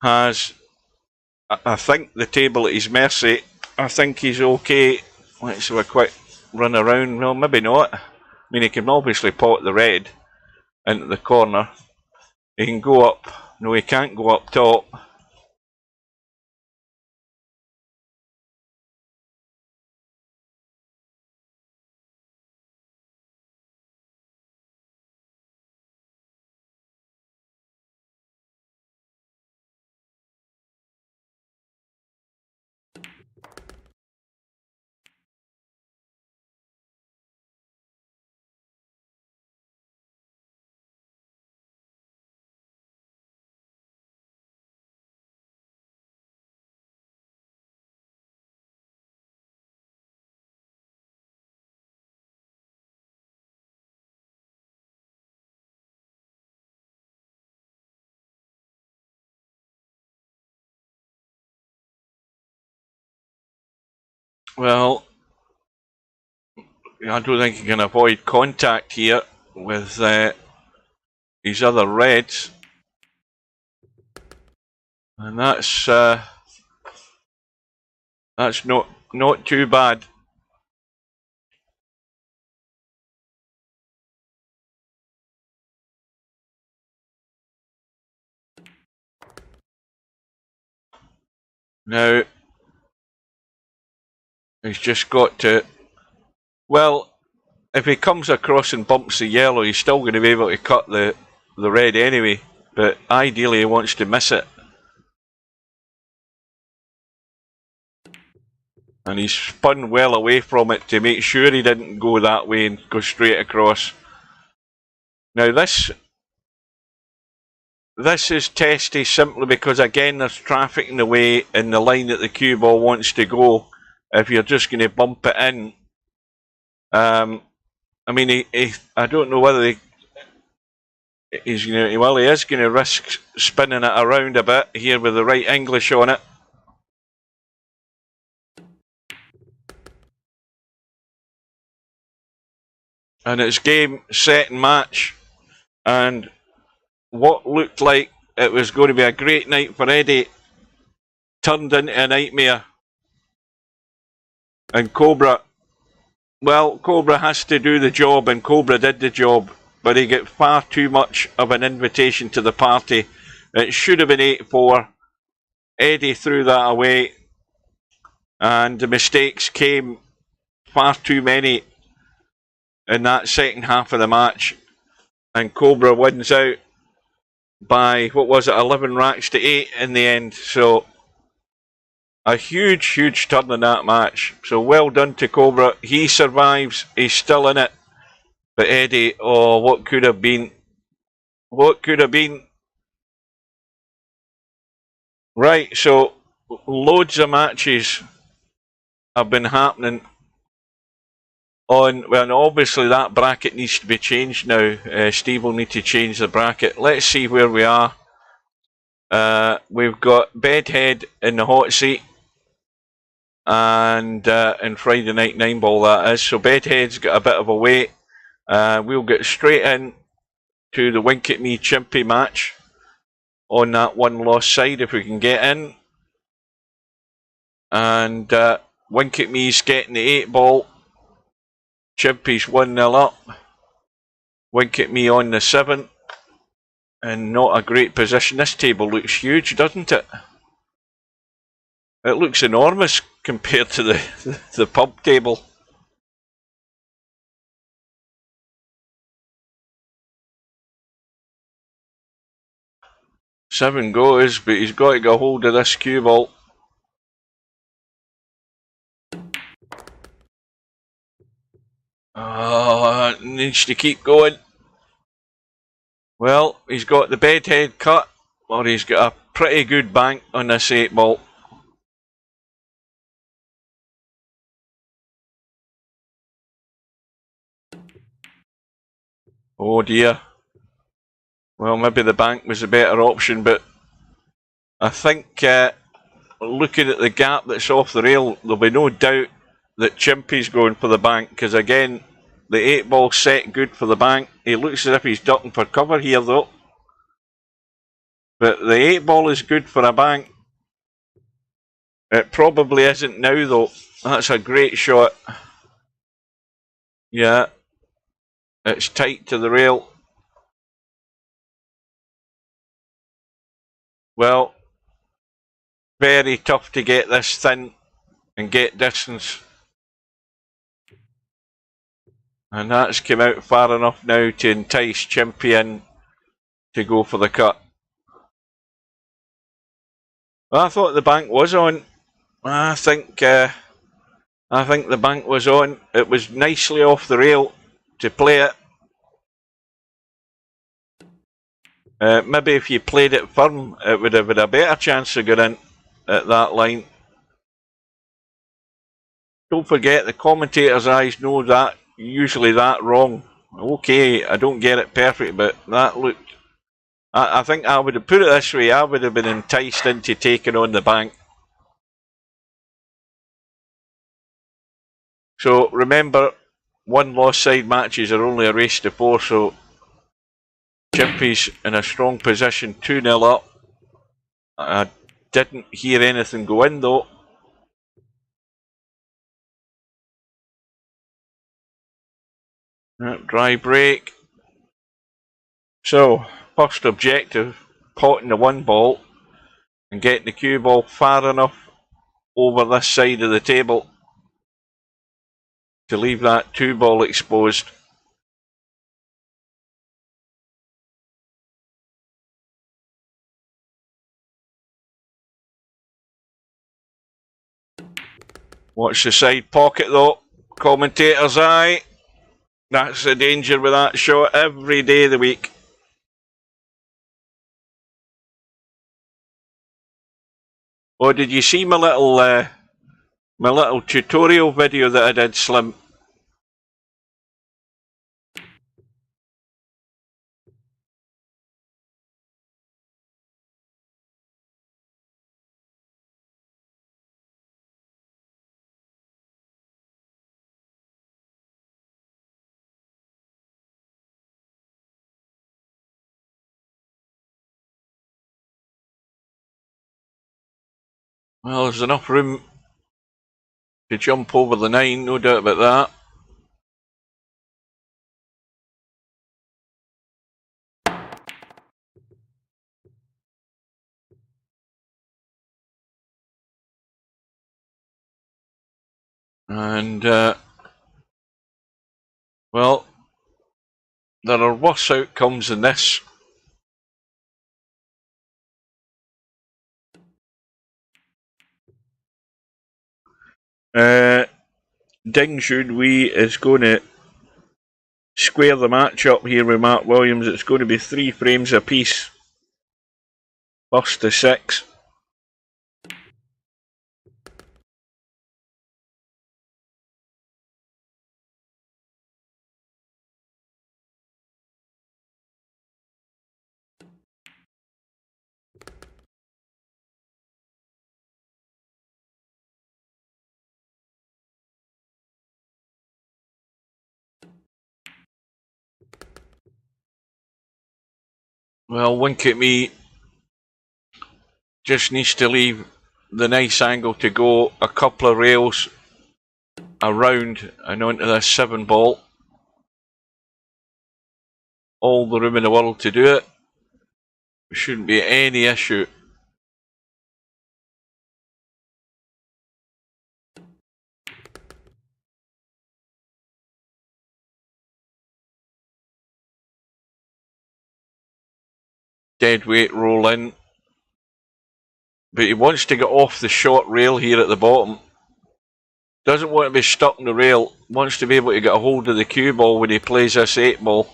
has, I think, the table at his mercy. I think he's okay. Let's have a quick run around. Well, maybe not. I mean, he can obviously pot the red into the corner. He can go up. No, he can't go up top. Well, I don't think he can avoid contact here with his other reds, and that's not too bad. Now he's just got to. Well, if he comes across and bumps the yellow, he's still going to be able to cut the red anyway. But ideally, he wants to miss it. And he's spun well away from it to make sure he didn't go that way and go straight across. Now this is testy simply because, again, there's traffic in the way in the line that the cue ball wants to go. If you're just going to bump it in. I mean, I don't know whether he's going to. Well, he is going to risk spinning it around a bit here with the right English on it. And it's game, set and match. And what looked like it was going to be a great night for Eddie turned into a nightmare. And Cobra, well, Cobra has to do the job, and Cobra did the job, but he got far too much of an invitation to the party. It should have been 8-4. Eddie threw that away, and the mistakes came far too many in that second half of the match, and Cobra wins out by, what was it, 11 racks to 8 in the end. So a huge turn in that match. So well done to Cobra. He survives. He's still in it. But Eddie, oh, what could have been? What could have been? Right, so loads of matches have been happening on, well, and obviously that bracket needs to be changed now. Steve will need to change the bracket. Let's see where we are. We've got Bedhead in the hot seat, and in Friday Night 9 Ball that is. So Bedhead's got a bit of a wait. We'll get straight in to the Wink at Me Chimpy match on that one lost side if we can get in. And Wink at Me's getting the 8 ball. Chimpy's 1-0 up. Wink at Me on the 7. And not a great position. This table looks huge, doesn't it? It looks enormous compared to the pub table. Seven goes, but he's got to get hold of this cue ball. Oh, needs to keep going. Well, he's got the Bedhead cut, or he's got a pretty good bank on this 8 ball. Oh dear. Well, maybe the bank was a better option, but I think looking at the gap that's off the rail, there'll be no doubt that Chimpy's going for the bank, because again, the 8 ball set good for the bank. He looks as if he's ducking for cover here though. But the 8 ball is good for a bank. It probably isn't now though. That's a great shot. Yeah. It's tight to the rail. Well, very tough to get this thin and get distance. And that's come out far enough now to entice Chimpy in to go for the cut. Well, I thought the bank was on. I think the bank was on. It was nicely off the rail to play it. Maybe if you played it firm, it would have had a better chance of getting in at that line. Don't forget, the commentator's eyes know that usually that wrong. Okay, I don't get it perfect, but that looked... I think I would have put it this way, I would have been enticed into taking on the bank. So remember, 1 lost side matches are only a race to 4, so Chimpy's in a strong position, 2-0 up. I didn't hear anything go in though. Dry break. So, first objective, potting the 1 ball and getting the cue ball far enough over this side of the table to leave that 2 ball exposed. Watch the side pocket though, commentator's eye. That's the danger with that shot every day of the week. Oh, did you see my little tutorial video that I did, Slim? Well, there's enough room to jump over the 9, no doubt about that. And, well, there are worse outcomes than this. Ding Junhui is going to square the match up here with Mark Williams. It's going to be 3 frames apiece. First to 6. Well, wink at me. Just needs to leave the nice angle to go a couple of rails around and onto this 7 ball. All the room in the world to do it. Shouldn't be any issue. Dead weight roll in. But he wants to get off the short rail here at the bottom. Doesn't want to be stuck in the rail. Wants to be able to get a hold of the cue ball when he plays this 8 ball.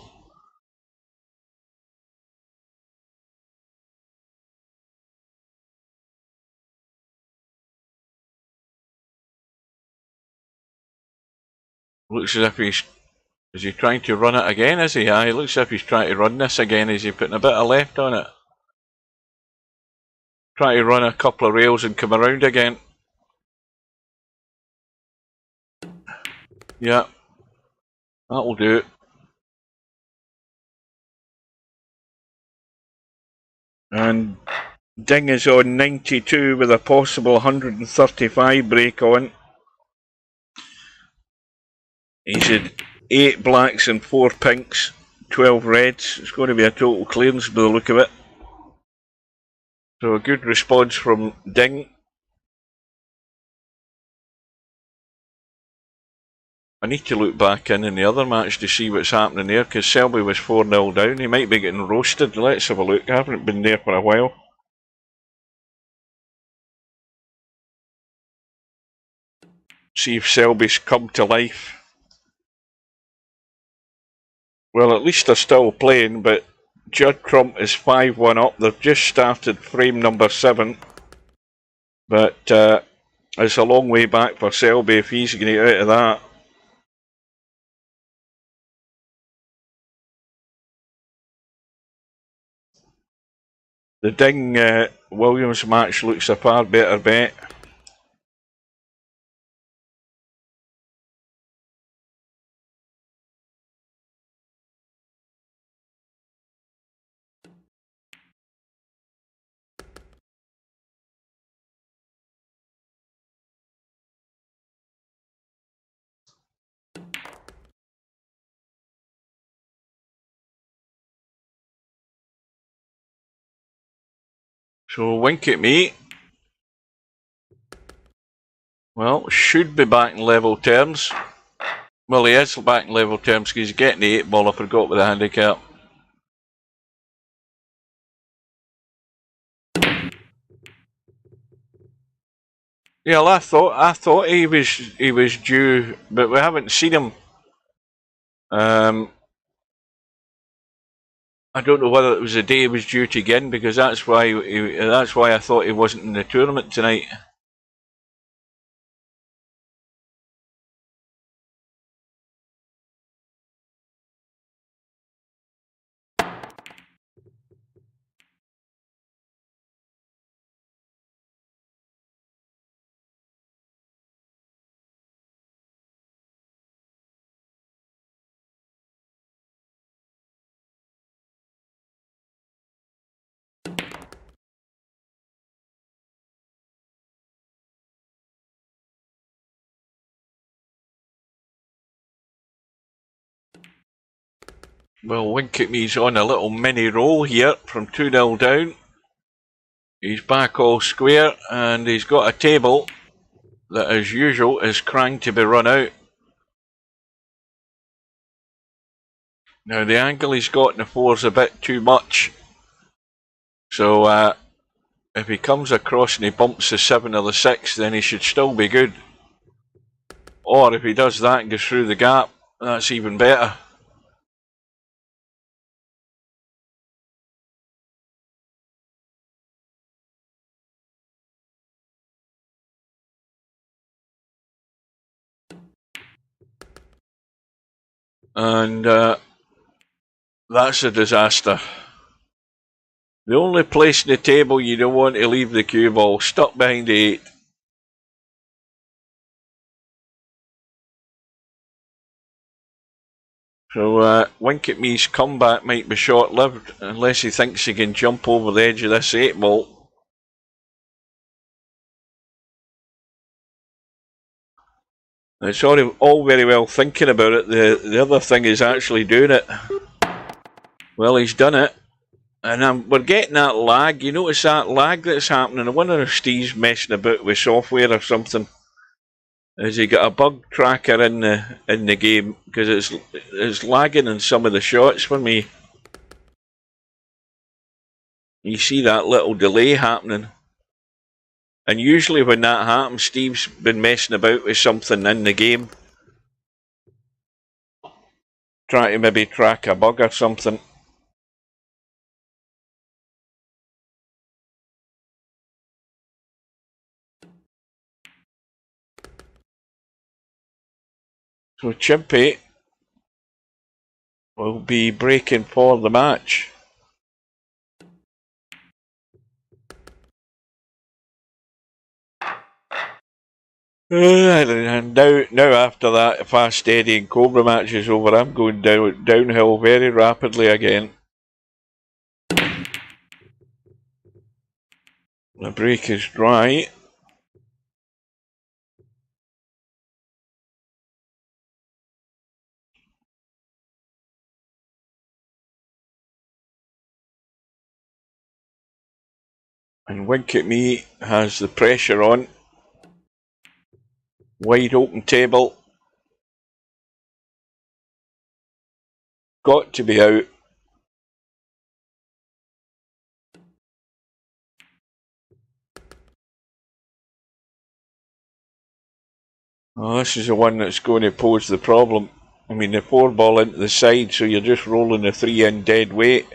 Looks as if he's... Is he trying to run it again, is he? Aye, looks as if he's trying to run this again. Is he putting a bit of left on it? Try to run a couple of rails and come around again. Yeah, that'll do it. And Ding is on 92 with a possible 135 break on. He's had 8 blacks and 4 pinks, 12 reds. It's going to be a total clearance by the look of it. So a good response from Ding. I need to look back in the other match to see what's happening there, because Selby was 4-0 down. He might be getting roasted. Let's have a look. I haven't been there for a while. See if Selby's come to life. Well, at least they're still playing, but Judd Trump is 5-1 up. They've just started frame number 7. But it's a long way back for Selby if he's going to get out of that. The Ding Williams match looks a far better bet. So wink at me. Well, should be back in level terms. Well, he is back in level terms because he's getting the 8 ball. I forgot with the handicap. Yeah, well, I thought he was due, but we haven't seen him. I don't know whether it was the day he was due to again, because that's why I thought he wasn't in the tournament tonight. Well, wink at me's on a little mini roll here from 2-0 down. He's back all square, and he's got a table that, as usual, is crying to be run out. Now, the angle he's got in the 4 is a bit too much. So, if he comes across and he bumps the 7 or the 6, then he should still be good. Or if he does that and goes through the gap, that's even better. And that's a disaster. The only place in the table you don't want to leave the cue ball, stuck behind the 8. So Wink at Me's comeback might be short-lived unless he thinks he can jump over the edge of this 8-ball. It's all very well thinking about it. The other thing is actually doing it. Well, he's done it. And we're getting that lag. You notice that lag that's happening. I wonder if Steve's messing about with software or something. Has he got a bug tracker in the game? Because it's lagging in some of the shots for me. You see that little delay happening. And usually when that happens, Steve's been messing about with something in the game. Trying to maybe track a bug or something. So Chimpy will be breaking for the match. And now after that fast, steady and Cobra match is over, I'm going downhill very rapidly again. The break is dry. And Wink at Me has the pressure on. Wide open table. Got to be out. Oh, this is the one that's going to pose the problem. I mean, the 4-ball into the side, so you're just rolling the 3 in dead weight.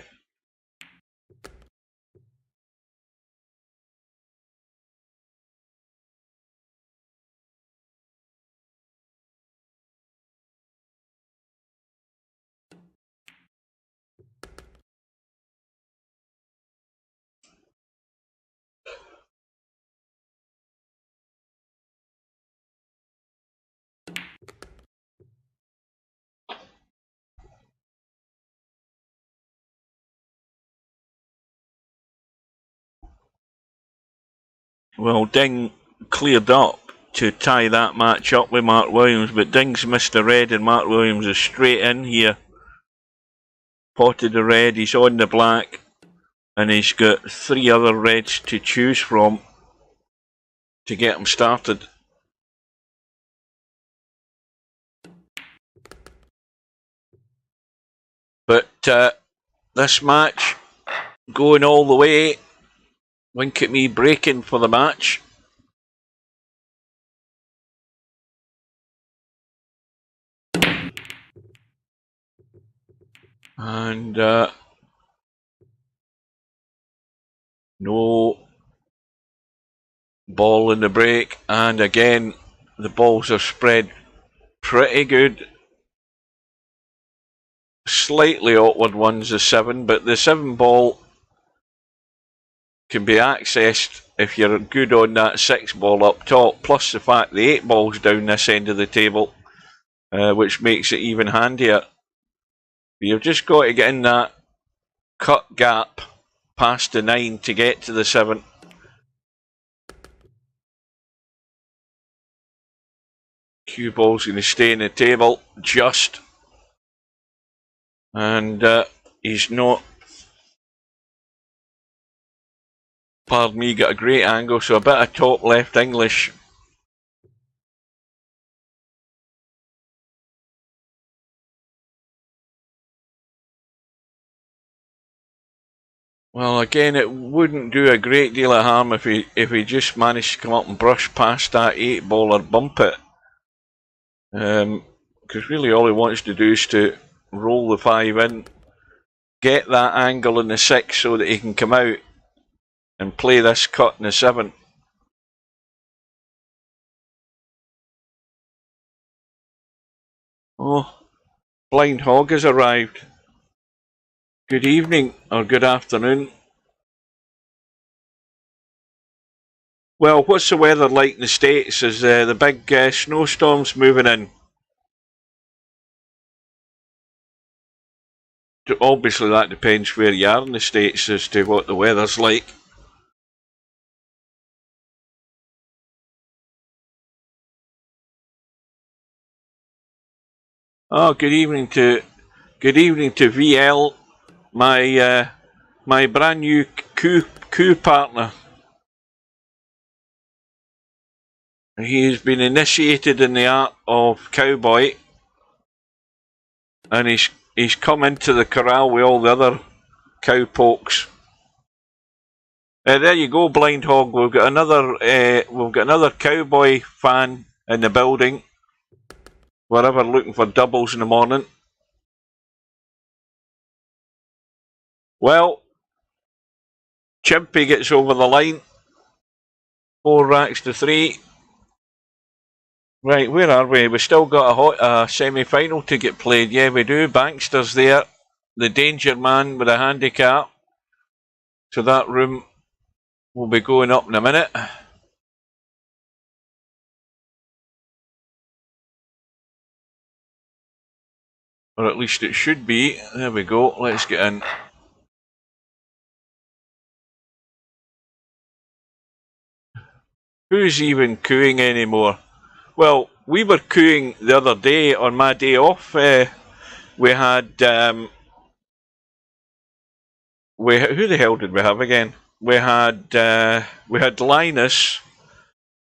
Well, Ding cleared up to tie that match up with Mark Williams, but Ding's missed a red and Mark Williams is straight in here. Potted the red, he's on the black, and he's got 3 other reds to choose from to get him started. But this match going all the way. Wink at Me breaking for the match. And no ball in the break. And again, the balls are spread pretty good. Slightly awkward one's the 7, but the 7 ball can be accessed if you're good on that 6 ball up top, plus the fact the 8 ball's down this end of the table, which makes it even handier. You've just got to get in that cut gap past the 9 to get to the 7. Cue ball's going to stay in the table, just. And he's not, pardon me, got a great angle, so a bit of top left English. Well, again, it wouldn't do a great deal of harm if he just managed to come up and brush past that 8 ball or bump it. Because really all he wants to do is to roll the 5 in, get that angle in the 6 so that he can come out and play this cut in the 7. Oh, Blind Hog has arrived. Good evening or good afternoon. Well, what's the weather like in the States? Is the big snowstorms moving in? obviously that depends where you are in the States as to what the weather's like. Oh, good evening to VL, my brand new coup partner. He has been initiated in the art of cowboy, and he's come into the corral with all the other cowpokes. There you go, Blind Hog. We've got another cowboy fan in the building. We're ever looking for doubles in the morning. Well, Chimpy gets over the line. 4 racks to 3. Right, where are we? We still got a semi-final to get played. Yeah, we do. Bankster's there, the danger man with a handicap. So that room will be going up in a minute. Or at least it should be. There we go. Let's get in. Who's even cooing anymore? Well, we were cooing the other day on my day off. We had who the hell did we have again? We had Linus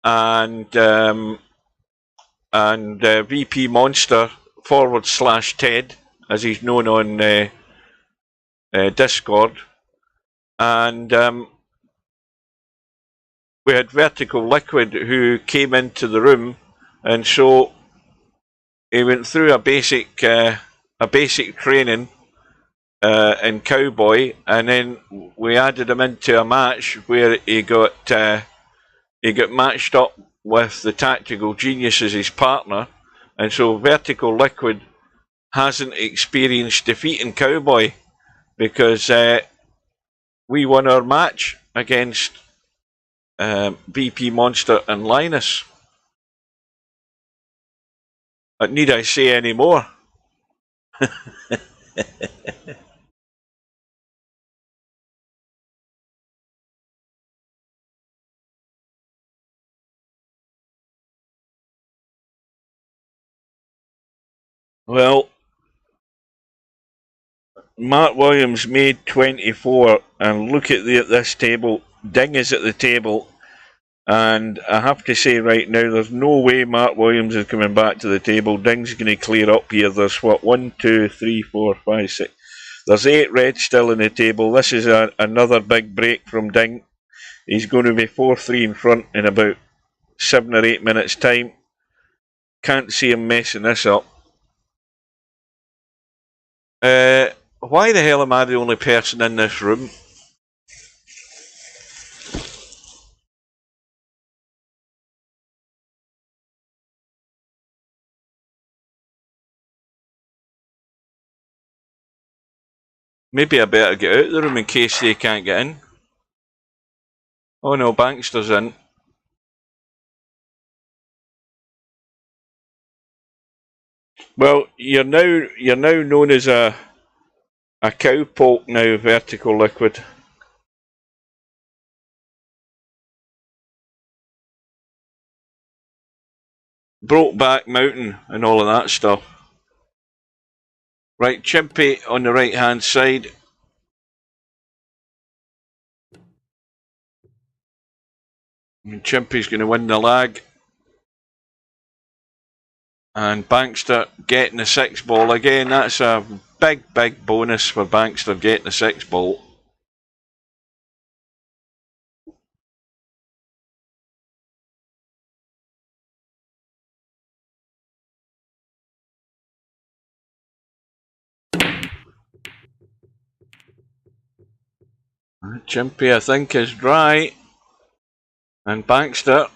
and VP Monster / Ted, as he's known on Discord, and we had Vertical Liquid who came into the room, and so he went through a basic training in cowboy, and then we added him into a match where he got matched up with the Tactical Genius as his partner, and so Vertical Liquid hasn't experienced defeat in cowboy because we won our match against BP Monster and Linus. Need I say any more? Well, Mark Williams made 24, and look at this table. Ding is at the table, and I have to say right now, there's no way Mark Williams is coming back to the table. Ding's going to clear up here. There's what, 1, 2, 3, 4, 5, 6. There's 8 red still in the table. This is another big break from Ding. He's going to be 4-3 in front in about 7 or 8 minutes' time. Can't see him messing this up. Why the hell am I the only person in this room? Maybe I better get out of the room in case they can't get in. Oh no, Bankster's in. Well, you're now known as a cowpoke now, Vertical Liquid. Brokeback Mountain and all of that stuff. Right, Chimpy on the right hand side. And Chimpy's going to win the lag. And Bankster getting the 6 ball again. That's a big bonus for Bankster getting the 6 ball. Chimpy, I think, is dry. And Bankster,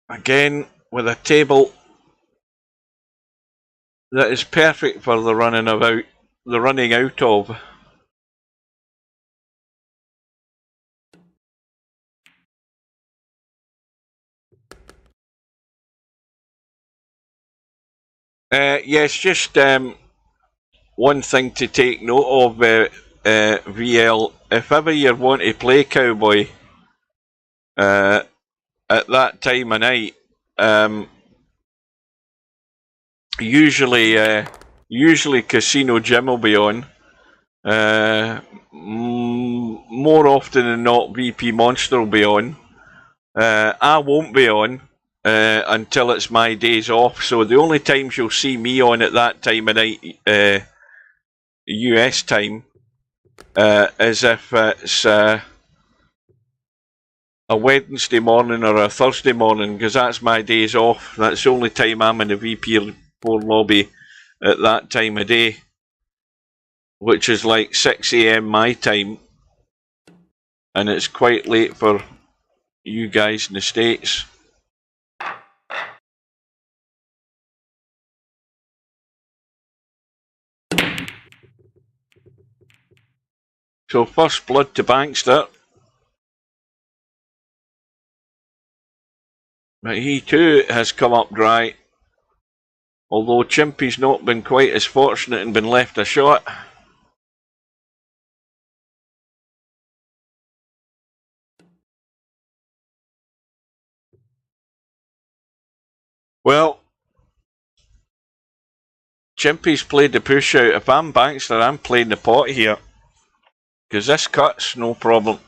again, with a table that is perfect for the running out of. Yes, just one thing to take note of, VL, if ever you want to play Cowboy at that time of night, usually Casino Jim will be on. More often than not, VP Monster will be on. I won't be on until it's my days off. So the only times you'll see me on at that time of night, US time, is if it's a Wednesday morning or a Thursday morning, because that's my days off. That's the only time I'm in the VP4 lobby at that time of day, which is like 6 AM my time, and it's quite late for you guys in the States. So first blood to Bankster. But he too has come up dry. Although Chimpy's not been quite as fortunate and been left a shot. Well, Chimpy's played the push out. If I'm Bankster, I'm playing the pot here. Because this cuts, no problem.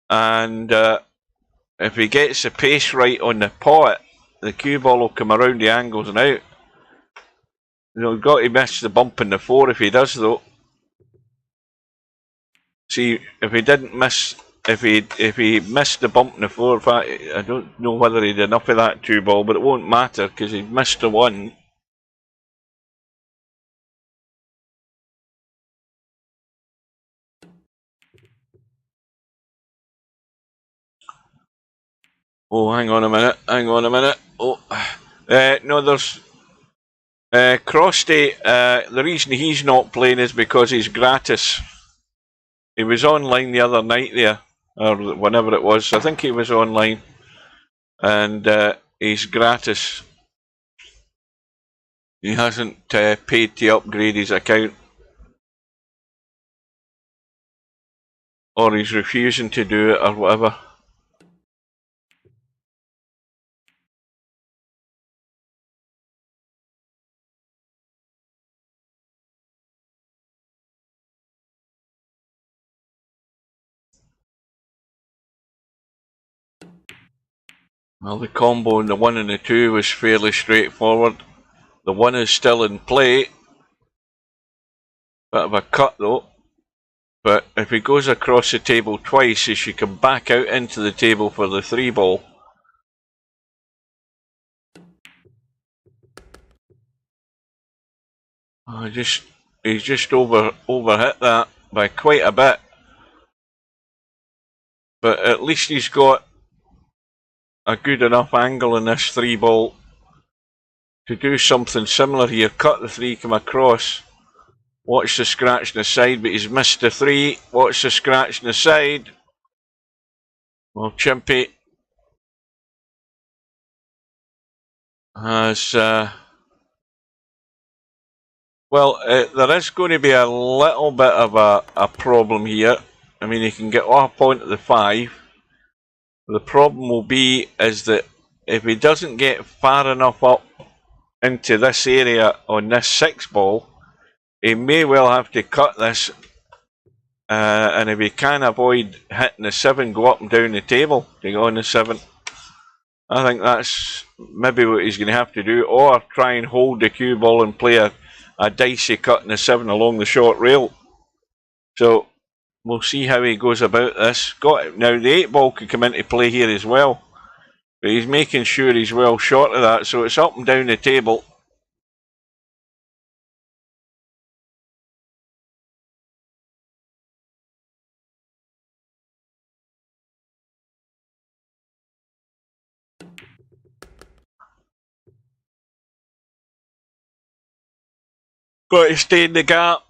And if he gets the pace right on the pot, the cue ball will come around the angles and out. He's got to miss the bump in the 4 if he does, though. See, if he didn't miss, if he missed the bump in the 4, in fact, I don't know whether he did enough of that 2 ball, but it won't matter because he missed the 1. Oh, hang on a minute. Oh, no, there's Crosty. The reason he's not playing is because he's gratis. He was online the other night there, or whenever it was. I think he was online, and he's gratis. He hasn't paid to upgrade his account, or he's refusing to do it, or whatever. Well, the combo in the 1 and the 2 was fairly straightforward. The 1 is still in play. Bit of a cut though. But if he goes across the table twice, he should come back out into the table for the 3 ball. Oh, he's just overhit that by quite a bit. But at least he's got a good enough angle in this 3 ball to do something similar here. Cut the 3, come across. Watch the scratch on the side, but he's missed the 3. Watch the scratch on the side. Well, Chimpy has... there is going to be a little bit of a problem here. I mean, he can get off onto the 5. The problem will be is that if he doesn't get far enough up into this area on this 6 ball, he may well have to cut this. And if he can avoid hitting the 7, go up and down the table to go on the 7. I think that's maybe what he's going to have to do, or try and hold the cue ball and play a dicey cut in the 7 along the short rail. So we'll see how he goes about this. Now the 8 ball could come into play here as well, but he's making sure he's well short of that, so it's up and down the table. Got to stay in the gap.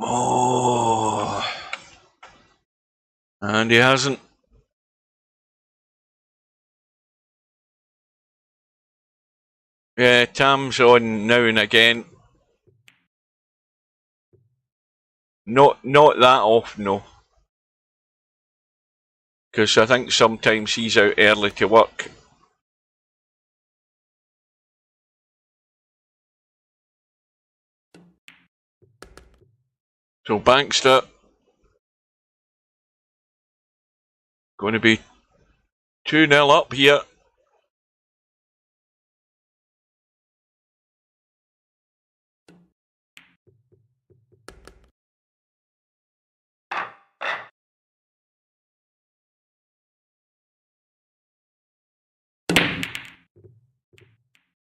Oh, and he hasn't. Yeah, Tam's on now and again. Not that often, though. Because I think sometimes he's out early to work. So Bankster going to be 2-0 up here.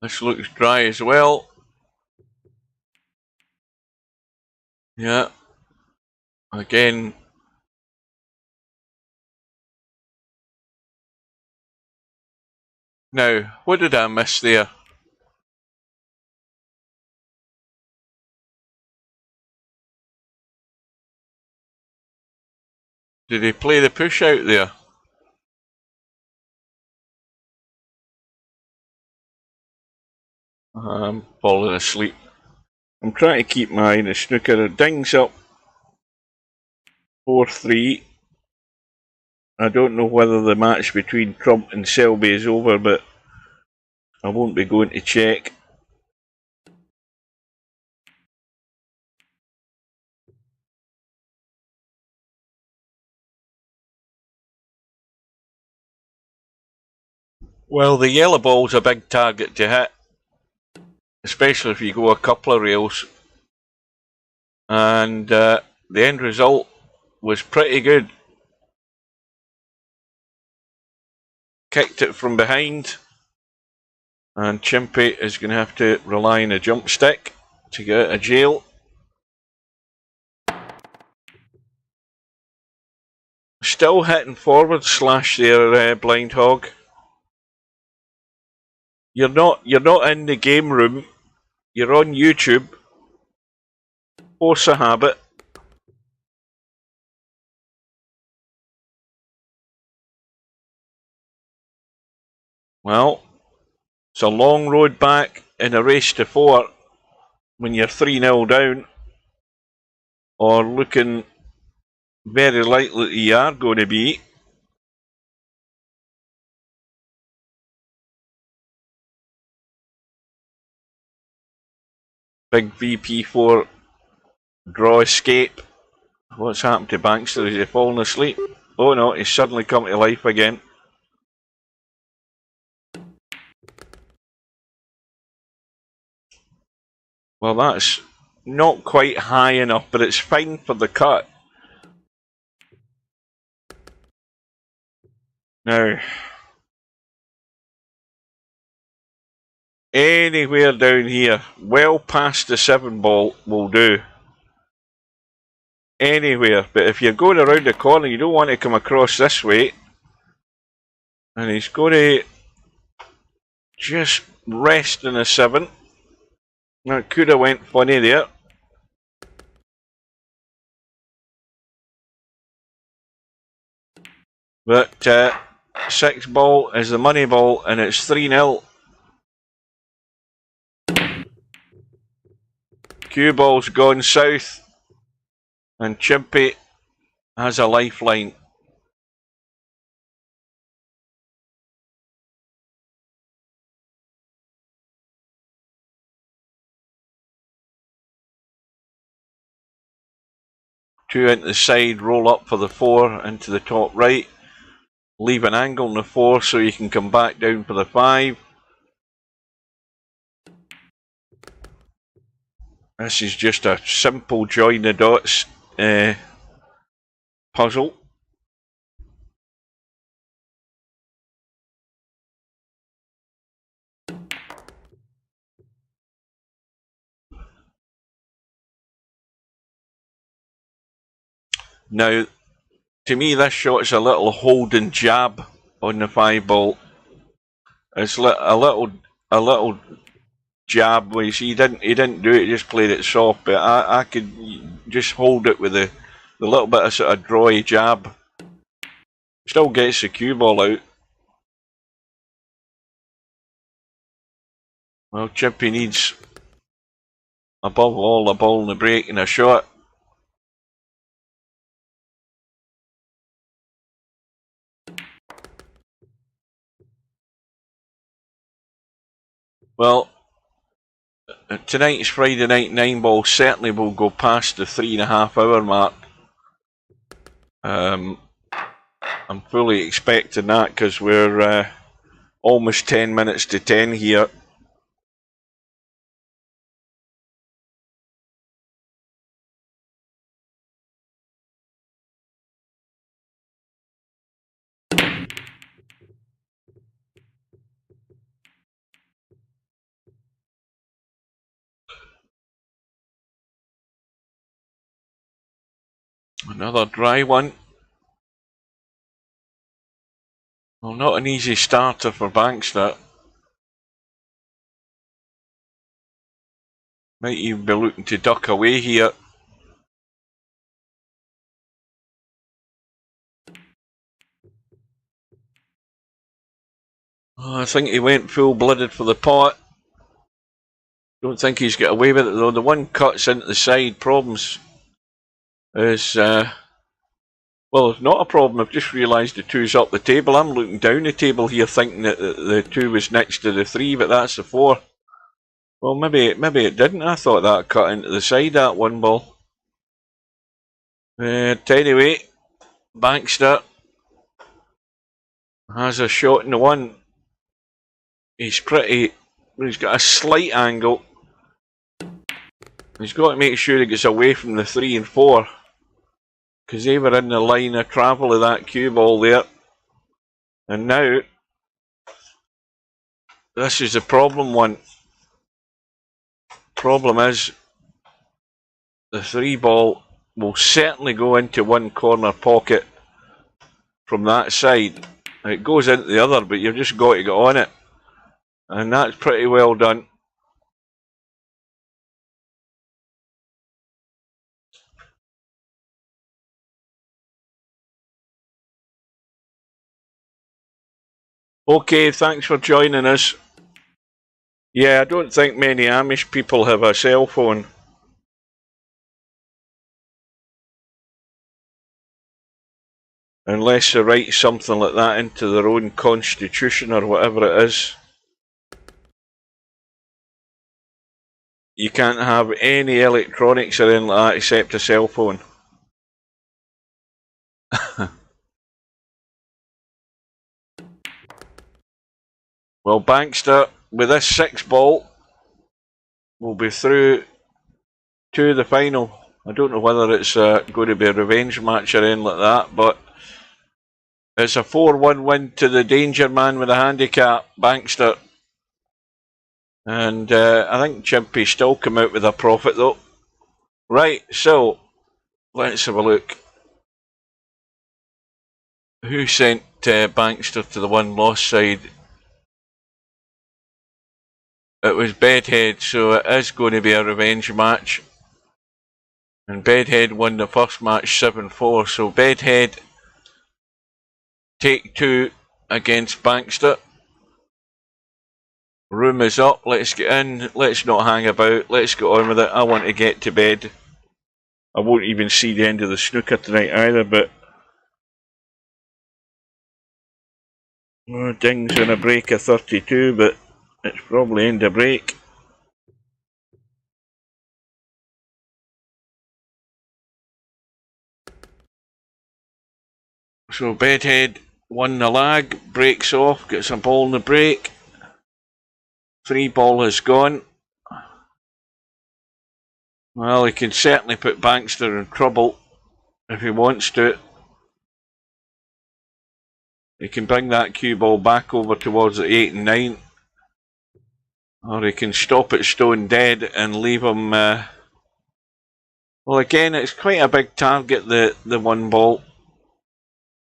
This looks dry as well. Yeah. Again. Now, what did I miss there? Did he play the push out there? I'm falling asleep. I'm trying to keep my eye on the snooker. It dings up 4-3. I don't know whether the match between Trump and Selby is over, but I won't be going to check. Well, the yellow ball's a big target to hit, especially if you go a couple of rails. And the end result was pretty good. Kicked it from behind, and Chimpy is going to have to rely on a jump stick to get out of jail. Still hitting forward slash there, Blind Hog. You're not in the game room. You're on YouTube. Force a habit. Well, it's a long road back in a race to 4 when you're 3-0 down, or looking very likely you are going to be. Big VP4 draw escape. What's happened to Bankster? Is he fallen asleep? Oh no, he's suddenly come to life again. Well, that's not quite high enough, but it's fine for the cut. Now, anywhere down here, well past the 7 ball will do. Anywhere, but if you're going around the corner, you don't want to come across this way. And he's going to just rest in a 7. That could have went funny there. But 6 ball is the money ball, and it's 3-0. Cue ball's gone south, and Chimpy has a lifeline. Two into the side, roll up for the 4 into the top right. Leave an angle in the 4 so you can come back down for the 5. This is just a simple join the dots puzzle. Now, to me, this shot's a little hold and jab on the 5 ball. It's a little jab. Where you see, he didn't do it. He just played it soft. But I could just hold it with the little bit of sort of drawy jab. Still gets the cue ball out. Well, Chimpy needs, above all, a ball in the break and a shot. Well, tonight's Friday night 9-ball certainly will go past the 3.5 hour mark. I'm fully expecting that because we're almost 10 minutes to 10 here. Another dry one. Well, not an easy starter for Bankster. Might even be looking to duck away here. Oh, I think he went full-blooded for the pot. Don't think he's got away with it though. The one cuts into the side. Problems is well, it's not a problem. I've just realised the 2's up the table. I'm looking down the table here thinking that the 2 was next to the 3, but that's the 4. Well, maybe it didn't. I thought that cut into the side, that 1 ball. Anyway, Bankster has a shot in the 1. He's got a slight angle. He's got to make sure he gets away from the 3 and 4. Because they were in the line of travel of that cue ball there. And now, this is the problem one. Problem is, the 3 ball will certainly go into one corner pocket from that side. It goes into the other, but you've just got to get on it. And that's pretty well done. Okay, thanks for joining us. Yeah, I don't think many Amish people have a cell phone. Unless they write something like that into their own constitution or whatever it is. You can't have any electronics or anything like that except a cell phone. Well, Bankster, with this 6 ball, will be through to the final. I don't know whether it's going to be a revenge match or anything like that, but it's a 4-1 win to the danger man with a handicap, Bankster. And I think Chimpy still come out with a profit though. Right, so let's have a look. Who sent Bankster to the 1-loss side? It was Bedhead, so it is going to be a revenge match. And Bedhead won the first match 7-4, so Bedhead take 2 against Bankster. Room is up, let's get in, let's not hang about, let's get on with it. I want to get to bed. I won't even see the end of the snooker tonight either, but Ding's in a break of 32, but it's probably in the break. So Bedhead won the lag, breaks off, gets a ball in the break. 3 ball has gone. Well, he can certainly put Bankster in trouble if he wants to. He can bring that cue ball back over towards the 8 and 9. Or he can stop it stone dead and leave him... well, again, it's quite a big target, the 1 ball.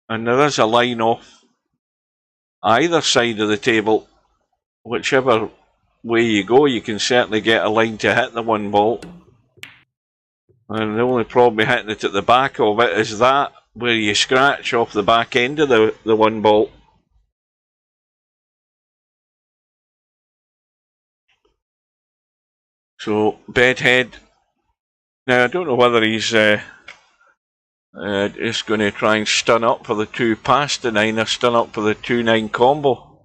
And there is a line off either side of the table. Whichever way you go, you can certainly get a line to hit the 1 ball. And the only problem with hitting it at the back of it is that, where you scratch off the back end of the 1 ball. So, Bedhead. Now, I don't know whether he's just going to try and stun up for the 2 past the 9 or stun up for the 2-9 combo.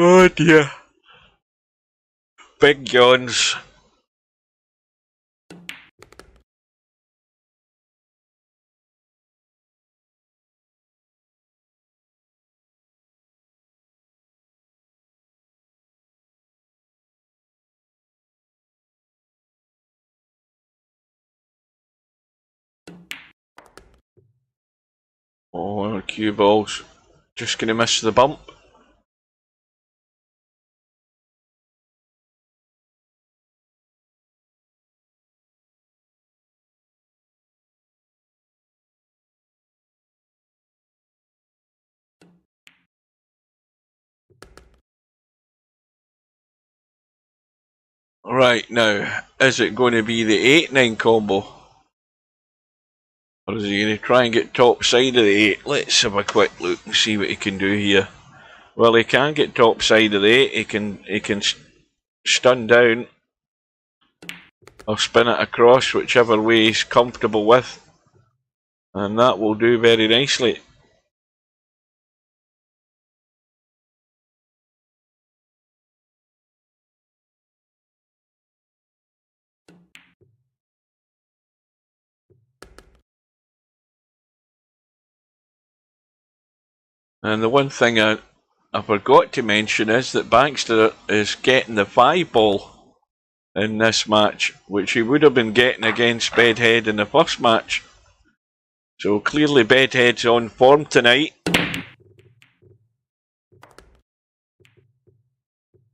Oh dear. Big yawns. Oh, cue balls. Just gonna miss the bump. Right, now, is it going to be the 8-9 combo? Or is he going to try and get top side of the 8? Let's have a quick look and see what he can do here. Well, he can get top side of the 8. He can stun down or spin it across, whichever way he's comfortable with. And that will do very nicely. And the one thing I forgot to mention is that Baxter is getting the 5 ball in this match, which he would have been getting against Bedhead in the first match. So clearly Bedhead's on form tonight.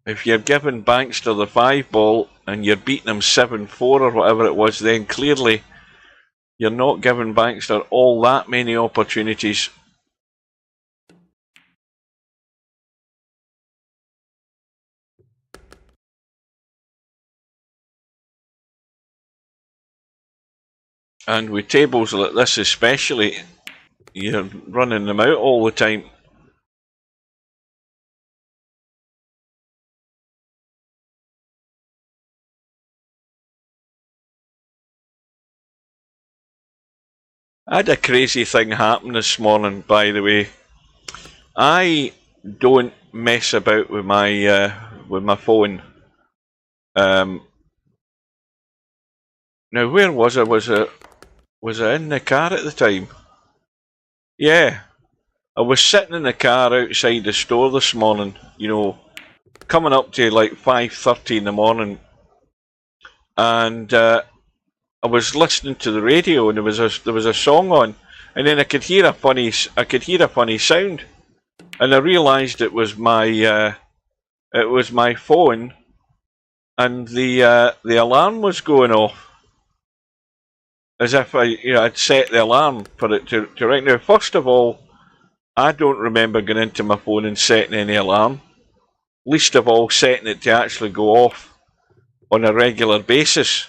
If you're giving Baxter the 5 ball and you're beating him 7-4 or whatever it was, then clearly you're not giving Baxter all that many opportunities. And with tables like this especially, you're running them out all the time. I had a crazy thing happen this morning, by the way. I don't mess about with my phone. Now, where was I? Was I in the car at the time? Yeah, I was sitting in the car outside the store this morning. You know, coming up to like 5:30 in the morning, and I was listening to the radio, and there was a song on, and then I could hear a funny sound, and I realised it was my phone, and the alarm was going off, as if I'd set the alarm for it to ring. Now, first of all, I don't remember going into my phone and setting any alarm, least of all setting it to actually go off on a regular basis.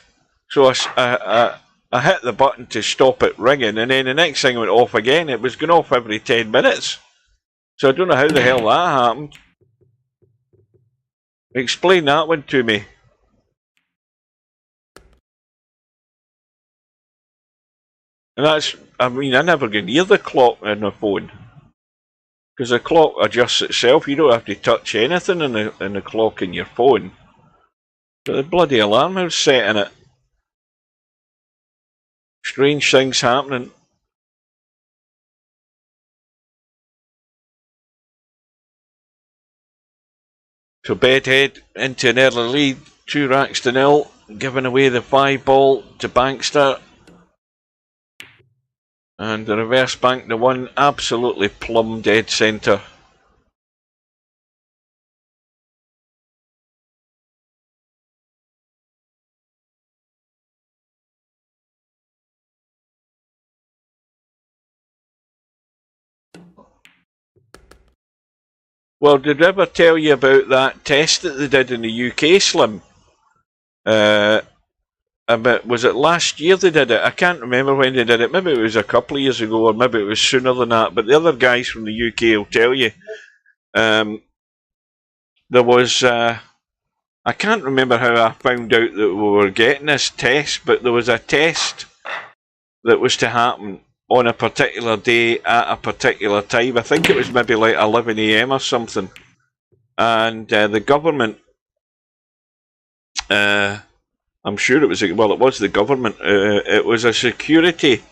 So I hit the button to stop it ringing, and then the next thing it went off again. It was going off every 10 minutes. So I don't know how the hell that happened. Explain that one to me. And that's, I mean, I never get near the clock in my phone, because the clock adjusts itself. You don't have to touch anything in the clock in your phone. But the bloody alarm was set in it. Strange things happening. So Bedhead into an early lead, 2 racks to 0, giving away the 5 ball to Bankster. And the reverse bank the 1, absolutely plumb dead centre. Well, did I ever tell you about that test that they did in the UK, Slim? Was it last year they did it? I can't remember when they did it. Maybe it was a couple of years ago, or maybe it was sooner than that. But the other guys from the UK will tell you. There was... I can't remember how I found out that we were getting this test, but there was a test that was to happen on a particular day at a particular time. I think it was maybe like 11 AM or something. and the government, I'm sure it was, well, it was the government, it was a security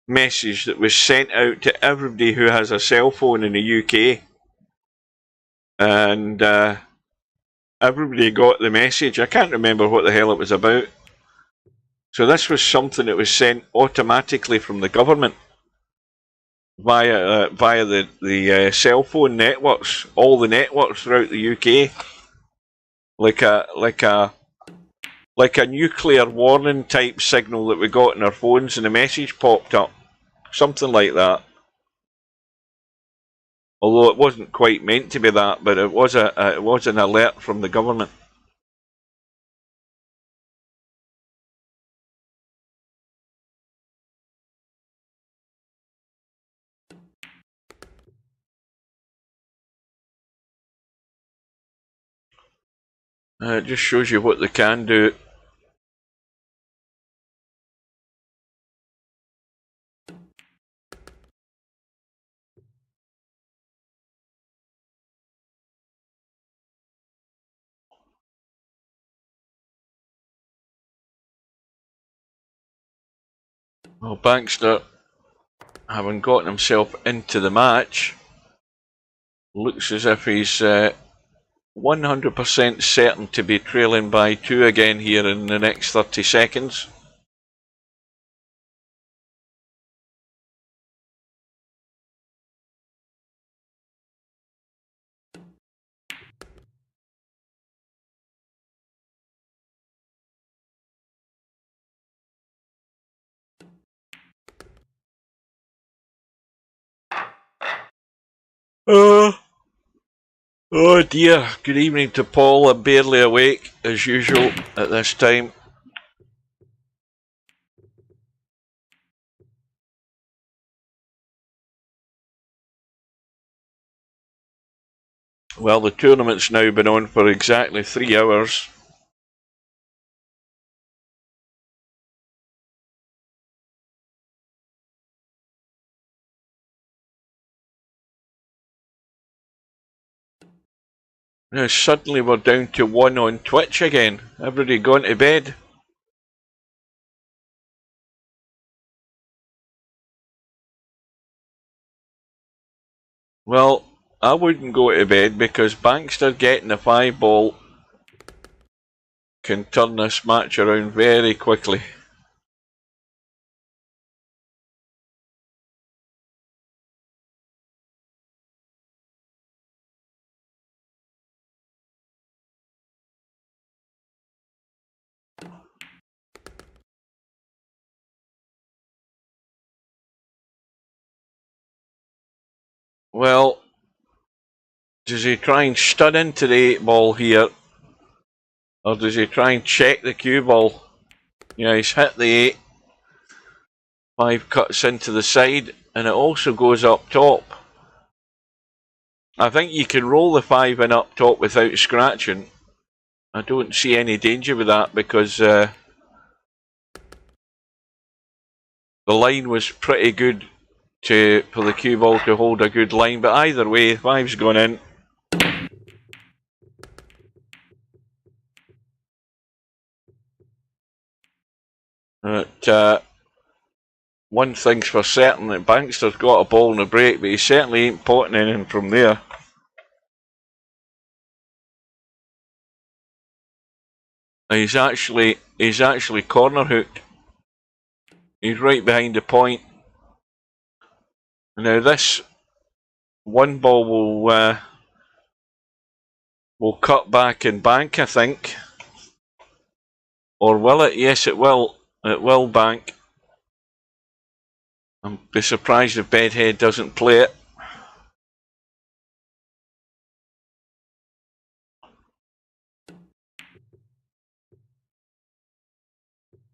message that was sent out to everybody who has a cell phone in the UK, and everybody got the message. I can't remember what the hell it was about. So this was something that was sent automatically from the government via the cell phone networks, all the networks throughout the UK, like a nuclear warning type signal that we got in our phones, and the message popped up, something like that. Although it wasn't quite meant to be that, but it was an alert from the government. It just shows you what they can do. Well, Bankster, having gotten himself into the match, looks as if he's 100% certain to be trailing by 2 again here in the next 30 seconds. Oh dear, good evening to Paul. I'm barely awake as usual at this time. Well, the tournament's now been on for exactly 3 hours. Now suddenly we're down to 1 on Twitch again. Everybody gone to bed? Well, I wouldn't go to bed because Bankster getting a 5-ball can turn this match around very quickly. Well, does he try and stun into the 8-ball here? Or does he try and check the cue ball? Yeah, he's hit the 8. 5 cuts into the side, and it also goes up top. I think you can roll the 5 in up top without scratching. I don't see any danger with that because the line was pretty good for the cue ball to hold a good line, but either way, 5's gone in. But one thing's for certain, that Bankster's got a ball in the break, but he certainly ain't potting anything from there. He's actually corner hooked. He's right behind the point. Now this 1 ball will cut back and bank, I think. Or will it? Yes, it will. It will bank. I'd be surprised if Bedhead doesn't play it.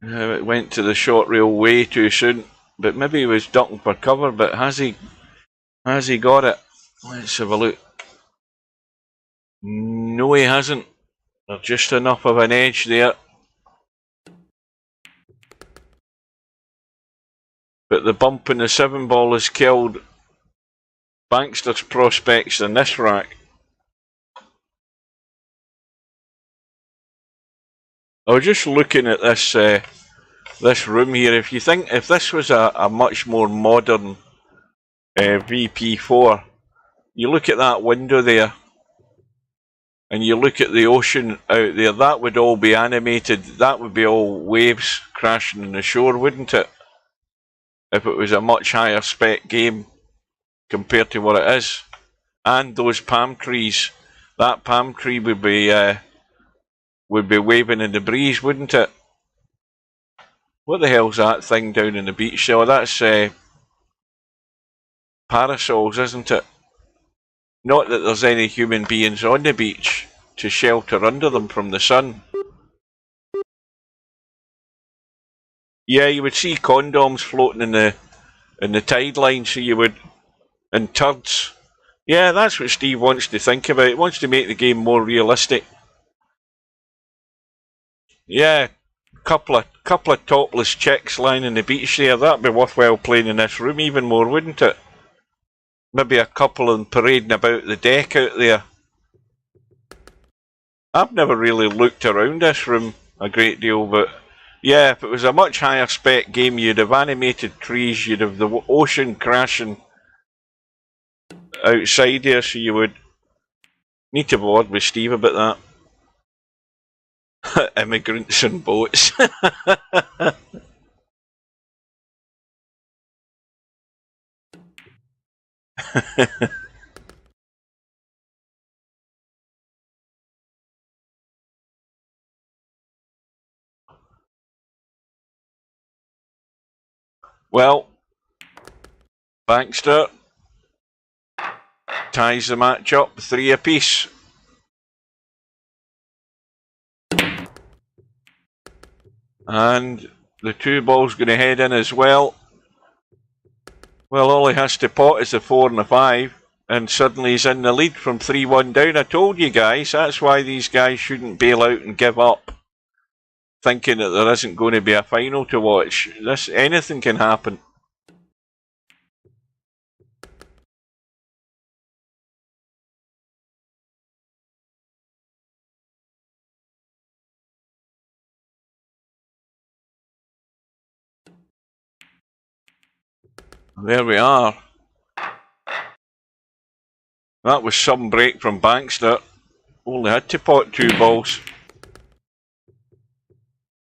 It went to the short rail way too soon, but maybe he was ducking for cover. But has he got it? Let's have a look. No, he hasn't. There's just enough of an edge there. But the bump in the 7-ball has killed Bankster's prospects in this rack. I was just looking at this this room here. If you think if this was a much more modern VP4, you look at that window there, and you look at the ocean out there, that would all be animated. That would be all waves crashing on the shore, wouldn't it? If it was a much higher spec game compared to what it is. And those palm trees, that palm tree would be waving in the breeze, wouldn't it? What the hell's that thing down in the beach? Oh, that's parasols, isn't it? Not that there's any human beings on the beach to shelter under them from the sun. Yeah, you would see condoms floating in the tide line, so you would, and turds. Yeah, that's what Steve wants to think about. He wants to make the game more realistic. Yeah, couple of topless chicks lying on the beach there. That'd be worthwhile playing in this room even more, wouldn't it? Maybe a couple of them parading about the deck out there. I've never really looked around this room a great deal, but yeah, if it was a much higher spec game, you'd have animated trees, you'd have the ocean crashing outside there, so you would need to have a word with Steve about that. Immigrants and boats. Well, Bankster ties the match up, 3 apiece. And the 2 balls going to head in as well. Well, all he has to pot is the 4 and the 5, and suddenly he's in the lead from 3-1 down. I told you guys, that's why these guys shouldn't bail out and give up, thinking that there isn't going to be a final to watch. Anything can happen. There we are. That was some break from Bankster. Only had to pot 2 balls.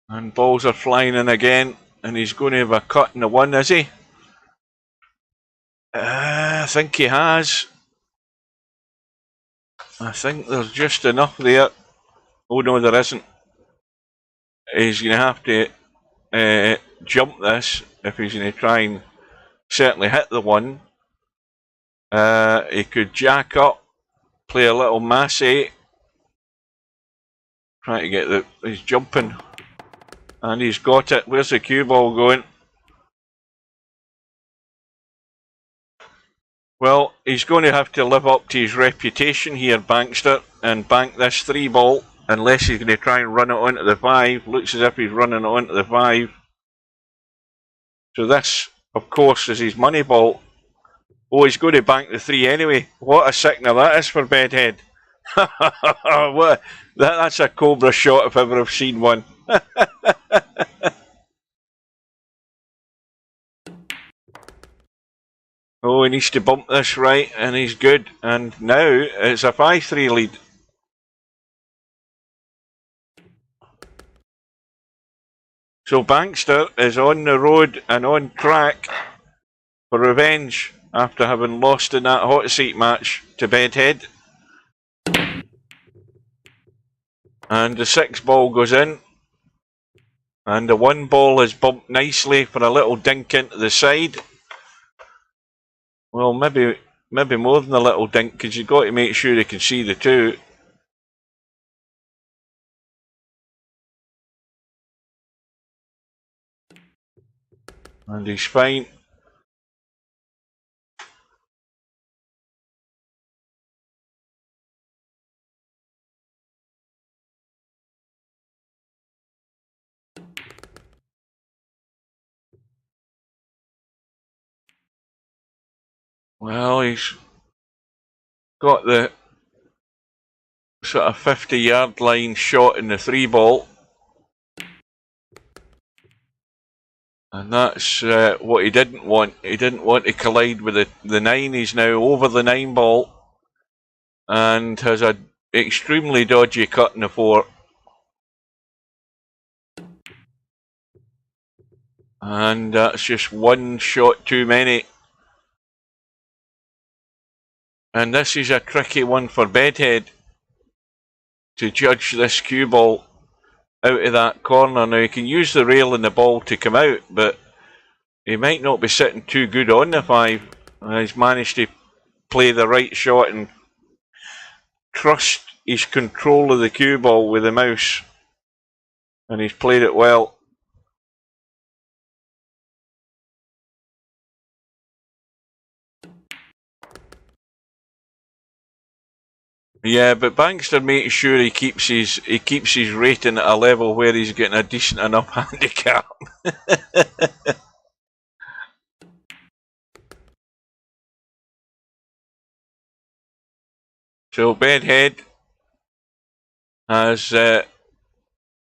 And balls are flying in again. And he's going to have a cut in the 1, is he? I think he has. I think there's just enough there. Oh no, there isn't. He's going to have to jump this if he's going to try and certainly hit the 1. He could jack up, play a little massey. Trying to get he's jumping. And he's got it. Where's the cue ball going? Well, he's going to have to live up to his reputation here, Bankster, and bank this 3 ball, unless he's going to try and run it onto the 5. Looks as if he's running it onto the 5. So this, of course, is his money ball. Oh, he's going to bank the 3 anyway. What a sickener that is for Bedhead. That's a cobra shot if ever I've seen one. Oh, he needs to bump this right, and he's good. And now it's a 5-3 lead. So Bankster is on the road and on track for revenge after having lost in that hot seat match to Bedhead. And the 6 ball goes in. And the 1 ball is bumped nicely for a little dink into the side. Well, maybe more than a little dink, because you've got to make sure you can see the 2. And he's fine. Well, he's got the sort of 50-yard line shot in the 3 ball. And that's what he didn't want. He didn't want to collide with the 9. He's now over the 9 ball and has an extremely dodgy cut in the 4. And that's just one shot too many. And this is a tricky one for Bedhead to judge this cue ball out of that corner. Now, he can use the rail and the ball to come out, but he might not be sitting too good on the 5. He's managed to play the right shot and trust his control of the cue ball with the mouse. And he's played it well. Yeah, but Bankster making sure he keeps his rating at a level where he's getting a decent enough handicap. So Bedhead has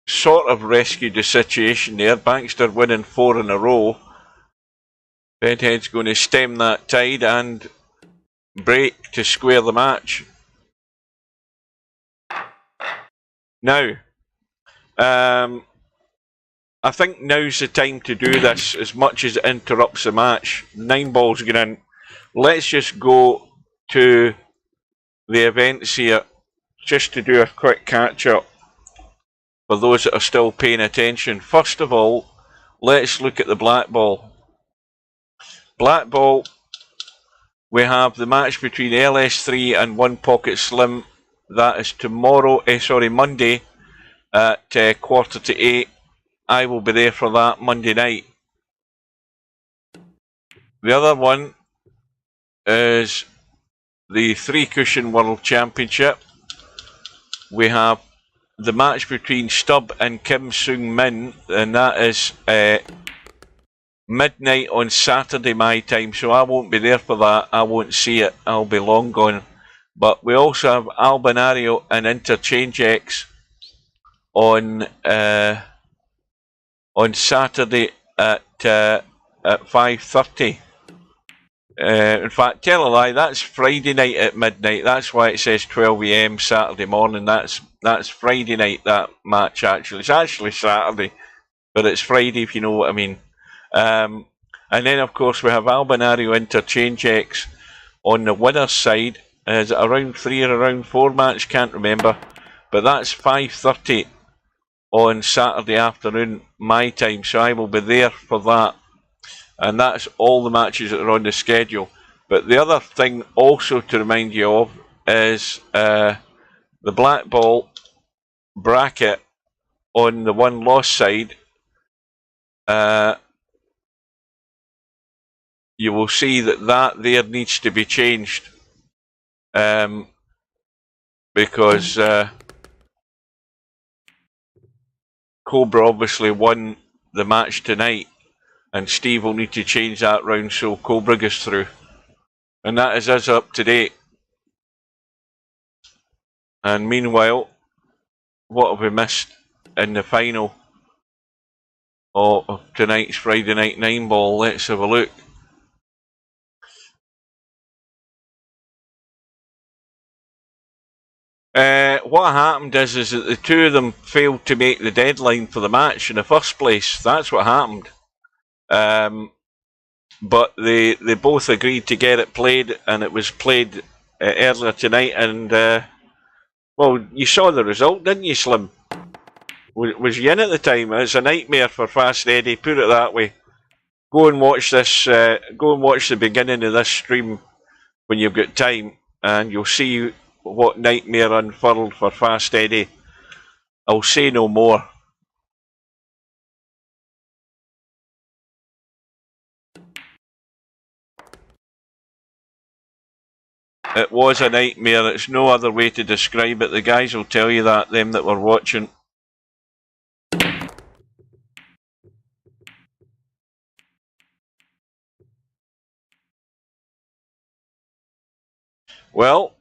sort of rescued the situation there. Bankster winning 4 in a row. Bedhead's going to stem that tide and break to square the match. Now, I think now's the time to do this as much as it interrupts the match. 9 balls going in. Let's just go to the events here just to do a quick catch up for those that are still paying attention. First of all, let's look at the black ball. Black ball, we have the match between LS3 and One Pocket Slim. That is tomorrow, Monday at 7:45. I will be there for that Monday night. The other one is the 3 Cushion World Championship. We have the match between Stubb and Kim Sung Min, and that is midnight on Saturday my time, so I won't be there for that. I won't see it. I'll be long gone. But we also have Albinario and Interchange X on Saturday at 5:30. In fact, tell a lie, that's Friday night at midnight. That's why it says 12 AM Saturday morning. That's Friday night, that match actually. It's actually Saturday, but it's Friday if you know what I mean. And then of course we have Albinario Interchange X on the winner's side. Is it a round 3 or a round 4 match? Can't remember. But that's 5:30 on Saturday afternoon my time, so I will be there for that. And that's all the matches that are on the schedule. But the other thing also to remind you of is the black ball bracket on the one loss side. You will see that there needs to be changed. Because Cobra obviously won the match tonight, and Steve will need to change that round so Cobra goes through. And that is us up to date. And meanwhile, what have we missed in the final of tonight's Friday night 9 ball? Let's have a look. What happened is that the 2 of them failed to make the deadline for the match in the first place. That's what happened. But they both agreed to get it played, and it was played earlier tonight. And well, you saw the result, didn't you, Slim? Was you in at the time? It's a nightmare for Fast Eddie. Put it that way. Go and watch this. Go and watch the beginning of this stream when you've got time, and you'll see what nightmare unfurled for Fast Eddie. I'll say no more. It was a nightmare. It's no other way to describe it. The guys will tell you that, them that were watching. Well,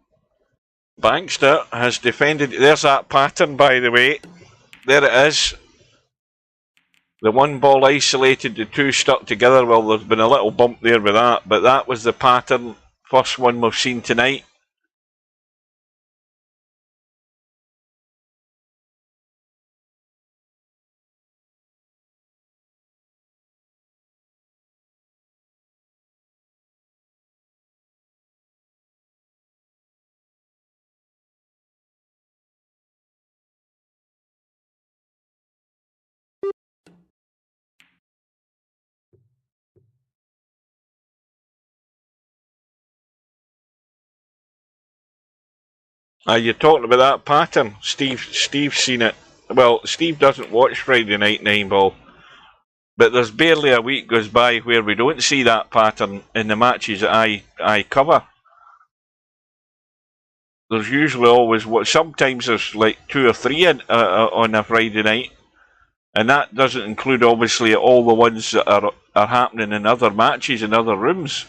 Bankster has defended. There's that pattern, by the way. There it is. The one ball isolated, the two stuck together. Well, there's been a little bump there with that, but that was the pattern. First one we've seen tonight. You're talking about that pattern. Steve's seen it. Well, Steve doesn't watch Friday Night 9-ball, but there's barely a week goes by where we don't see that pattern in the matches that I cover. There's usually always sometimes there's like 2 or 3 on a Friday night, and that doesn't include obviously all the ones that are happening in other matches in other rooms.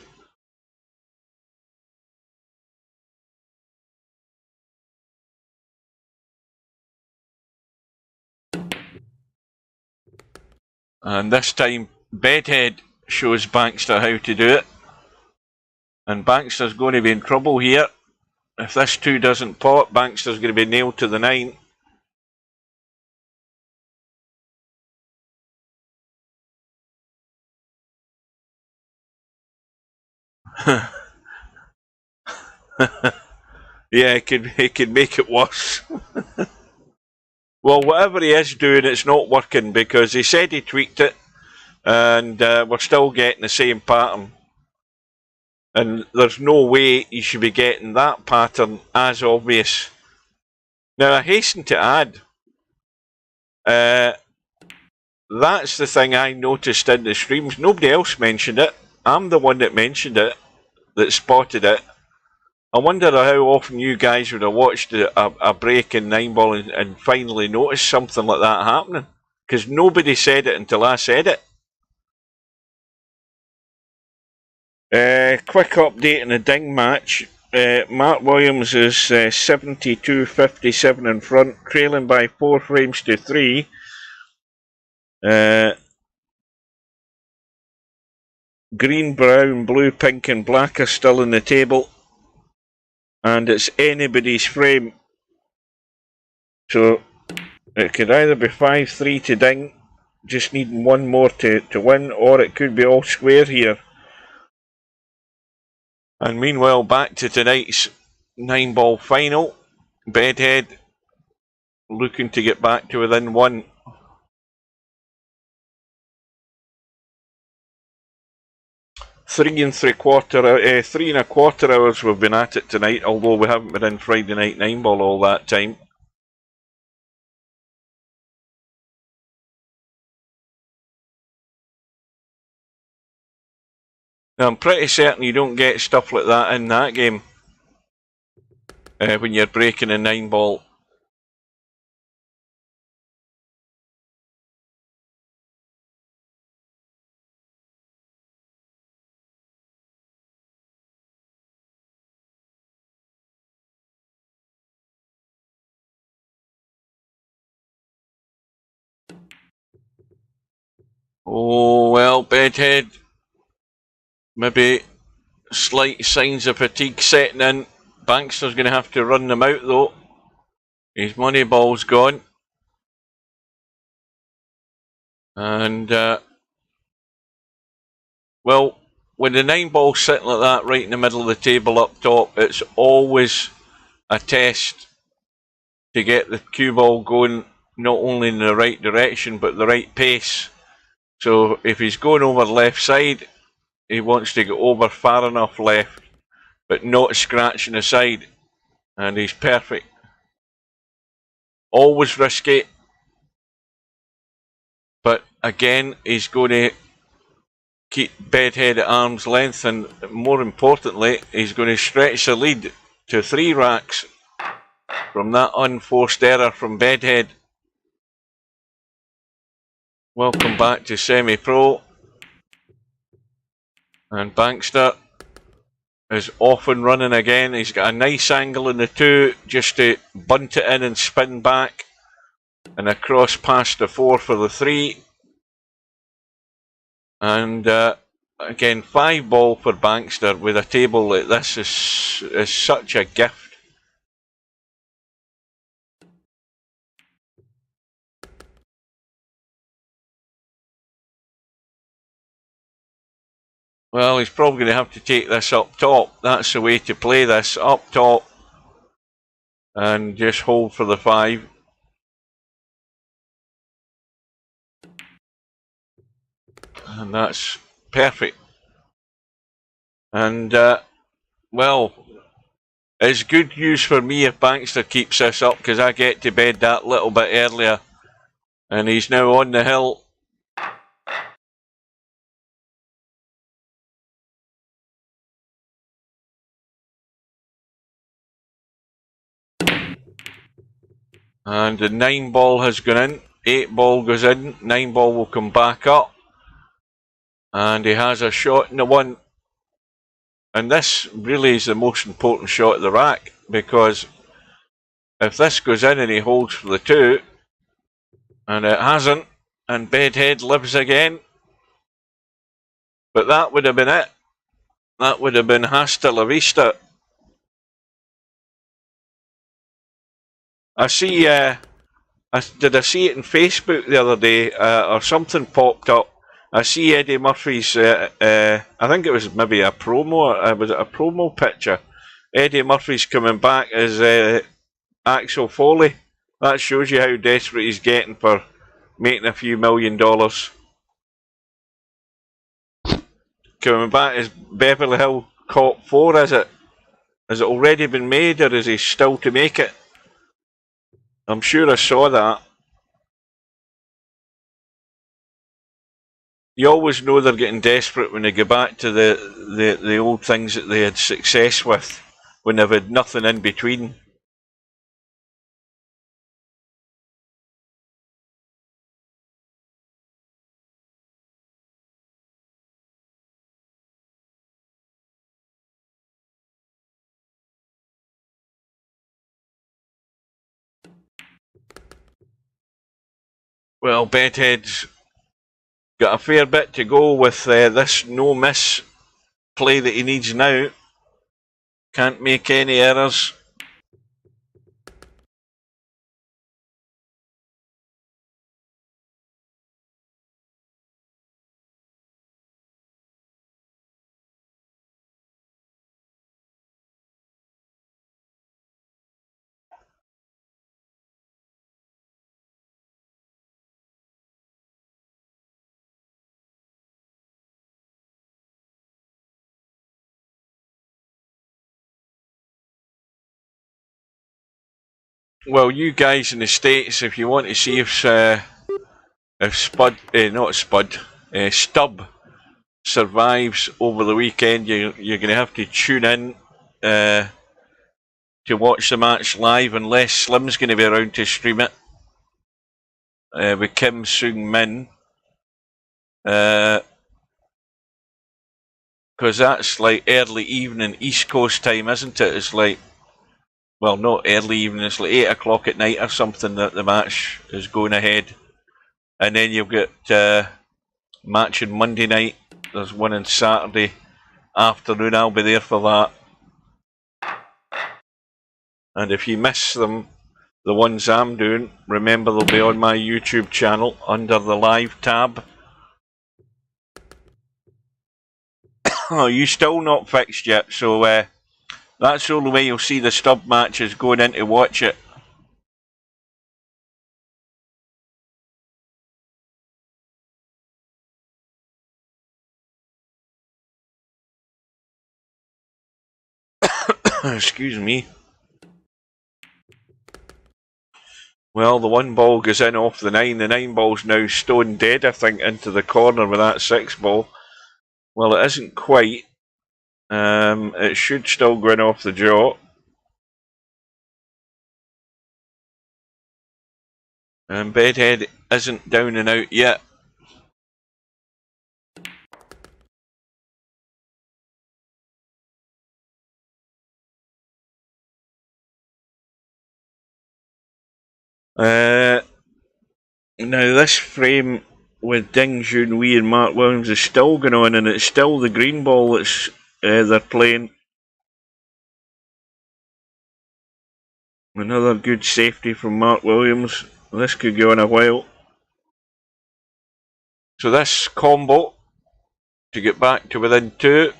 And this time, Bedhead shows Bankster how to do it. And Bankster's going to be in trouble here. If this 2 doesn't pop, Bankster's going to be nailed to the 9. Yeah, it could make it worse. Well, whatever he is doing, it's not working because he said he tweaked it, and we're still getting the same pattern. And there's no way you should be getting that pattern as obvious. Now, I hasten to add, that's the thing I noticed in the streams. Nobody else mentioned it. I'm the one that mentioned it, that spotted it. I wonder how often you guys would have watched a break in 9-ball and finally noticed something like that happening. Because nobody said it until I said it. Quick update in the ding match. Mark Williams is 72-57 in front, trailing by 4 frames to 3. Green, brown, blue, pink and black are still in the table. And it's anybody's frame. So it could either be 5-3 to ding, just needing one more to win, or it could be all square here. And meanwhile, back to tonight's 9-ball final. Bedhead looking to get back to within 1. 3 3¼ hours we've been at it tonight, although we haven't been in Friday Night 9-ball all that time. Now, I'm pretty certain you don't get stuff like that in that game when you're breaking a 9-ball. Oh, well, Bedhead. Maybe slight signs of fatigue setting in. Bankster's going to have to run them out, though. His money ball's gone. And, well, when the 9-ball's sitting like that right in the middle of the table up top, it's always a test to get the cue ball going not only in the right direction, but the right pace. So if he's going over the left side, he wants to get over far enough left, but not scratching the side. And he's perfect. Always risky. But again, he's going to keep Bedhead at arm's length, and more importantly, he's going to stretch the lead to 3 racks from that unforced error from Bedhead. Welcome back to Semi-Pro. And Bankster is off and running again. He's got a nice angle in the 2 just to bunt it in and spin back. And across past the 4 for the 3. And again, 5 ball for Bankster with a table like this is such a gift. Well, he's probably going to have to take this up top. That's the way to play this, up top. And just hold for the 5. And that's perfect. And, well, it's good news for me if Bankster keeps this up, because I get to bed that little bit earlier. And he's now on the hill. And the 9 ball has gone in. 8 ball goes in. 9 ball will come back up. And he has a shot in the 1. And this really is the most important shot of the rack, because if this goes in and he holds for the 2, and it hasn't, and Bedhead lives again, but that would have been it. That would have been hasta la vista. I see, did I see it in Facebook the other day, or something popped up? I see Eddie Murphy's, I think it was maybe a promo, was it a promo picture? Eddie Murphy's coming back as Axel Foley. That shows you how desperate he's getting for making a few $1 million. Coming back as Beverly Hill Cop 4, is it? Has it already been made, or is he still to make it? I'm sure I saw that. You always know they're getting desperate when they go back to the old things that they had success with, when they've had nothing in between. Well, Bedhead's got a fair bit to go with this no-miss play that he needs now. Can't make any errors. Well, you guys in the States, if you want to see if Stubb survives over the weekend, you're going to have to tune in to watch the match live, unless Slim's going to be around to stream it with Kim Sung Min. Because that's like early evening East Coast time, isn't it? It's like, well, not early evening, it's like 8 o'clock at night or something that the match is going ahead. And then you've got match on Monday night. There's one on Saturday afternoon. I'll be there for that. And if you miss them, the ones I'm doing, remember they'll be on my YouTube channel under the live tab. Oh, you still not fixed yet, so that's the only way you'll see the Stubb matches going in to watch it. Excuse me. Well, the 1 ball goes in off the 9. The 9 ball's now stone dead, I think, into the corner with that 6 ball. Well, it isn't quite. It should still go in off the jaw. And Bedhead isn't down and out yet. Now this frame with Ding Junhui and Mark Williams is still going on, and it's still the green ball that's they're playing. Another good safety from Mark Williams. This could go on a while. So this combo to get back to within 2.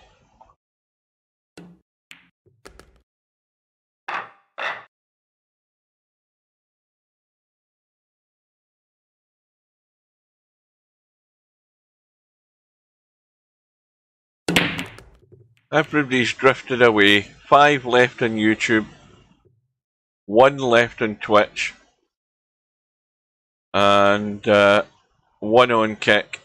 Everybody's drifted away. 5 left on YouTube, 1 left on Twitch, and 1 on Kick.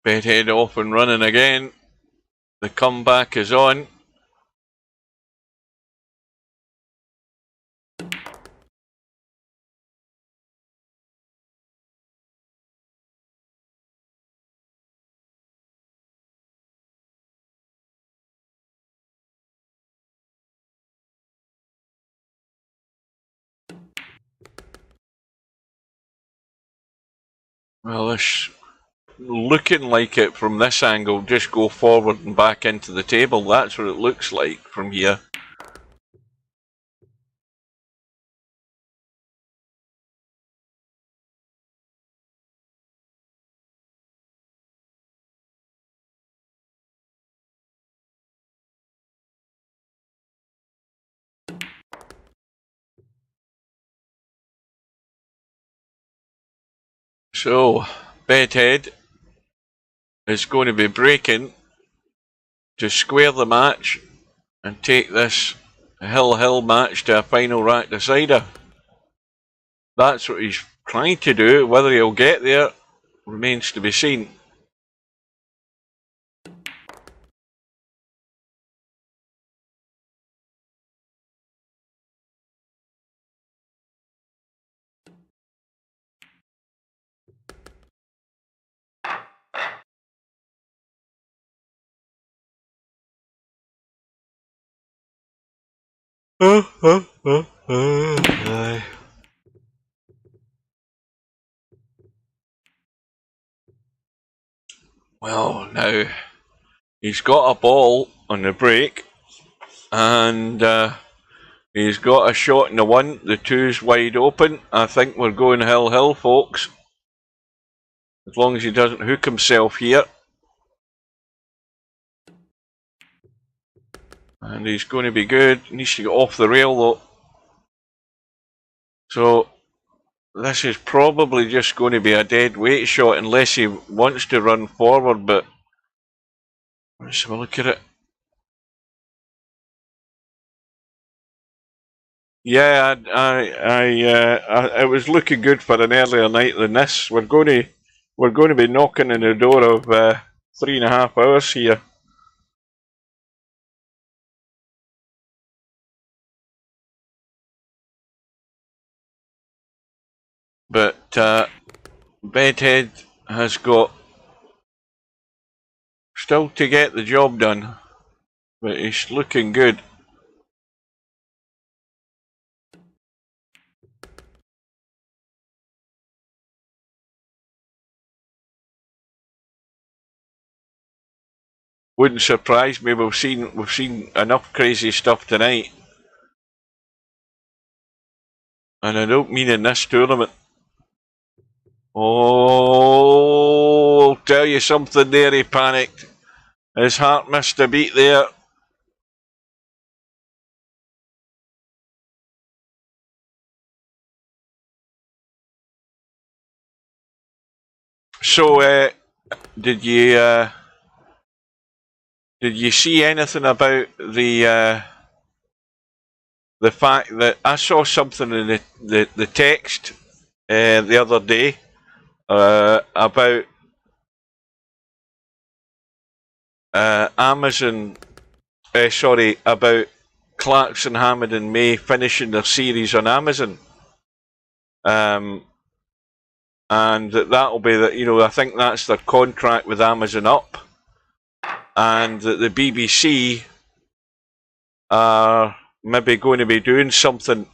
Bedhead off and running again. The comeback is on. Well, it's looking like it from this angle. Just go forward and back into the table. That's what it looks like from here. So, Bedhead is going to be breaking to square the match and take this hill match to a final rack decider. That's what he's trying to do. Whether he'll get there remains to be seen. Well, now he's got a ball on the break, and he's got a shot in the 1. The 2's wide open. I think we're going hill, folks. As long as he doesn't hook himself here. And he's going to be good. Needs to get off the rail though. So this is probably just going to be a dead weight shot unless he wants to run forward, but let's have a look at it. Yeah, it was looking good for an earlier night than this. We're going to be knocking on the door of 3.5 hours here. But Bedhead has got still to get the job done, but he's looking good. Wouldn't surprise me. We've seen enough crazy stuff tonight, and I don't mean in this tournament. Oh, I'll tell you something there, he panicked. His heart missed a beat there. So, did you see anything about the fact that I saw something in the text the other day about Amazon, about Clarkson, Hammond and May finishing their series on Amazon, and that'll be that. I think that's their contract with Amazon up, and that the BBC are maybe going to be doing something.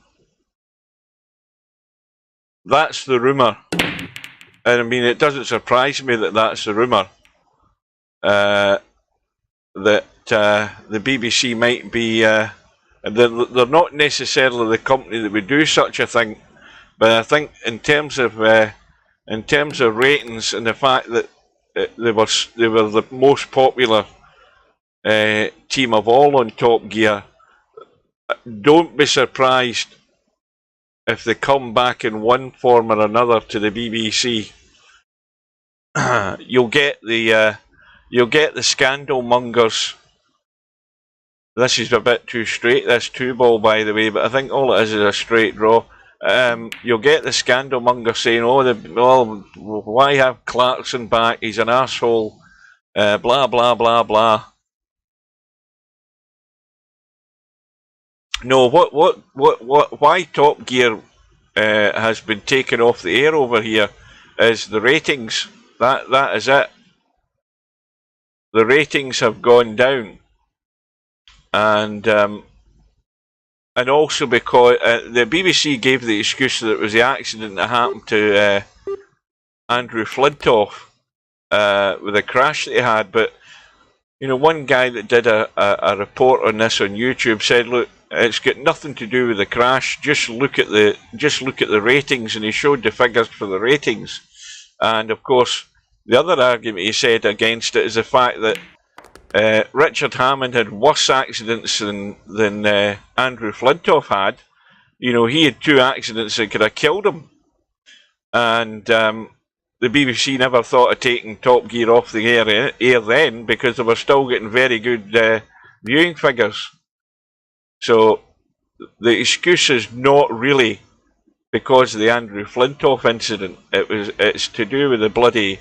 That's the rumour. And I mean, it doesn't surprise me that that's the rumour. That the BBC might be, they're not necessarily the company that would do such a thing, but I think in terms of ratings and the fact that they were the most popular team of all on Top Gear, don't be surprised if they come back in one form or another to the BBC. You'll get the scandal mongers. This is a bit too straight, this 2-ball, by the way, but I think all it is a straight draw. You'll get the scandal monger saying, "Oh, why have Clarkson back? He's an arsehole, blah blah blah blah." No, why Top Gear has been taken off the air over here is the ratings. That is it. The ratings have gone down, and also because the BBC gave the excuse that it was the accident that happened to Andrew Flintoff with the crash that he had. But you know, one guy that did a report on this on YouTube said, "Look, it's got nothing to do with the crash. Just look at the ratings," and he showed the figures for the ratings. And of course, the other argument he said against it is the fact that Richard Hammond had worse accidents than Andrew Flintoff had. You know, he had 2 accidents that could have killed him, and the BBC never thought of taking Top Gear off the air then, because they were still getting very good viewing figures. So the excuse is not really because of the Andrew Flintoff incident. It's to do with the bloody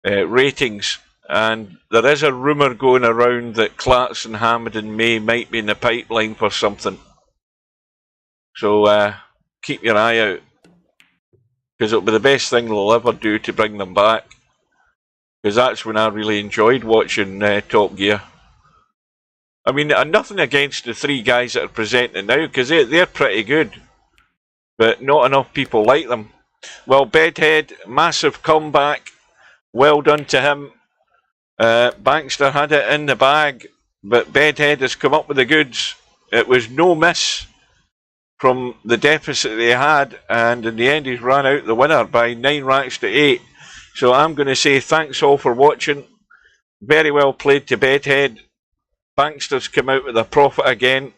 ratings. And there is a rumour going around that Clarkson, Hammond and May might be in the pipeline for something. So keep your eye out, because it'll be the best thing they'll ever do to bring them back. Because that's when I really enjoyed watching Top Gear. I mean, nothing against the 3 guys that are presenting now, because they're pretty good. But not enough people like them. Well, Bedhead, massive comeback. Well done to him. Bankster had it in the bag, but Bedhead has come up with the goods. It was no miss from the deficit they had, and in the end he's ran out the winner by 9 racks to 8. So I'm going to say thanks all for watching. Very well played to Bedhead. Bankster's come out with a profit again,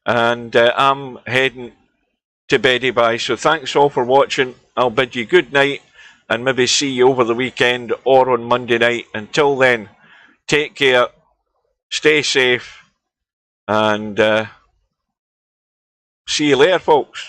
and I'm heading to Beddy Bye. So thanks all for watching. I'll bid you good night, and maybe see you over the weekend or on Monday night. Until then, take care, stay safe, and see you later, folks.